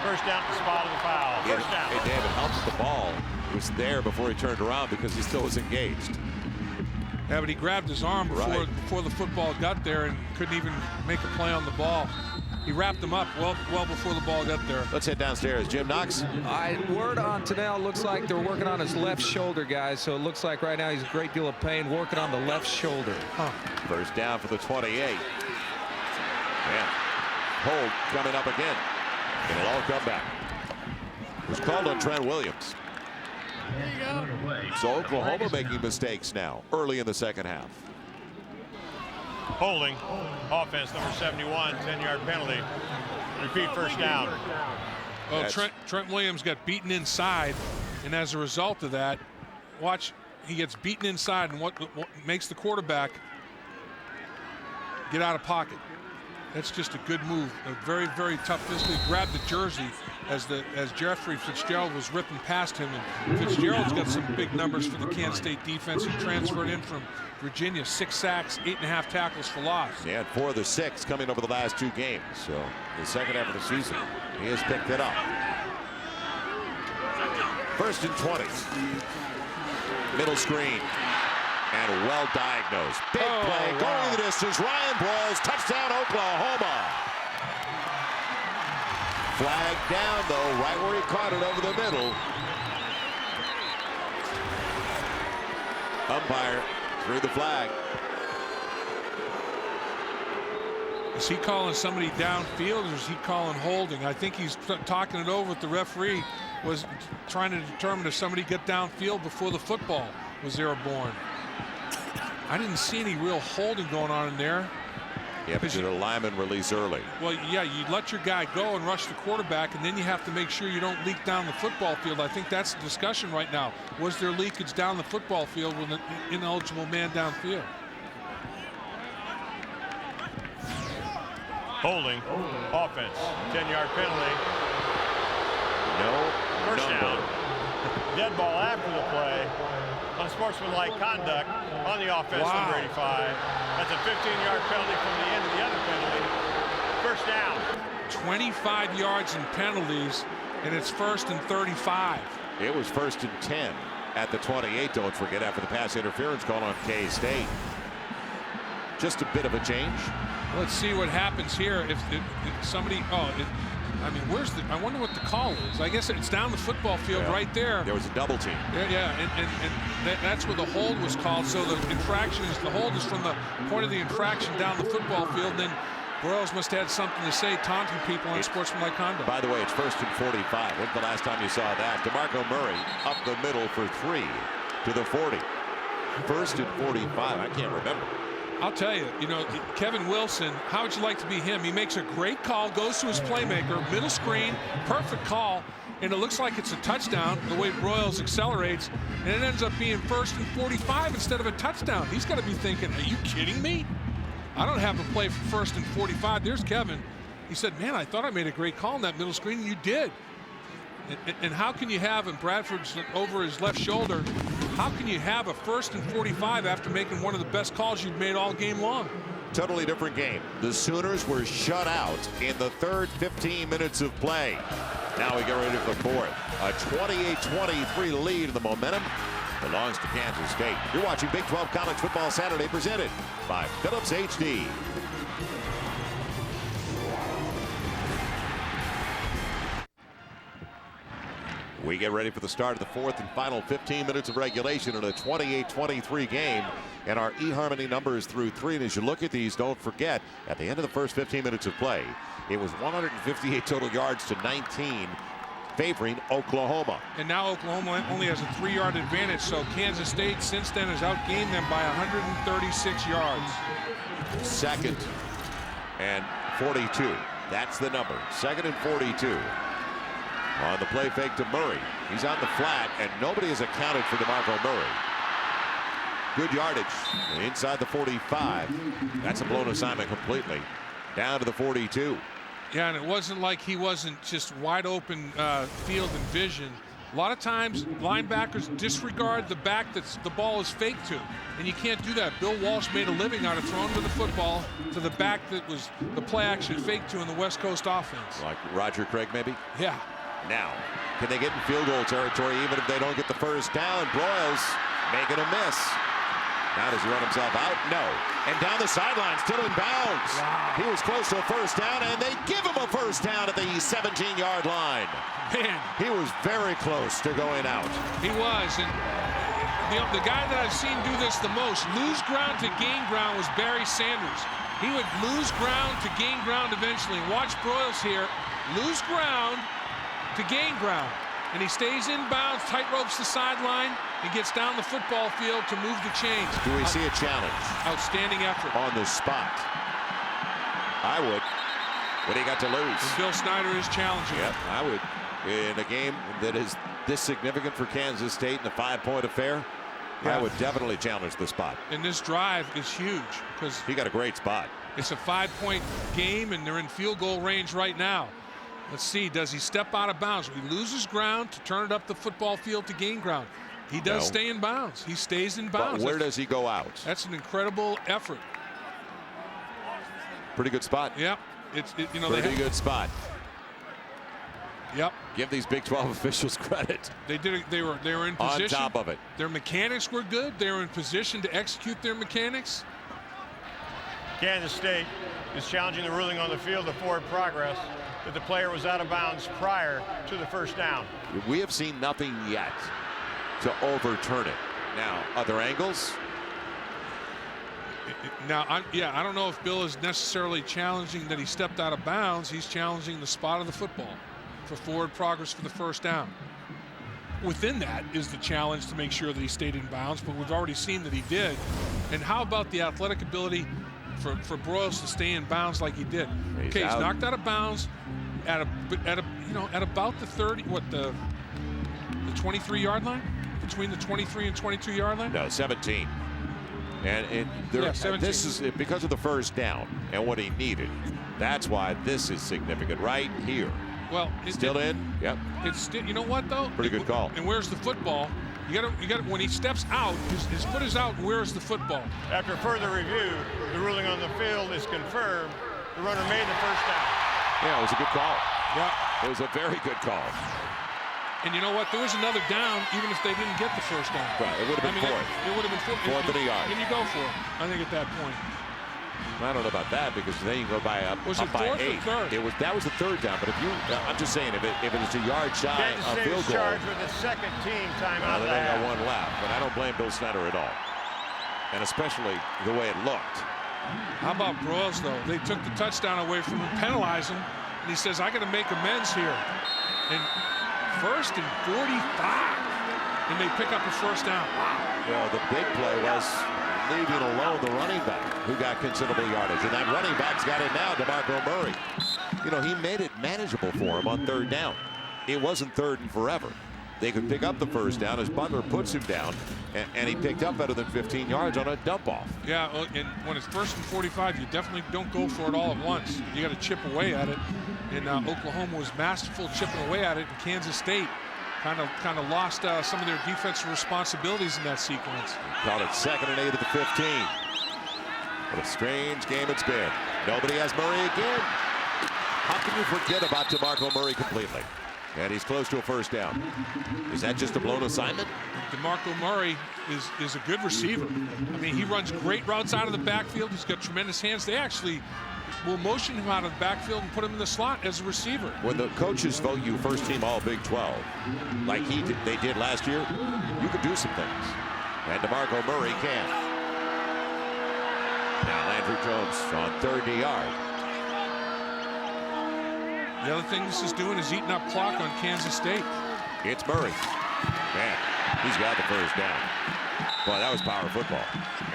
First down at the spot of the foul. First down. Hey, David, helps the ball. He was there before he turned around because he still was engaged. Yeah, but he grabbed his arm before the football got there and couldn't even make a play on the ball. he wrapped him up well before the ball got there. Let's head downstairs. Jim Knox. Word on Tanel, looks like they're working on his left shoulder, guys. So it looks like right now he's a great deal of pain, working on the left shoulder. First down for the 28. And hold coming up again. And it'll all come back. It was called on Trent Williams. So Oklahoma making mistakes now early in the second half. Holding. Offense number 71, 10-yard penalty. Repeat first down. Well, Trent Williams got beaten inside, and as a result of that, watch, he gets beaten inside, and what makes the quarterback get out of pocket. That's just a good move. A very, very tough. Physically grabbed the jersey as Jeffrey Fitzgerald was ripping past him. And Fitzgerald's got some big numbers for the Kansas State defense. He transferred in from Virginia, 6 sacks, 8.5 tackles for loss. He had 4 of the 6 coming over the last 2 games. So the second half of the season, he has picked it up. First and 20. Middle screen. And well diagnosed. Big play going the distance. Ryan Broyles, touchdown Oklahoma. Flag down though, right where he caught it over the middle. Umpire threw the flag. Is he calling somebody downfield or is he calling holding? I think he's talking it over with the referee, was trying to determine if somebody got downfield before the football was airborne. I didn't see any real holding going on in there. Yeah, but a lineman release early. Well, yeah, you let your guy go and rush the quarterback, and then you have to make sure you don't leak down the football field. I think that's the discussion right now. Was there leakage down the football field with an ineligible man downfield? Holding. Offense. 10-yard penalty. No. First down. Dead ball after the play. Unsportsmanlike conduct on the offense, number 85. That's a 15-yard penalty from the end of the other penalty. First down. 25 yards in penalties, and it's 1st and 35. It was 1st and 10 at the 28, don't forget, after the pass interference call on K-State. Just a bit of a change. Let's see what happens here. If somebody, I mean, I wonder what the call is. I guess it's down the football field right there. There was a double team. Yeah, and that's where the hold was called. So the hold is from the point of the infraction down the football field. And then Broyles must have had something to say, taunting people on sportsmanlike conduct. By the way, it's 1st and 45. When's the last time you saw that? DeMarco Murray up the middle for 3 to the 40. 1st and 45. I can't remember. I'll tell you, Kevin Wilson, how would you like to be him? He makes a great call, goes to his playmaker, middle screen, perfect call, and it looks like it's a touchdown the way Broyles accelerates, and it ends up being 1st and 45 instead of a touchdown. He's got to be thinking, are you kidding me? I don't have a play for 1st and 45. There's Kevin. He said, man, I thought I made a great call in that middle screen, and you did. And how can you have, and Bradford's over his left shoulder, how can you have a 1st and 45 after making one of the best calls you've made all game long? Totally different game. The Sooners were shut out in the third 15 minutes of play. Now we get ready for the fourth. A 28-23 lead. The momentum belongs to Kansas State. You're watching Big 12 College Football Saturday, presented by Phillips HD. We get ready for the start of the fourth and final 15 minutes of regulation in a 28-23 game. And our eHarmony numbers through 3. And as you look at these, don't forget, at the end of the first 15 minutes of play, it was 158 total yards to 19, favoring Oklahoma. And now Oklahoma only has a 3-yard advantage. So Kansas State since then has outgained them by 136 yards. 2nd and 42. That's the number. 2nd and 42. On the play fake to Murray. He's on the flat, and nobody has accounted for DeMarco Murray. Good yardage inside the 45. That's a blown assignment completely. Down to the 42. Yeah, and it wasn't like he wasn't just wide open field and vision. A lot of times linebackers disregard the back that the ball is faked to, and you can't do that. Bill Walsh made a living out of throwing to the football to the back that was the play action faked to in the West Coast offense. Like Roger Craig, maybe? Yeah. Now, can they get in field goal territory even if they don't get the first down? Broyles making a miss. Now does he run himself out? No. And down the sideline, still in bounds. Wow. He was close to a first down, and they give him a first down at the 17-yard line. Man, he was very close to going out. He was, and the guy that I've seen do this the most, lose ground to gain ground, was Barry Sanders. He would lose ground to gain ground eventually. Watch Broyles here, lose ground to gain ground. And he stays in bounds, tight ropes the sideline, and gets down the football field to move the chains. Do we see a challenge? Outstanding effort. On the spot. I would. What do you got to lose? And Bill Snyder is challenging. Yep, I would. In a game that is this significant for Kansas State in a 5-point affair, I would definitely challenge the spot. And this drive is huge because he got a great spot. It's a 5-point game, and they're in field goal range right now. Let's see, does he step out of bounds? He loses ground to turn it up the football field to gain ground. He does stay in bounds. He stays in bounds. But where does he go out? That's an incredible effort. Pretty good spot. Yep. You know, pretty good spot. Yep. Give these Big 12 officials credit. They did it. They were in position. On top of it. Their mechanics were good. They were in position to execute their mechanics. Kansas State is challenging the ruling on the field of forward progress that the player was out of bounds prior to the first down. We have seen nothing yet to overturn it. Now, other angles? Now, I don't know if Bill is necessarily challenging that he stepped out of bounds. He's challenging the spot of the football for forward progress for the first down. Within that is the challenge to make sure that he stayed in bounds, but we've already seen that he did. And how about the athletic ability for Broyles to stay in bounds like he did? He's knocked out of bounds at about the 30, the 23-yard line, between the 23 and 22-yard line. No, 17. And 17. This is because of the first down and what he needed. That's why this is significant right here. Well, still in. Yep. It's still. You know what though? Pretty good call. And where's the football? You got when he steps out, his foot is out. Where's the football? After further review, the ruling on the field is confirmed. The runner made the first down. Yeah, it was a good call. Yeah, it was a very good call. And you know what? There was another down, even if they didn't get the first down. Right, it would have been fourth. It would have been fourth. Fourth and a yard. And you go for it. I think at that point. I don't know about that because then you go by up was it by fourth 8. Or third? That was the third down. But if you, I'm just saying, if it's a yard shy of field goal, charged with a second team timeout. They got one left, but I don't blame Bill Snyder at all, and especially the way it looked. How about Broyles though? They took the touchdown away from him, penalized him, and he says, "I got to make amends here." And first and 45, and they pick up a first down. Wow. You know, the big play was leaving alone the running back, who got considerable yardage. And that running back's got it now, DeMarco Murray. You know, he made it manageable for him on third down. It wasn't third and forever. They could pick up the first down as Butler puts him down, and he picked up better than 15 yards on a dump-off. Yeah, and when it's first and 45, you definitely don't go for it all at once. You got to chip away at it. And Oklahoma was masterful chipping away at it, and Kansas State kind of lost some of their defensive responsibilities in that sequence. Called it 2nd and 8 at the 15. What a strange game it's been. Nobody has Murray again. How can you forget about DeMarco Murray completely? And he's close to a first down. Is that just a blown assignment? DeMarco Murray is a good receiver. I mean, he runs great routes out of the backfield. He's got tremendous hands. They actually will motion him out of the backfield and put him in the slot as a receiver. When the coaches vote you first team all Big 12, like they did last year, you can do some things. And DeMarco Murray can. Now Landry Jones on 30 yard. The other thing this is doing is eating up clock on Kansas State. It's Murray. Man, he's got the first down. Boy, that was power football.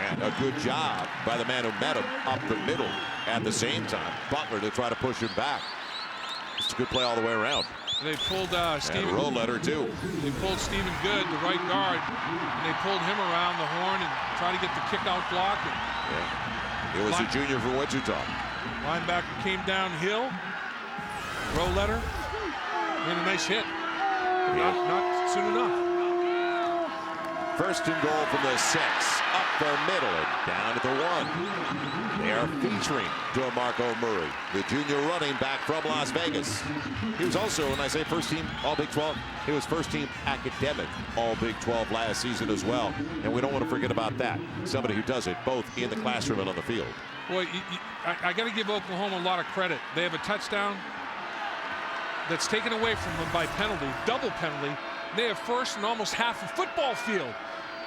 And a good job by the man who met him up the middle at the same time. Butler to try to push him back. It's a good play all the way around. They pulled Stephen. And Roletter too. They pulled Stephen Good, the right guard, and they pulled him around the horn and tried to get the kick out block. Yeah. It was a junior from Wichita. Linebacker came downhill. Roletter made a nice hit. Not soon enough. First and goal from the 6. Up the middle and down to the 1. They are featuring DeMarco Murray, the junior running back from Las Vegas. He was also, when I say first team All Big 12, he was first team academic All Big 12 last season as well. And we don't want to forget about that. Somebody who does it both in the classroom and on the field. Boy, I got to give Oklahoma a lot of credit. They have a touchdown that's taken away from them by penalty, double penalty. They have first and almost half a football field.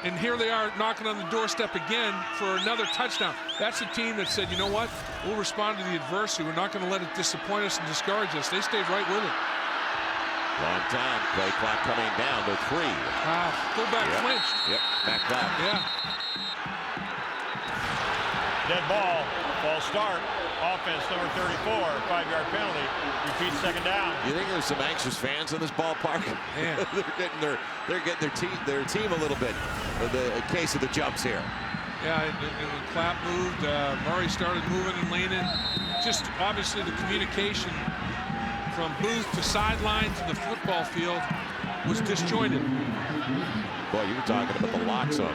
And here they are knocking on the doorstep again for another touchdown. That's a team that said, you know what? We'll respond to the adversity. We're not going to let it disappoint us and discourage us. They stayed right with it. Long time. Play clock coming down to 3. Wow. Fullback flinched. Yep. Back back. Yeah. Dead ball. False start. Offense number 34. 5-yard penalty. Repeat second down. You think there's some anxious fans in this ballpark? Man. they're getting their team a little bit. The case of the jumps here. Yeah, and when Clapp moved, Murray started moving and leaning. Just obviously the communication from booth to sideline to the football field was disjointed. Boy, you were talking about the locks on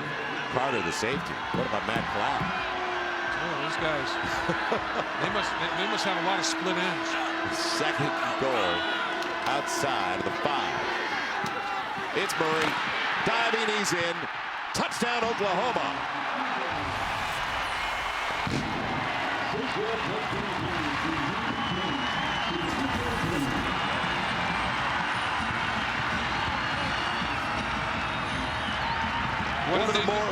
Carter, the safety. What about Matt Clapp? Oh, those guys, they must have a lot of split ends. Second goal outside of the 5. It's Murray diving, he's in. Touchdown, Oklahoma.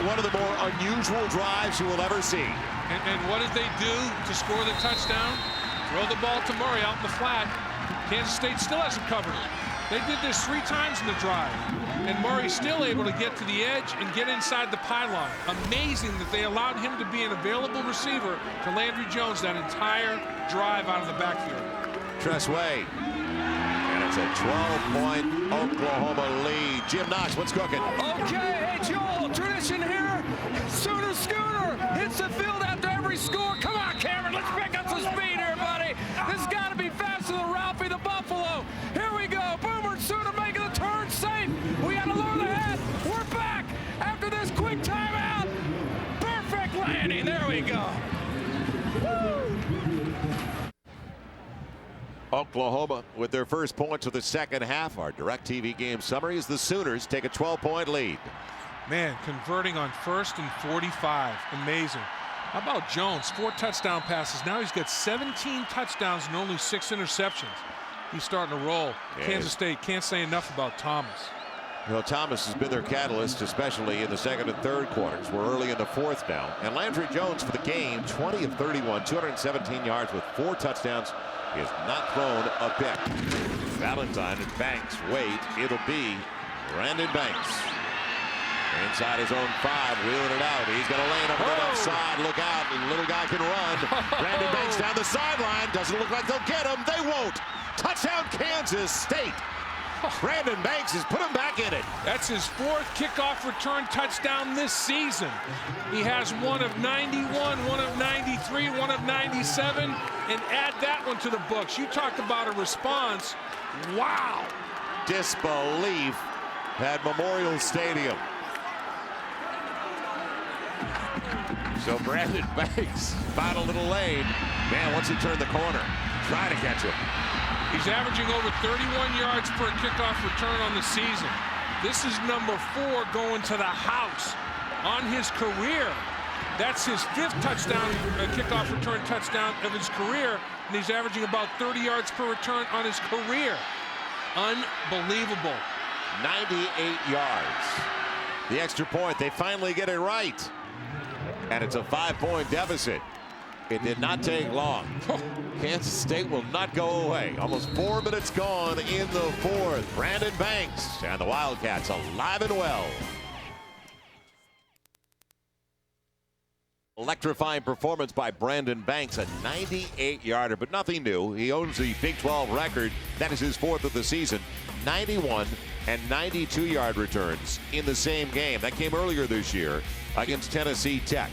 One of the more unusual drives you will ever see. And what did they do to score the touchdown? Throw the ball to Murray out in the flat. Kansas State still hasn't covered it. They did this 3 times in the drive. And Murray's still able to get to the edge and get inside the pylon. Amazing that they allowed him to be an available receiver to Landry Jones that entire drive out of the backfield. Tress Way. And it's a 12-point Oklahoma lead. Jim Knox, what's cooking? Okay, hey, Joel, tradition here. Sooner Schooner hits the field after every score. Come on, Cameron, let's pick up some speed here, buddy. This has got to be faster than Ralphie the Buffalo. Here we go. Boomer and Sooner making the turn safe. We got to lower the head. We're back after this quick timeout. Perfect landing. There we go. Woo! Oklahoma with their first points of the second half. Our DirecTV game summary is the Sooners take a 12-point lead. Man, converting on 1st and 45. Amazing. How about Jones? 4 touchdown passes. Now he's got 17 touchdowns and only 6 interceptions. He's starting to roll. Yeah. Kansas State can't say enough about Thomas. You know, Thomas has been their catalyst, especially in the second and third quarters. We're early in the 4th now. And Landry Jones for the game, 20 of 31, 217 yards with 4 touchdowns. He has not thrown a pick. Valentine and Banks wait. It'll be Brandon Banks. Inside his own 5, wheeling it out. He's going to lane up the left side. Look out. The little guy can run. Brandon Banks down the sideline. Doesn't look like they'll get him. They won't. Touchdown, Kansas State. Brandon Banks has put him back in it. That's his 4th kickoff return touchdown this season. He has 1 of 91, 1 of 93, 1 of 97, and add that one to the books. You talk about a response. Wow. Disbelief at Memorial Stadium. So Brandon Banks found a little lane. Man, once he turned the corner, try to catch him. He's averaging over 31 yards per kickoff return on the season. This is number 4 going to the house on his career. That's his 5th touchdown, kickoff return touchdown of his career, and he's averaging about 30 yards per return on his career. Unbelievable. 98 yards. The extra point, they finally get it right. And it's a 5-point deficit. It did not take long. Kansas State will not go away. Almost 4 minutes gone in the 4th. Brandon Banks and the Wildcats alive and well. Electrifying performance by Brandon Banks, a 98-yarder, but nothing new. He owns the Big 12 record. That is his 4th of the season. 91 and 92-yard returns in the same game. That came earlier this year against Tennessee Tech.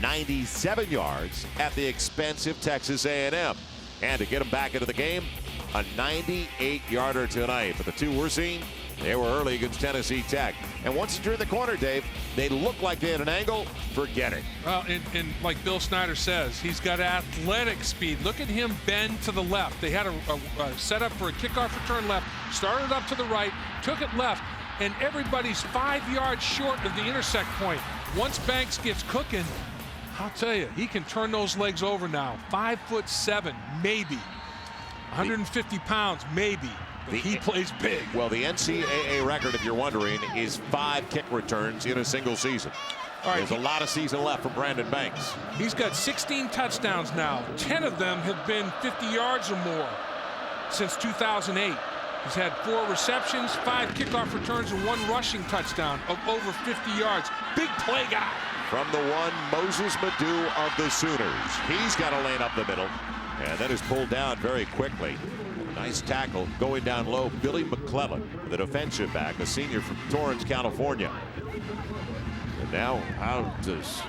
97 yards at the expense of Texas A&M. And to get him back into the game, a 98-yarder tonight. But the two we're seeing, They were early against Tennessee Tech. And once you turn the corner, Dave, they look like they had an angle. Forget it. Well, and like Bill Snyder says, he's got athletic speed. Look at him bend to the left. They had a setup for a kickoff return left, started up to the right, took it left, and everybody's 5 yards short of the intersect point. Once Banks gets cooking, I'll tell you, he can turn those legs over now. 5'7", maybe. 150 pounds, maybe. He plays big. Well, the NCAA record, if you're wondering, is 5 kick returns in a single season. All right, there's a lot of season left from Brandon Banks. He's got 16 touchdowns now. 10 of them have been 50 yards or more since 2008. He's had 4 receptions, 5 kickoff returns, and 1 rushing touchdown of over 50 yards. Big play guy. From the one, Moses Madu of the Sooners. He's got a lane up the middle, and then is pulled down very quickly. Nice tackle going down low. Billy McClellan, the defensive back, a senior from Torrance, California. And now how does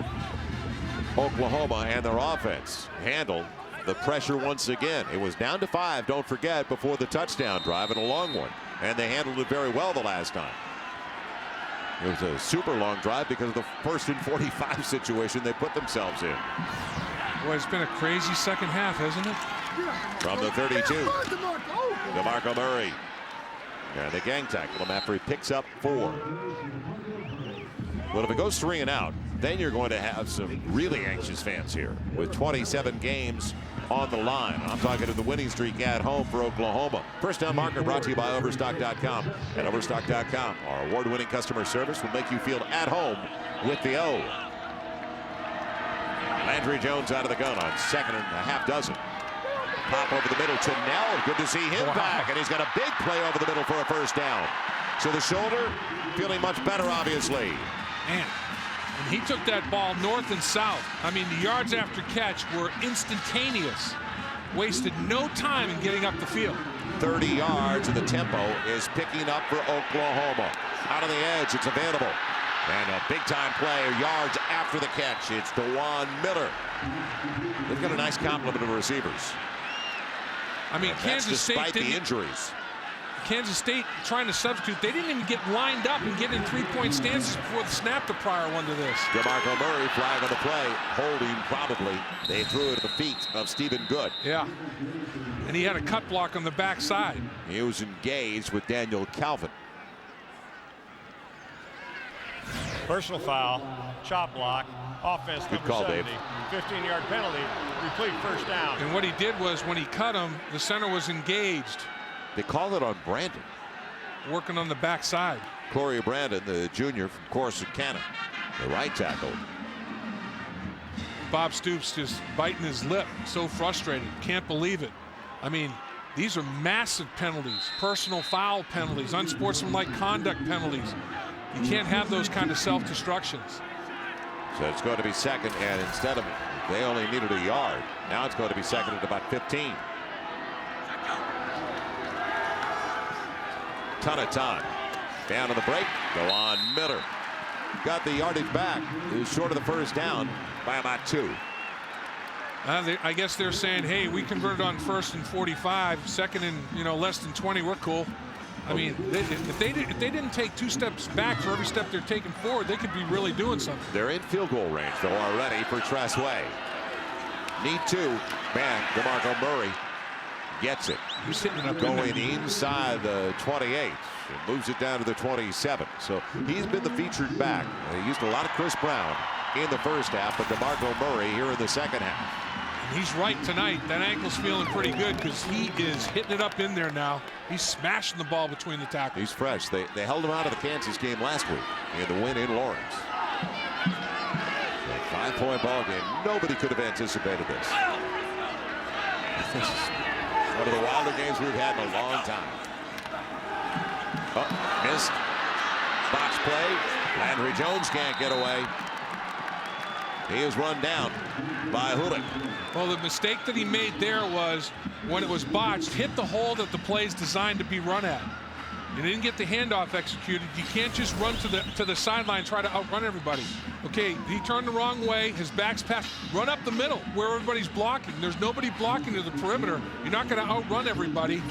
Oklahoma and their offense handle the pressure once again? It was down to 5, don't forget, before the touchdown drive, and a long one. And they handled it very well the last time. It was a super long drive because of the 1st and 45 situation they put themselves in. Boy, it's been a crazy second half, hasn't it? From the 32, DeMarco Murray. And they gang tackle him after he picks up 4. Well, if it goes 3 and out, then you're going to have some really anxious fans here with 27 games on the line. I'm talking to the winning streak at home for Oklahoma. First down marker brought to you by Overstock.com. At Overstock.com, our award-winning customer service will make you feel at home with the O. Landry Jones out of the gun on 2nd and a half dozen. Pop over the middle to Nell. Good to see him back. And he's got a big play over the middle for a first down. So the shoulder feeling much better, obviously. Man, and he took that ball north and south. I mean, the yards after catch were instantaneous. Wasted no time in getting up the field. 30 yards, and the tempo is picking up for Oklahoma. Out on the edge, it's available. And a big-time play, yards after the catch. It's DeJuan Miller. They've got a nice complement of receivers. I mean, Kansas State despite the injuries. Kansas State trying to substitute. They didn't even get lined up and get in 3-point stances before the snap the prior one to this. DeMarco Murray flag on the play. Holding probably. They threw it at the feet of Stephen Good. Yeah. And he had a cut block on the backside. He was engaged with Daniel Calvin. Personal foul, chop block, offense Good call, 70. Dave. 15-yard penalty, replete first down. And what he did was when he cut him, the center was engaged. They called it on Brandon. Working on the backside. Corey Brandon, the junior from Corsicana, the right tackle. Bob Stoops just biting his lip, so frustrated. Can't believe it. I mean, these are massive penalties, personal foul penalties, unsportsmanlike conduct penalties. You can't have those kind of self-destructions. So it's going to be 2nd, and instead of, they only needed a yard. Now it's going to be 2nd at about 15. Ton of time. Down on the break, DeJuan Miller. Got the yardage back. He was short of the first down by about 2. I guess they're saying, hey, we converted on 1st and 45, 2nd and less than 20, we're cool. I mean, if they didn't take 2 steps back for every step they're taking forward, they could be really doing something. They're in field goal range, though, already for Tressway. Need 2. Man, DeMarco Murray gets it. He's hitting it up going inside the 28. It moves it down to the 27. So he's been the featured back. He used a lot of Chris Brown in the first half, but DeMarco Murray here in the second half. He's right tonight. That ankle's feeling pretty good because he is hitting it up in there now. He's smashing the ball between the tackles. He's fresh. They held him out of the Kansas game last week in the win in Lawrence. A 5-point ball game. Nobody could have anticipated this. This is one of the wilder games we've had in a long time. Oh, missed. Box play. Landry Jones can't get away. He is run down by Hulick. Well, the mistake that he made there was when it was botched, hit the hole that the play is designed to be run at. You didn't get the handoff executed. You can't just run to the sideline, try to outrun everybody. Okay, he turned the wrong way. His back's passed. Run up the middle where everybody's blocking. There's nobody blocking to the perimeter. You're not going to outrun everybody.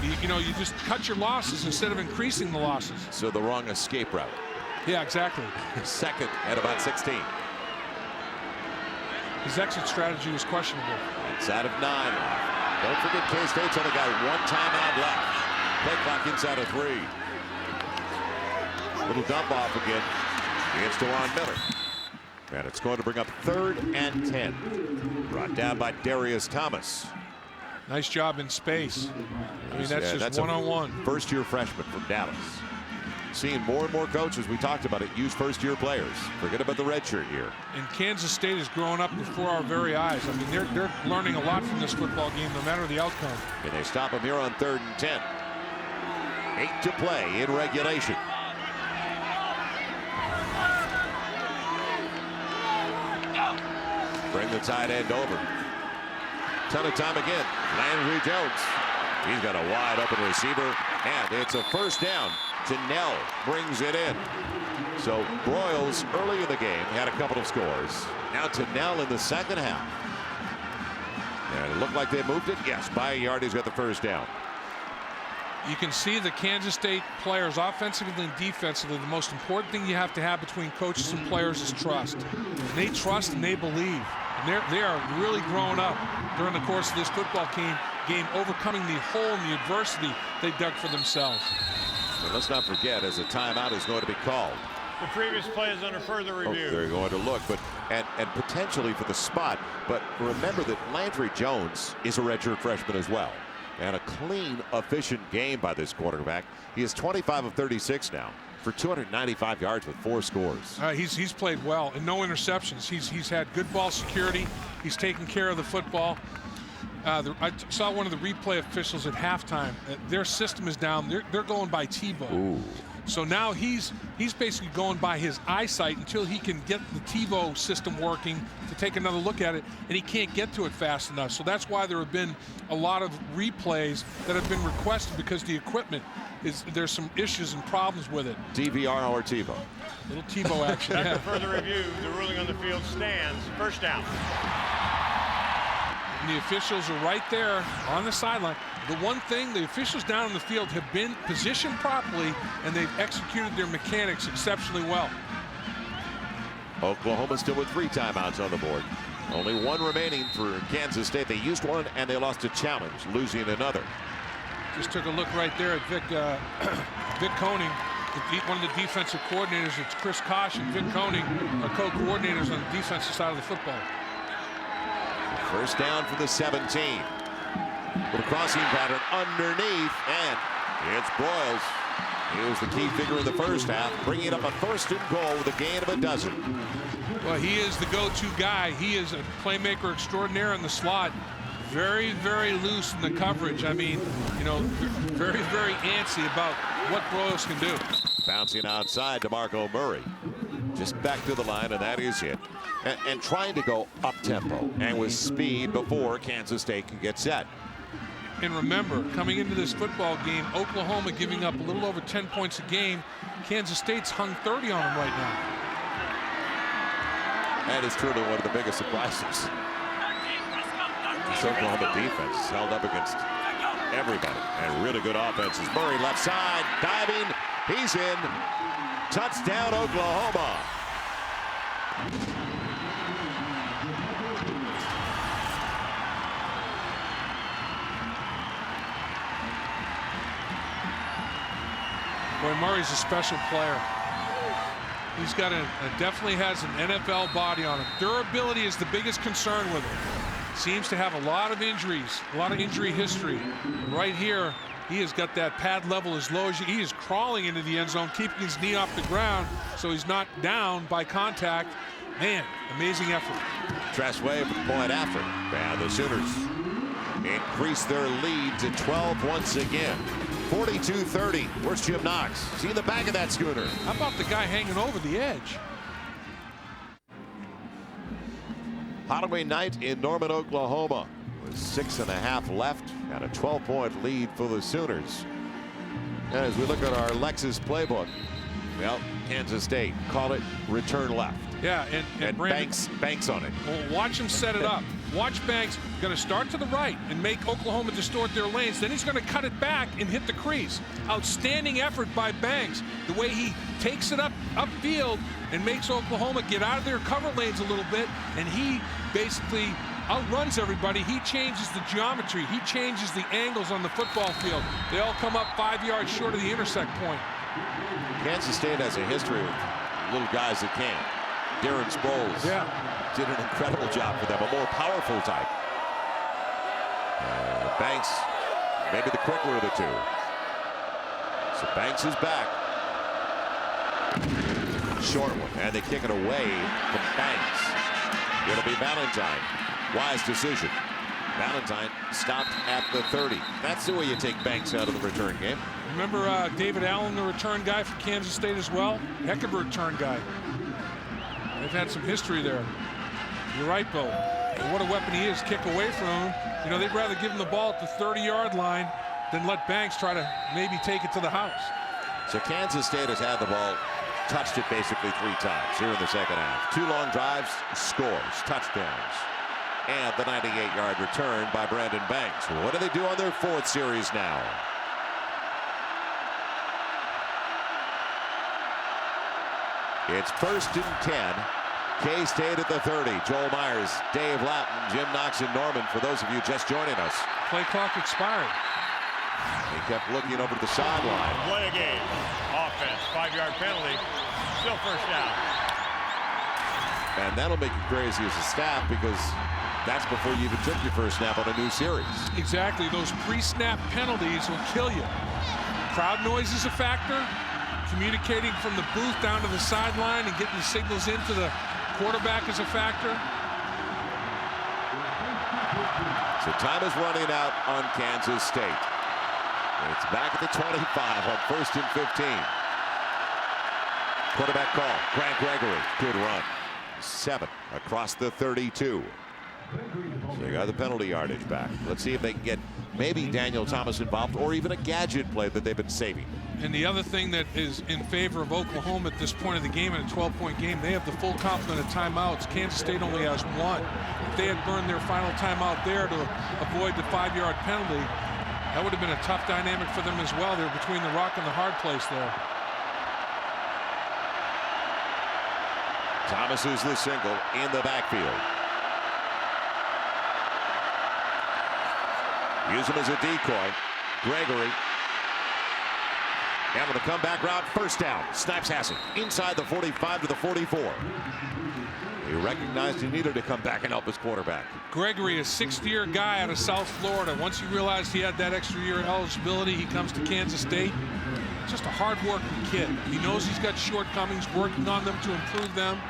You just cut your losses instead of increasing the losses. So the wrong escape route. Yeah, exactly. Second at about 16. His exit strategy was questionable. Inside of 9 left. Don't forget K-State's only got 1 timeout left. Play clock inside of 3. Little dump off again against Dewan Miller. And it's going to bring up 3rd and 10. Brought down by Darius Thomas. Nice job in space. I mean, that's just one-on-one. First-year freshman from Dallas. Seeing more and more coaches, we talked about it, use first-year players. Forget about the redshirt year. And Kansas State is growing up before our very eyes. I mean, they're learning a lot from this football game, no matter the outcome. And they stop him here on 3rd and 10. 8 to play in regulation. Bring the tight end over. Ton of time again. Landry Jones. He's got a wide open receiver, and it's a first down. Janelle brings it in. So Broyles early in the game had a couple of scores. Now Janelle in the second half. And it looked like they moved it. Yes, by a yard. He's got the first down. You can see the Kansas State players, offensively and defensively, the most important thing you have to have between coaches and players is trust. And they trust and they believe. And they are really growing up during the course of this football game, overcoming the hole and the adversity they dug for themselves. And let's not forget, as a timeout is going to be called. The previous play is under further review. They're going to look, but and potentially for the spot. But remember that Landry Jones is a redshirt freshman as well. And a clean, efficient game by this quarterback. He is 25 of 36 now for 295 yards with 4 scores. He's played well and no interceptions. He's had good ball security. He's taken care of the football. I saw one of the replay officials at halftime. Their system is down. They're going by TiVo. Ooh. So now he's basically going by his eyesight until he can get the TiVo system working to take another look at it, and he can't get to it fast enough. So that's why there have been a lot of replays that have been requested, because the equipment there's some issues and problems with it. DVR or TiVo? Little TiVo action. After further review, the ruling on the field stands. First down. And the officials are right there on the sideline. The one thing, the officials down in the field have been positioned properly, and they've executed their mechanics exceptionally well. Oklahoma still with 3 timeouts on the board. Only 1 remaining for Kansas State. They used 1 and they lost a challenge, losing another. Just took a look right there at Vic Koenig, one of the defensive coordinators. It's Chris Kosh and Vic Koenig are co-coordinators on the defensive side of the football. First down for the 17. Little crossing pattern underneath, and it's Broyles. He was the key figure in the first half, bringing up a 1st and goal with a gain of 12. Well, he is the go-to guy. He is a playmaker extraordinaire in the slot. Very, very loose in the coverage. I mean, very, very antsy about what Broyles can do. Bouncing outside to Marco Murray. Just back to the line, and that is it. And trying to go up-tempo and with speed before Kansas State can get set. And remember, coming into this football game, Oklahoma giving up a little over 10 points a game. Kansas State's hung 30 on them right now. That is truly one of the biggest surprises. This Oklahoma defense is held up against everybody. And really good offenses. Murray left side, diving. He's in. Touchdown, Oklahoma. Boy, Murray's a special player. He's got definitely has an NFL body on him. Durability is the biggest concern with him. Seems to have a lot of injuries, a lot of injury history. Right here, he has got that pad level as low as he is crawling into the end zone, keeping his knee off the ground so he's not down by contact. Man, amazing effort. Tressway for the point after. And the Sooners increase their lead to 12 once again. 42-30. Where's Jim Knox? See the back of that Schooner. How about the guy hanging over the edge? Halloween night in Norman, Oklahoma, with 6.5 left and a 12-point lead for the Sooners. And as we look at our Lexus playbook, well, Kansas State call it return left. Yeah, and Brandon, banks on it. Well, watch him set it up. Watch Banks going to start to the right and make Oklahoma distort their lanes. Then he's going to cut it back and hit the crease. Outstanding effort by Banks. The way he takes it upfield and makes Oklahoma get out of their cover lanes a little bit, and he basically outruns everybody. He changes the geometry. He changes the angles on the football field. They all come up 5 yards short of the intersect point. Kansas State has a history of little guys that can. Darren Sproles did an incredible job for them, a more powerful type. Banks, maybe the quicker of the two. So Banks is back. Short one, and they kick it away from Banks. It'll be Valentine. Wise decision. Valentine stopped at the 30. That's the way you take Banks out of the return game. Remember David Allen, the return guy for Kansas State as well? Heck of a return guy. They've had some history there. You're right, Bo. And what a weapon he is. Kick away from him. You know, they'd rather give him the ball at the 30-yard line than let Banks try to maybe take it to the house. So Kansas State has had the ball, touched it basically 3 times here in the second half. 2 long drives, scores, touchdowns. And the 98-yard return by Brandon Banks. What do they do on their 4th series now? It's 1st and 10. K-State at the 30. Joel Myers, Dave Lappen, Jim Knox, and Norman, for those of you just joining us. Play clock expired. He kept looking over to the sideline. Play a game. Offense. 5-yard penalty. Still first down. And that'll make you crazy as a staff, because that's before you even took your first snap on a new series. Exactly. Those pre-snap penalties will kill you. Crowd noise is a factor. Communicating from the booth down to the sideline and getting the signals into the quarterback is a factor. So time is running out on Kansas State. It's back at the 25 on 1st and 15. Quarterback call. Grant Gregory. Good run. 7 across the 32. So they got the penalty yardage back. Let's see if they can get maybe Daniel Thomas involved, or even a gadget play that they've been saving. And the other thing that is in favor of Oklahoma at this point of the game, in a 12-point game, they have the full complement of timeouts. Kansas State only has 1. If they had burned their final timeout there to avoid the 5-yard penalty, that would have been a tough dynamic for them as well. They're between the rock and the hard place there. Thomas is the single in the backfield. Use him as a decoy. Gregory. And on the comeback route, first down. Snipes has it inside the 45 to the 44. He recognized he needed to come back and help his quarterback. Gregory, a 6th-year guy out of South Florida. Once he realized he had that extra year eligibility, he comes to Kansas State. Just a hard-working kid. He knows he's got shortcomings, working on them to improve them.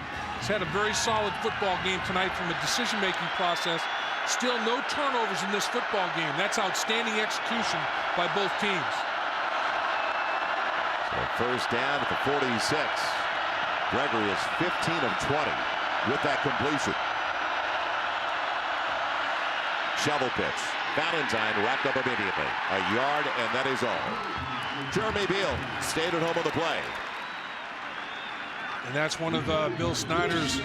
He's had a very solid football game tonight from a decision-making process. Still no turnovers in this football game. That's outstanding execution by both teams. So first down at the 46. Gregory is 15 of 20 with that completion. Shovel pitch. Valentine wrapped up immediately. A yard, and that is all. Jeremy Beal stayed at home on the play. And that's one of Bill Snyder's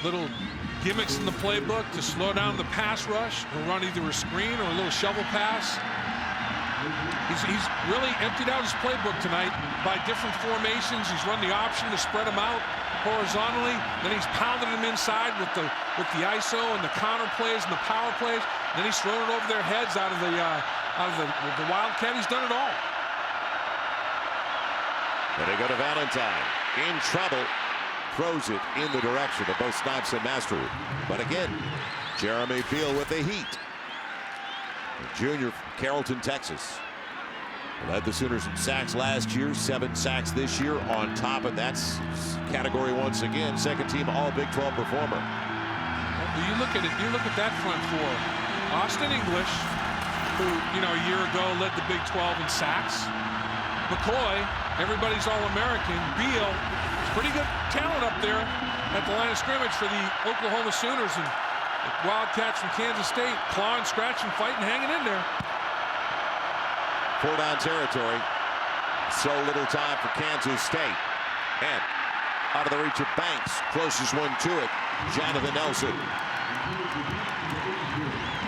little gimmicks in the playbook to slow down the pass rush. He'll run either a screen or a little shovel pass. He's really emptied out his playbook tonight by different formations. He's run the option to spread them out horizontally. Then he's pounded them inside with the ISO and the counter plays and the power plays. Then he's thrown it over their heads out of the Wildcat. He's done it all. Then they go to Valentine. In trouble. Throws it in the direction of both Snipes and Mastery. But again, Jeremy Beal with the heat. A junior from Carrollton, Texas. Led the Sooners in sacks last year, 7 sacks this year on top, and that's category once again, second team all Big 12 performer. Well, you look at it, you look at that front four. Austin English, who, you know, a year ago led the Big 12 in sacks. McCoy, everybody's All-American. Beal, pretty good talent up there at the line of scrimmage for the Oklahoma Sooners, and Wildcats from Kansas State clawing, scratching, fighting, hanging in there. 4-down territory. So little time for Kansas State. And out of the reach of Banks. Closest one to it, Jonathan Nelson.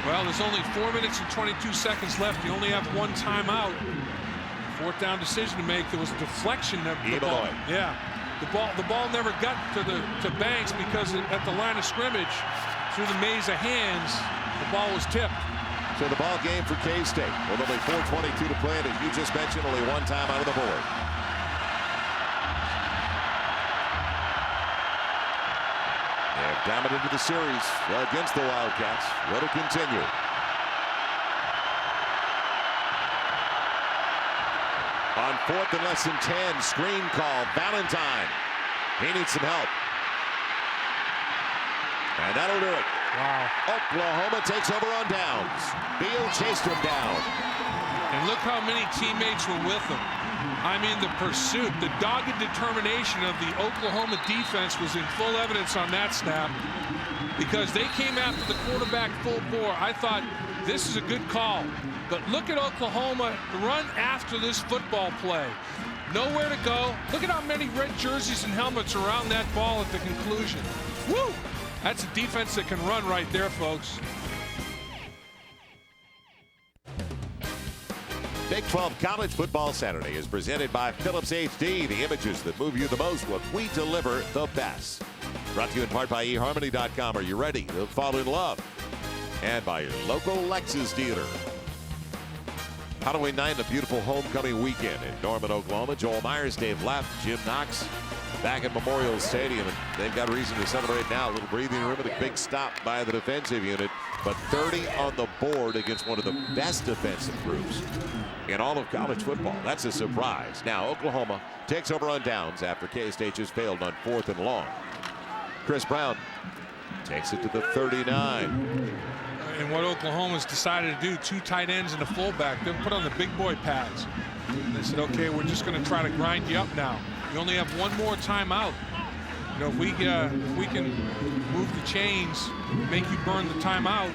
Well, there's only 4 minutes and 22 seconds left. You only have one timeout. Fourth down decision to make. There was a deflection of the ball. Yeah, the ball never got to Banks because at the line of scrimmage, through the maze of hands, the ball was tipped. So the ball game for K-State. With only 4:22 to play, and as you just mentioned, only one time out of the board. They've dominated the series against the Wildcats. Will it continue? On 4th and less than 10, screen call, Valentine. He needs some help. And that'll do it. Wow. Oklahoma takes over on downs. Beal chased him down. And look how many teammates were with him. I mean, the pursuit, the dogged determination of the Oklahoma defense was in full evidence on that snap because they came after the quarterback full bore. I thought, this is a good call. But look at Oklahoma run after this football play. Nowhere to go. Look at how many red jerseys and helmets are around that ball at the conclusion. Woo! That's a defense that can run right there, folks. Big 12 College Football Saturday is presented by Philips HD. The images that move you the most, what we deliver the best. Brought to you in part by eHarmony.com. Are you ready to fall in love? And by your local Lexus dealer. Halloween night, a beautiful homecoming weekend in Norman, Oklahoma. Joel Myers, Dave Leff, Jim Knox back at Memorial Stadium, and they've got a reason to celebrate now. A little breathing room and a big stop by the defensive unit, but 30 on the board against one of the best defensive groups in all of college football. That's a surprise. Now Oklahoma takes over on downs after K-State just failed on 4th and long. Chris Brown takes it to the 39. And what Oklahoma's decided to do, 2 tight ends and a fullback, they've put on the big boy pads. And they said, okay, we're just going to try to grind you up now. We only have one more timeout. You know, if we can move the chains, make you burn the timeout,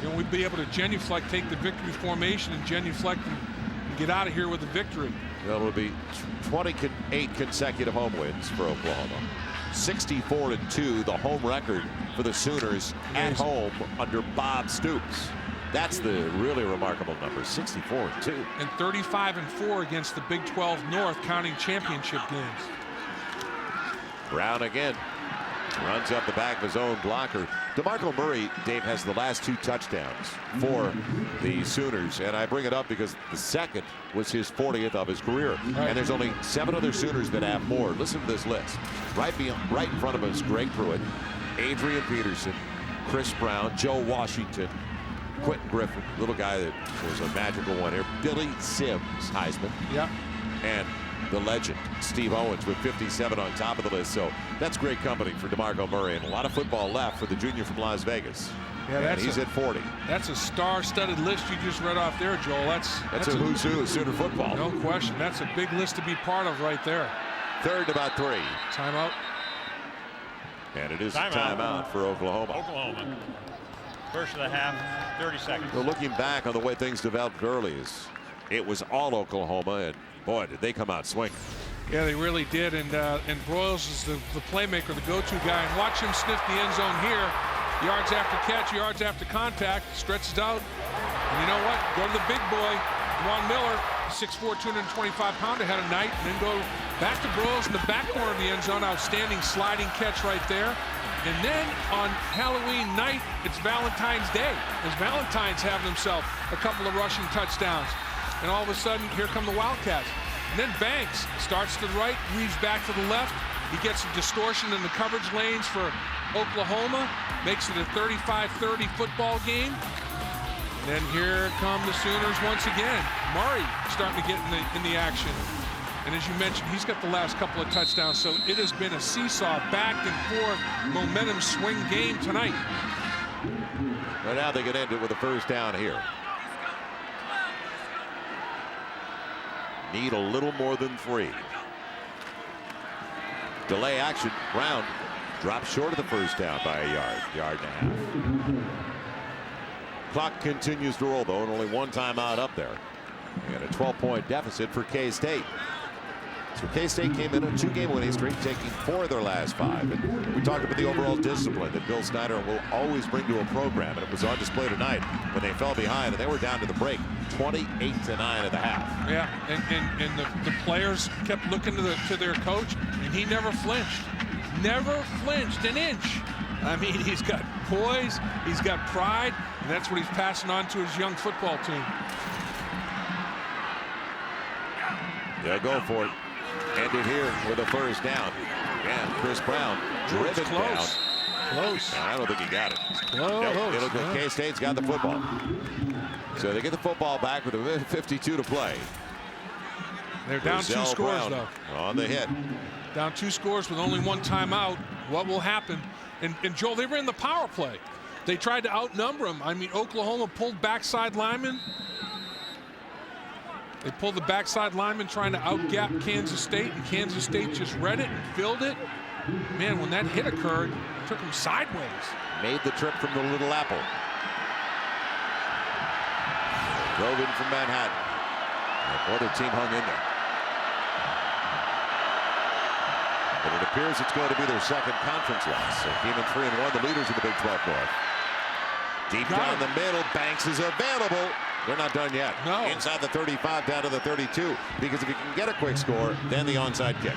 you know, we'd be able to genuflect, take the victory formation and genuflect and get out of here with a victory. Well, it'll be 28 consecutive home wins for Oklahoma. 64-2, the home record for the Sooners at home under Bob Stoops. That's the really remarkable number, 64-2. And 35-4 against the Big 12 North, counting championship games. Brown again runs up the back of his own blocker. DeMarco Murray, Dave, has the last 2 touchdowns for the Sooners, and I bring it up because the second was his 40th of his career. Right. And there's only 7 other Sooners that have more. Listen to this list. Right in front of us, Greg Pruitt, Adrian Peterson, Chris Brown, Joe Washington, Quentin Griffin, little guy that was a magical one here, Billy Sims, Heisman. Yep. And the legend, Steve Owens, with 57 on top of the list. So that's great company for DeMarco Murray, and a lot of football left for the junior from Las Vegas. Yeah, and he's at 40. That's a star-studded list you just read off there, Joel. That's a who's who of Sooner football. No question. That's a big list to be part of right there. 3rd about 3. Timeout. And it is a timeout for Oklahoma. First of the half, 30 seconds. So looking back on the way things developed early, it was all Oklahoma, and boy, did they come out swinging. Yeah, they really did. And Broyles is the playmaker, the go-to guy. And watch him sniff the end zone here. Yards after catch, yards after contact, stretches out. And you know what? Go to the big boy, Juan Miller, 6'4", 225-pounder, had a night, and then go back to Broyles in the back corner of the end zone. Outstanding sliding catch right there. And then on Halloween night, it's Valentine's Day, as Valentine's having himself a couple of rushing touchdowns. And all of a sudden, here come the Wildcats. And then Banks starts to the right, weaves back to the left. He gets a distortion in the coverage lanes for Oklahoma, makes it a 35-30 football game. And then here come the Sooners once again. Murray starting to get in the action. And as you mentioned, he's got the last couple of touchdowns, so it has been a seesaw, back and forth, momentum swing game tonight. Well, now they can end it with a first down here. Need a little more than 3. Delay action. Brown drops short of the first down by a yard and a half. Clock continues to roll, though, and only one timeout up there. And a 12-point deficit for K-State. So K-State came in a 2-game winning streak, taking 4 of their last 5. And we talked about the overall discipline that Bill Snyder will always bring to a program, and it was on display tonight when they fell behind and they were down to the break, 28-9 at the half. Yeah, and the players kept looking to their coach, and he never flinched. Never flinched an inch. I mean, he's got poise, he's got pride, and that's what he's passing on to his young football team. They'll go for it. Ended here with a first down. And Chris Brown driven down. Close. I don't think he got it. Close. Nope, it looks like K-State's got the football. So they get the football back with a 52 to play. They're down 2 scores, Brown though. On the hit. Down 2 scores with only 1 timeout. What will happen? And Joel, they ran the power play. They tried to outnumber them. I mean, Oklahoma pulled backside linemen. They pulled the backside lineman trying to outgap Kansas State, and Kansas State just read it and filled it. Man, when that hit occurred, it took them sideways. Made the trip from the Little Apple. Drove in from Manhattan. The other team hung in there. But it appears it's going to be their second conference loss. So came in 3-1, the leaders in the Big 12 North. Deep down the middle, Banks is available. They're not done yet. No. Inside the 35 down to the 32. Because if you can get a quick score, then the onside kick.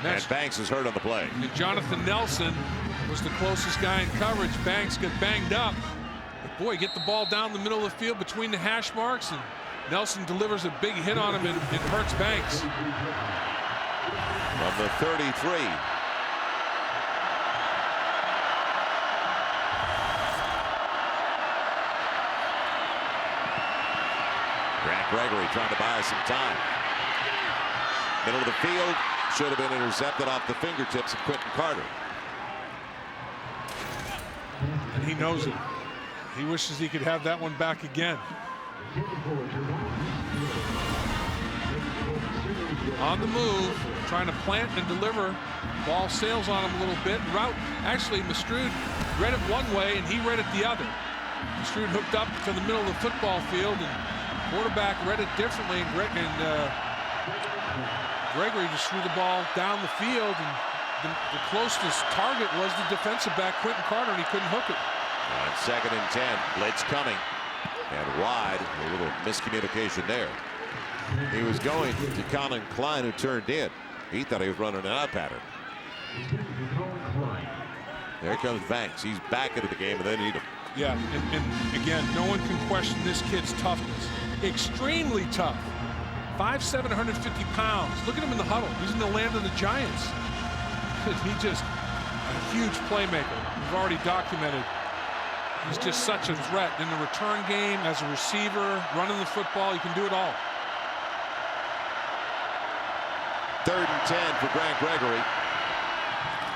And Banks is hurt on the play. And Jonathan Nelson was the closest guy in coverage. Banks got banged up. But boy, get the ball down the middle of the field between the hash marks, and Nelson delivers a big hit on him, and it hurts Banks. From the 33. Grant Gregory trying to buy some time. Middle of the field, should have been intercepted off the fingertips of Quentin Carter. And he knows it. He wishes he could have that one back again. On the move, trying to plant and deliver. Ball sails on him a little bit. Route, actually, Mastrud read it one way and he read it the other. Mastrud hooked up to the middle of the football field, and quarterback read it differently, and Gregory just threw the ball down the field, and the closest target was the defensive back, Quentin Carter, and he couldn't hook it. On 2nd and 10, blitz coming. And wide, a little miscommunication there. He was going to Colin Klein, who turned in. He thought he was running an out pattern. There comes Banks. He's back into the game, and they need him. Yeah, and again, no one can question this kid's toughness. Extremely tough. 5'7", 150 pounds. Look at him in the huddle. He's in the land of the Giants. He just a huge playmaker. We've already documented. He's just such a threat in the return game, as a receiver, running the football. He can do it all. 3rd and 10 for Grant Gregory.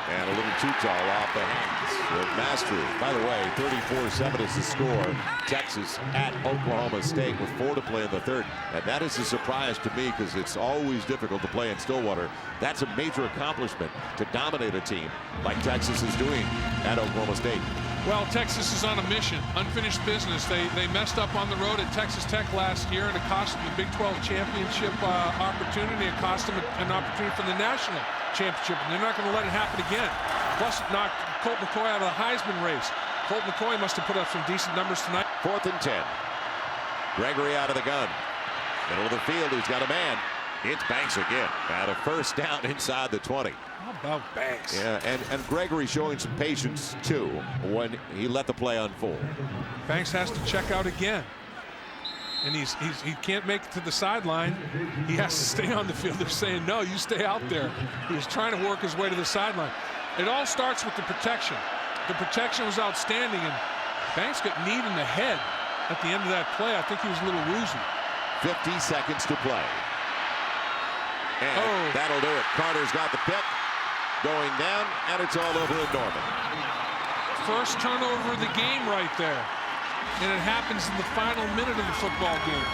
And a little too tall off the hands of Mastrud. By the way, 34-7 is the score. Texas at Oklahoma State with 4 to play in the 3rd. And that is a surprise to me, because it's always difficult to play in Stillwater. That's a major accomplishment to dominate a team like Texas is doing at Oklahoma State. Well, Texas is on a mission, unfinished business. They messed up on the road at Texas Tech last year, and it cost them the Big 12 championship opportunity. It cost them an opportunity for the national championship, and they're not going to let it happen again. Plus, it knocked Colt McCoy out of the Heisman race. Colt McCoy must have put up some decent numbers tonight. 4th and 10. Gregory out of the gun. Middle of the field, he's got a man. It's Banks again. At a first down inside the 20. How about Banks? Yeah, and Gregory showing some patience, too, when he let the play unfold. Banks has to check out again. And he can't make it to the sideline. He has to stay on the field. They're saying, no, you stay out there. He was trying to work his way to the sideline. It all starts with the protection. The protection was outstanding, and Banks got kneed in the head at the end of that play. I think he was a little woozy. 50 seconds to play. And that'll do it. Carter's got the pick. Going down, and it's all over in Norman. First turnover of the game right there. And it happens in the final minute of the football game.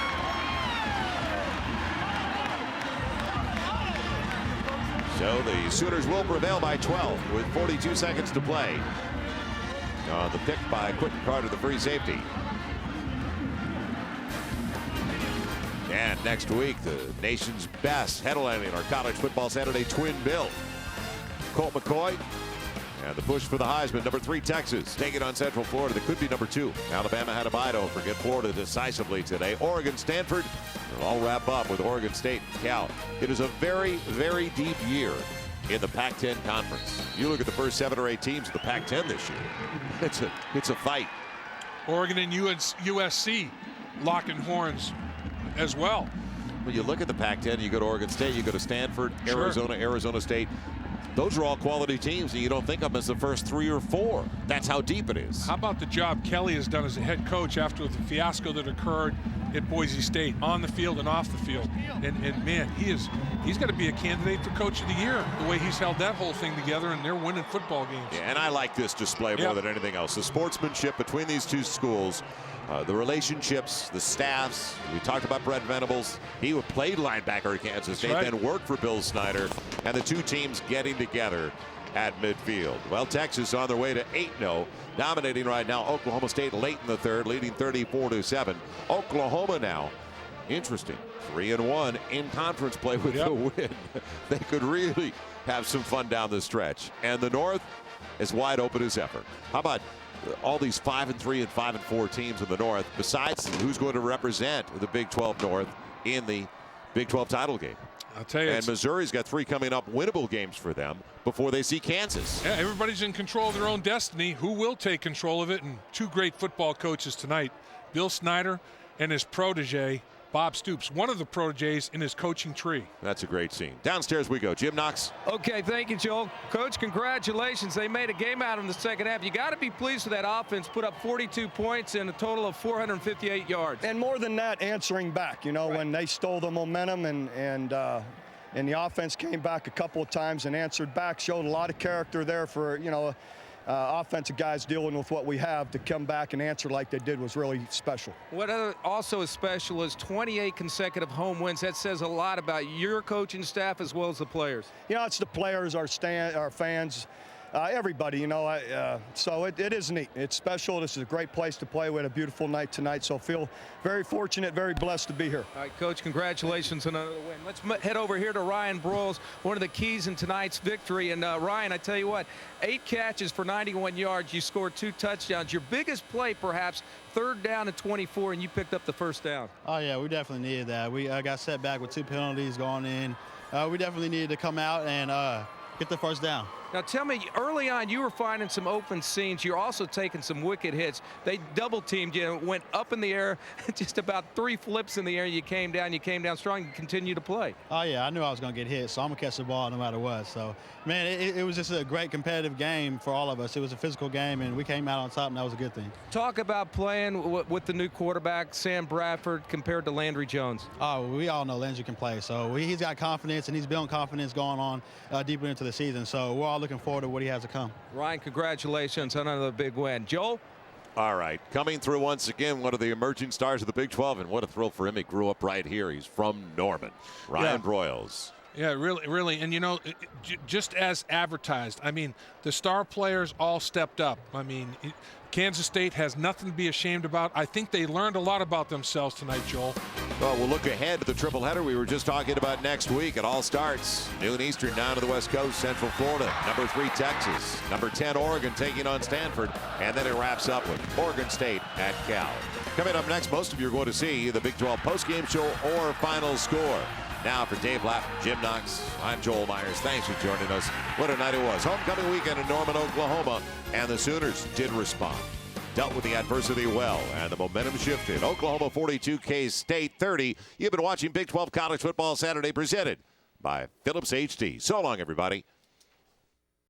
So the Sooners will prevail by 12 with 42 seconds to play. The pick by Quentin Carter, the free safety. And next week, the nation's best headlining our College Football Saturday twin bill. Colt McCoy and the push for the Heisman. Number 3, Texas, taking on Central Florida. That could be number 2. Alabama had a bye. Don't forget Florida decisively today. Oregon, Stanford. It'll all wrap up with Oregon State and Cal. It is a very, very deep year in the Pac-10 conference. You look at the first 7 or 8 teams of the Pac-10 this year. It's a fight. Oregon and USC locking horns as well. When you look at the Pac-10, you go to Oregon State, you go to Stanford, Arizona, Arizona State. Those are all quality teams, and you don't think of them as the first 3 or 4. That's how deep it is. How about the job Kelly has done as a head coach after the fiasco that occurred at Boise State, on the field and off the field? And man, he's got to be a candidate for Coach of the Year, the way he's held that whole thing together, and they're winning football games. Yeah, and I like this display more than anything else. The sportsmanship between these two schools, the relationships, the staffs. We talked about Brett Venables. He played linebacker at Kansas State, then worked for Bill Snyder, and the two teams getting together at midfield. Well, Texas on their way to 8-0, dominating right now Oklahoma State late in the third, leading 34-7. Oklahoma now, interesting, 3-1 in conference play with the win. They could really have some fun down the stretch. And the North is wide open as ever. How about all these 5-3 and 5-4 teams in the North, besides who's going to represent the Big 12 North in the Big 12 title game? I'll tell you. And Missouri's got 3 coming up, winnable games for them before they see Kansas. Yeah, everybody's in control of their own destiny. Who will take control of it? And 2 great football coaches tonight, Bill Snyder and his protege, Bob Stoops, one of the proteges in his coaching tree. That's a great scene. Downstairs we go. Jim Knox. Okay, thank you, Joel. Coach, congratulations. They made a game out of them in the second half. You got to be pleased with that offense. Put up 42 points and a total of 458 yards. And more than that, answering back. You know, when they stole the momentum and the offense came back a couple of times and answered back, showed a lot of character there for, you know, offensive guys dealing with what we have to come back and answer like they did was really special. What also is special is 28 consecutive home wins. That says a lot about your coaching staff as well as the players. You know, it's the players, our fans, everybody, you know. So it is neat. It's special. This is a great place to play. We had a beautiful night tonight, so feel very fortunate, very blessed to be here. All right, Coach, congratulations on another win. Let's head over here to Ryan Broyles, one of the keys in tonight's victory. And Ryan, I tell you what, 8 catches for 91 yards. You scored 2 touchdowns. Your biggest play, perhaps, 3rd down and 24, and you picked up the 1st down. Oh, yeah, we definitely needed that. We got set back with 2 penalties going in. We definitely needed to come out and get the 1st down. Now tell me, early on you were finding some open seams. You're also taking some wicked hits. They double teamed you, went up in the air, just about 3 flips in the air. You came down strong, and continue to play. Oh yeah, I knew I was going to get hit, so I'm going to catch the ball no matter what. So, man, it was just a great competitive game for all of us. It was a physical game, and we came out on top, and that was a good thing. Talk about playing with the new quarterback, Sam Bradford, compared to Landry Jones. Oh, we all know Landry can play, so he's got confidence, and he's building confidence going on deeper into the season. So we're all looking forward to what he has to come. Ryan, congratulations on another big win. Joel? All right, coming through once again, one of the emerging stars of the Big 12, and what a thrill for him. He grew up right here. He's from Norman. Ryan Broyles. Yeah, really. And, you know, just as advertised, I mean, the star players all stepped up. I mean, Kansas State has nothing to be ashamed about. I think they learned a lot about themselves tonight, Joel. Well, we'll look ahead to the triple header we were just talking about next week. It all starts noon Eastern down to the West Coast, Central Florida. Number 3, Texas. Number 10, Oregon taking on Stanford. And then it wraps up with Oregon State at Cal. Coming up next, most of you are going to see the Big 12 postgame show or final score. Now for Dave Lapp, Jim Knox, I'm Joel Myers. Thanks for joining us. What a night it was. Homecoming weekend in Norman, Oklahoma. And the Sooners did respond. Dealt with the adversity well, and the momentum shifted. Oklahoma 42, K-State 30. You've been watching Big 12 College Football Saturday presented by Phillips HD. So long, everybody.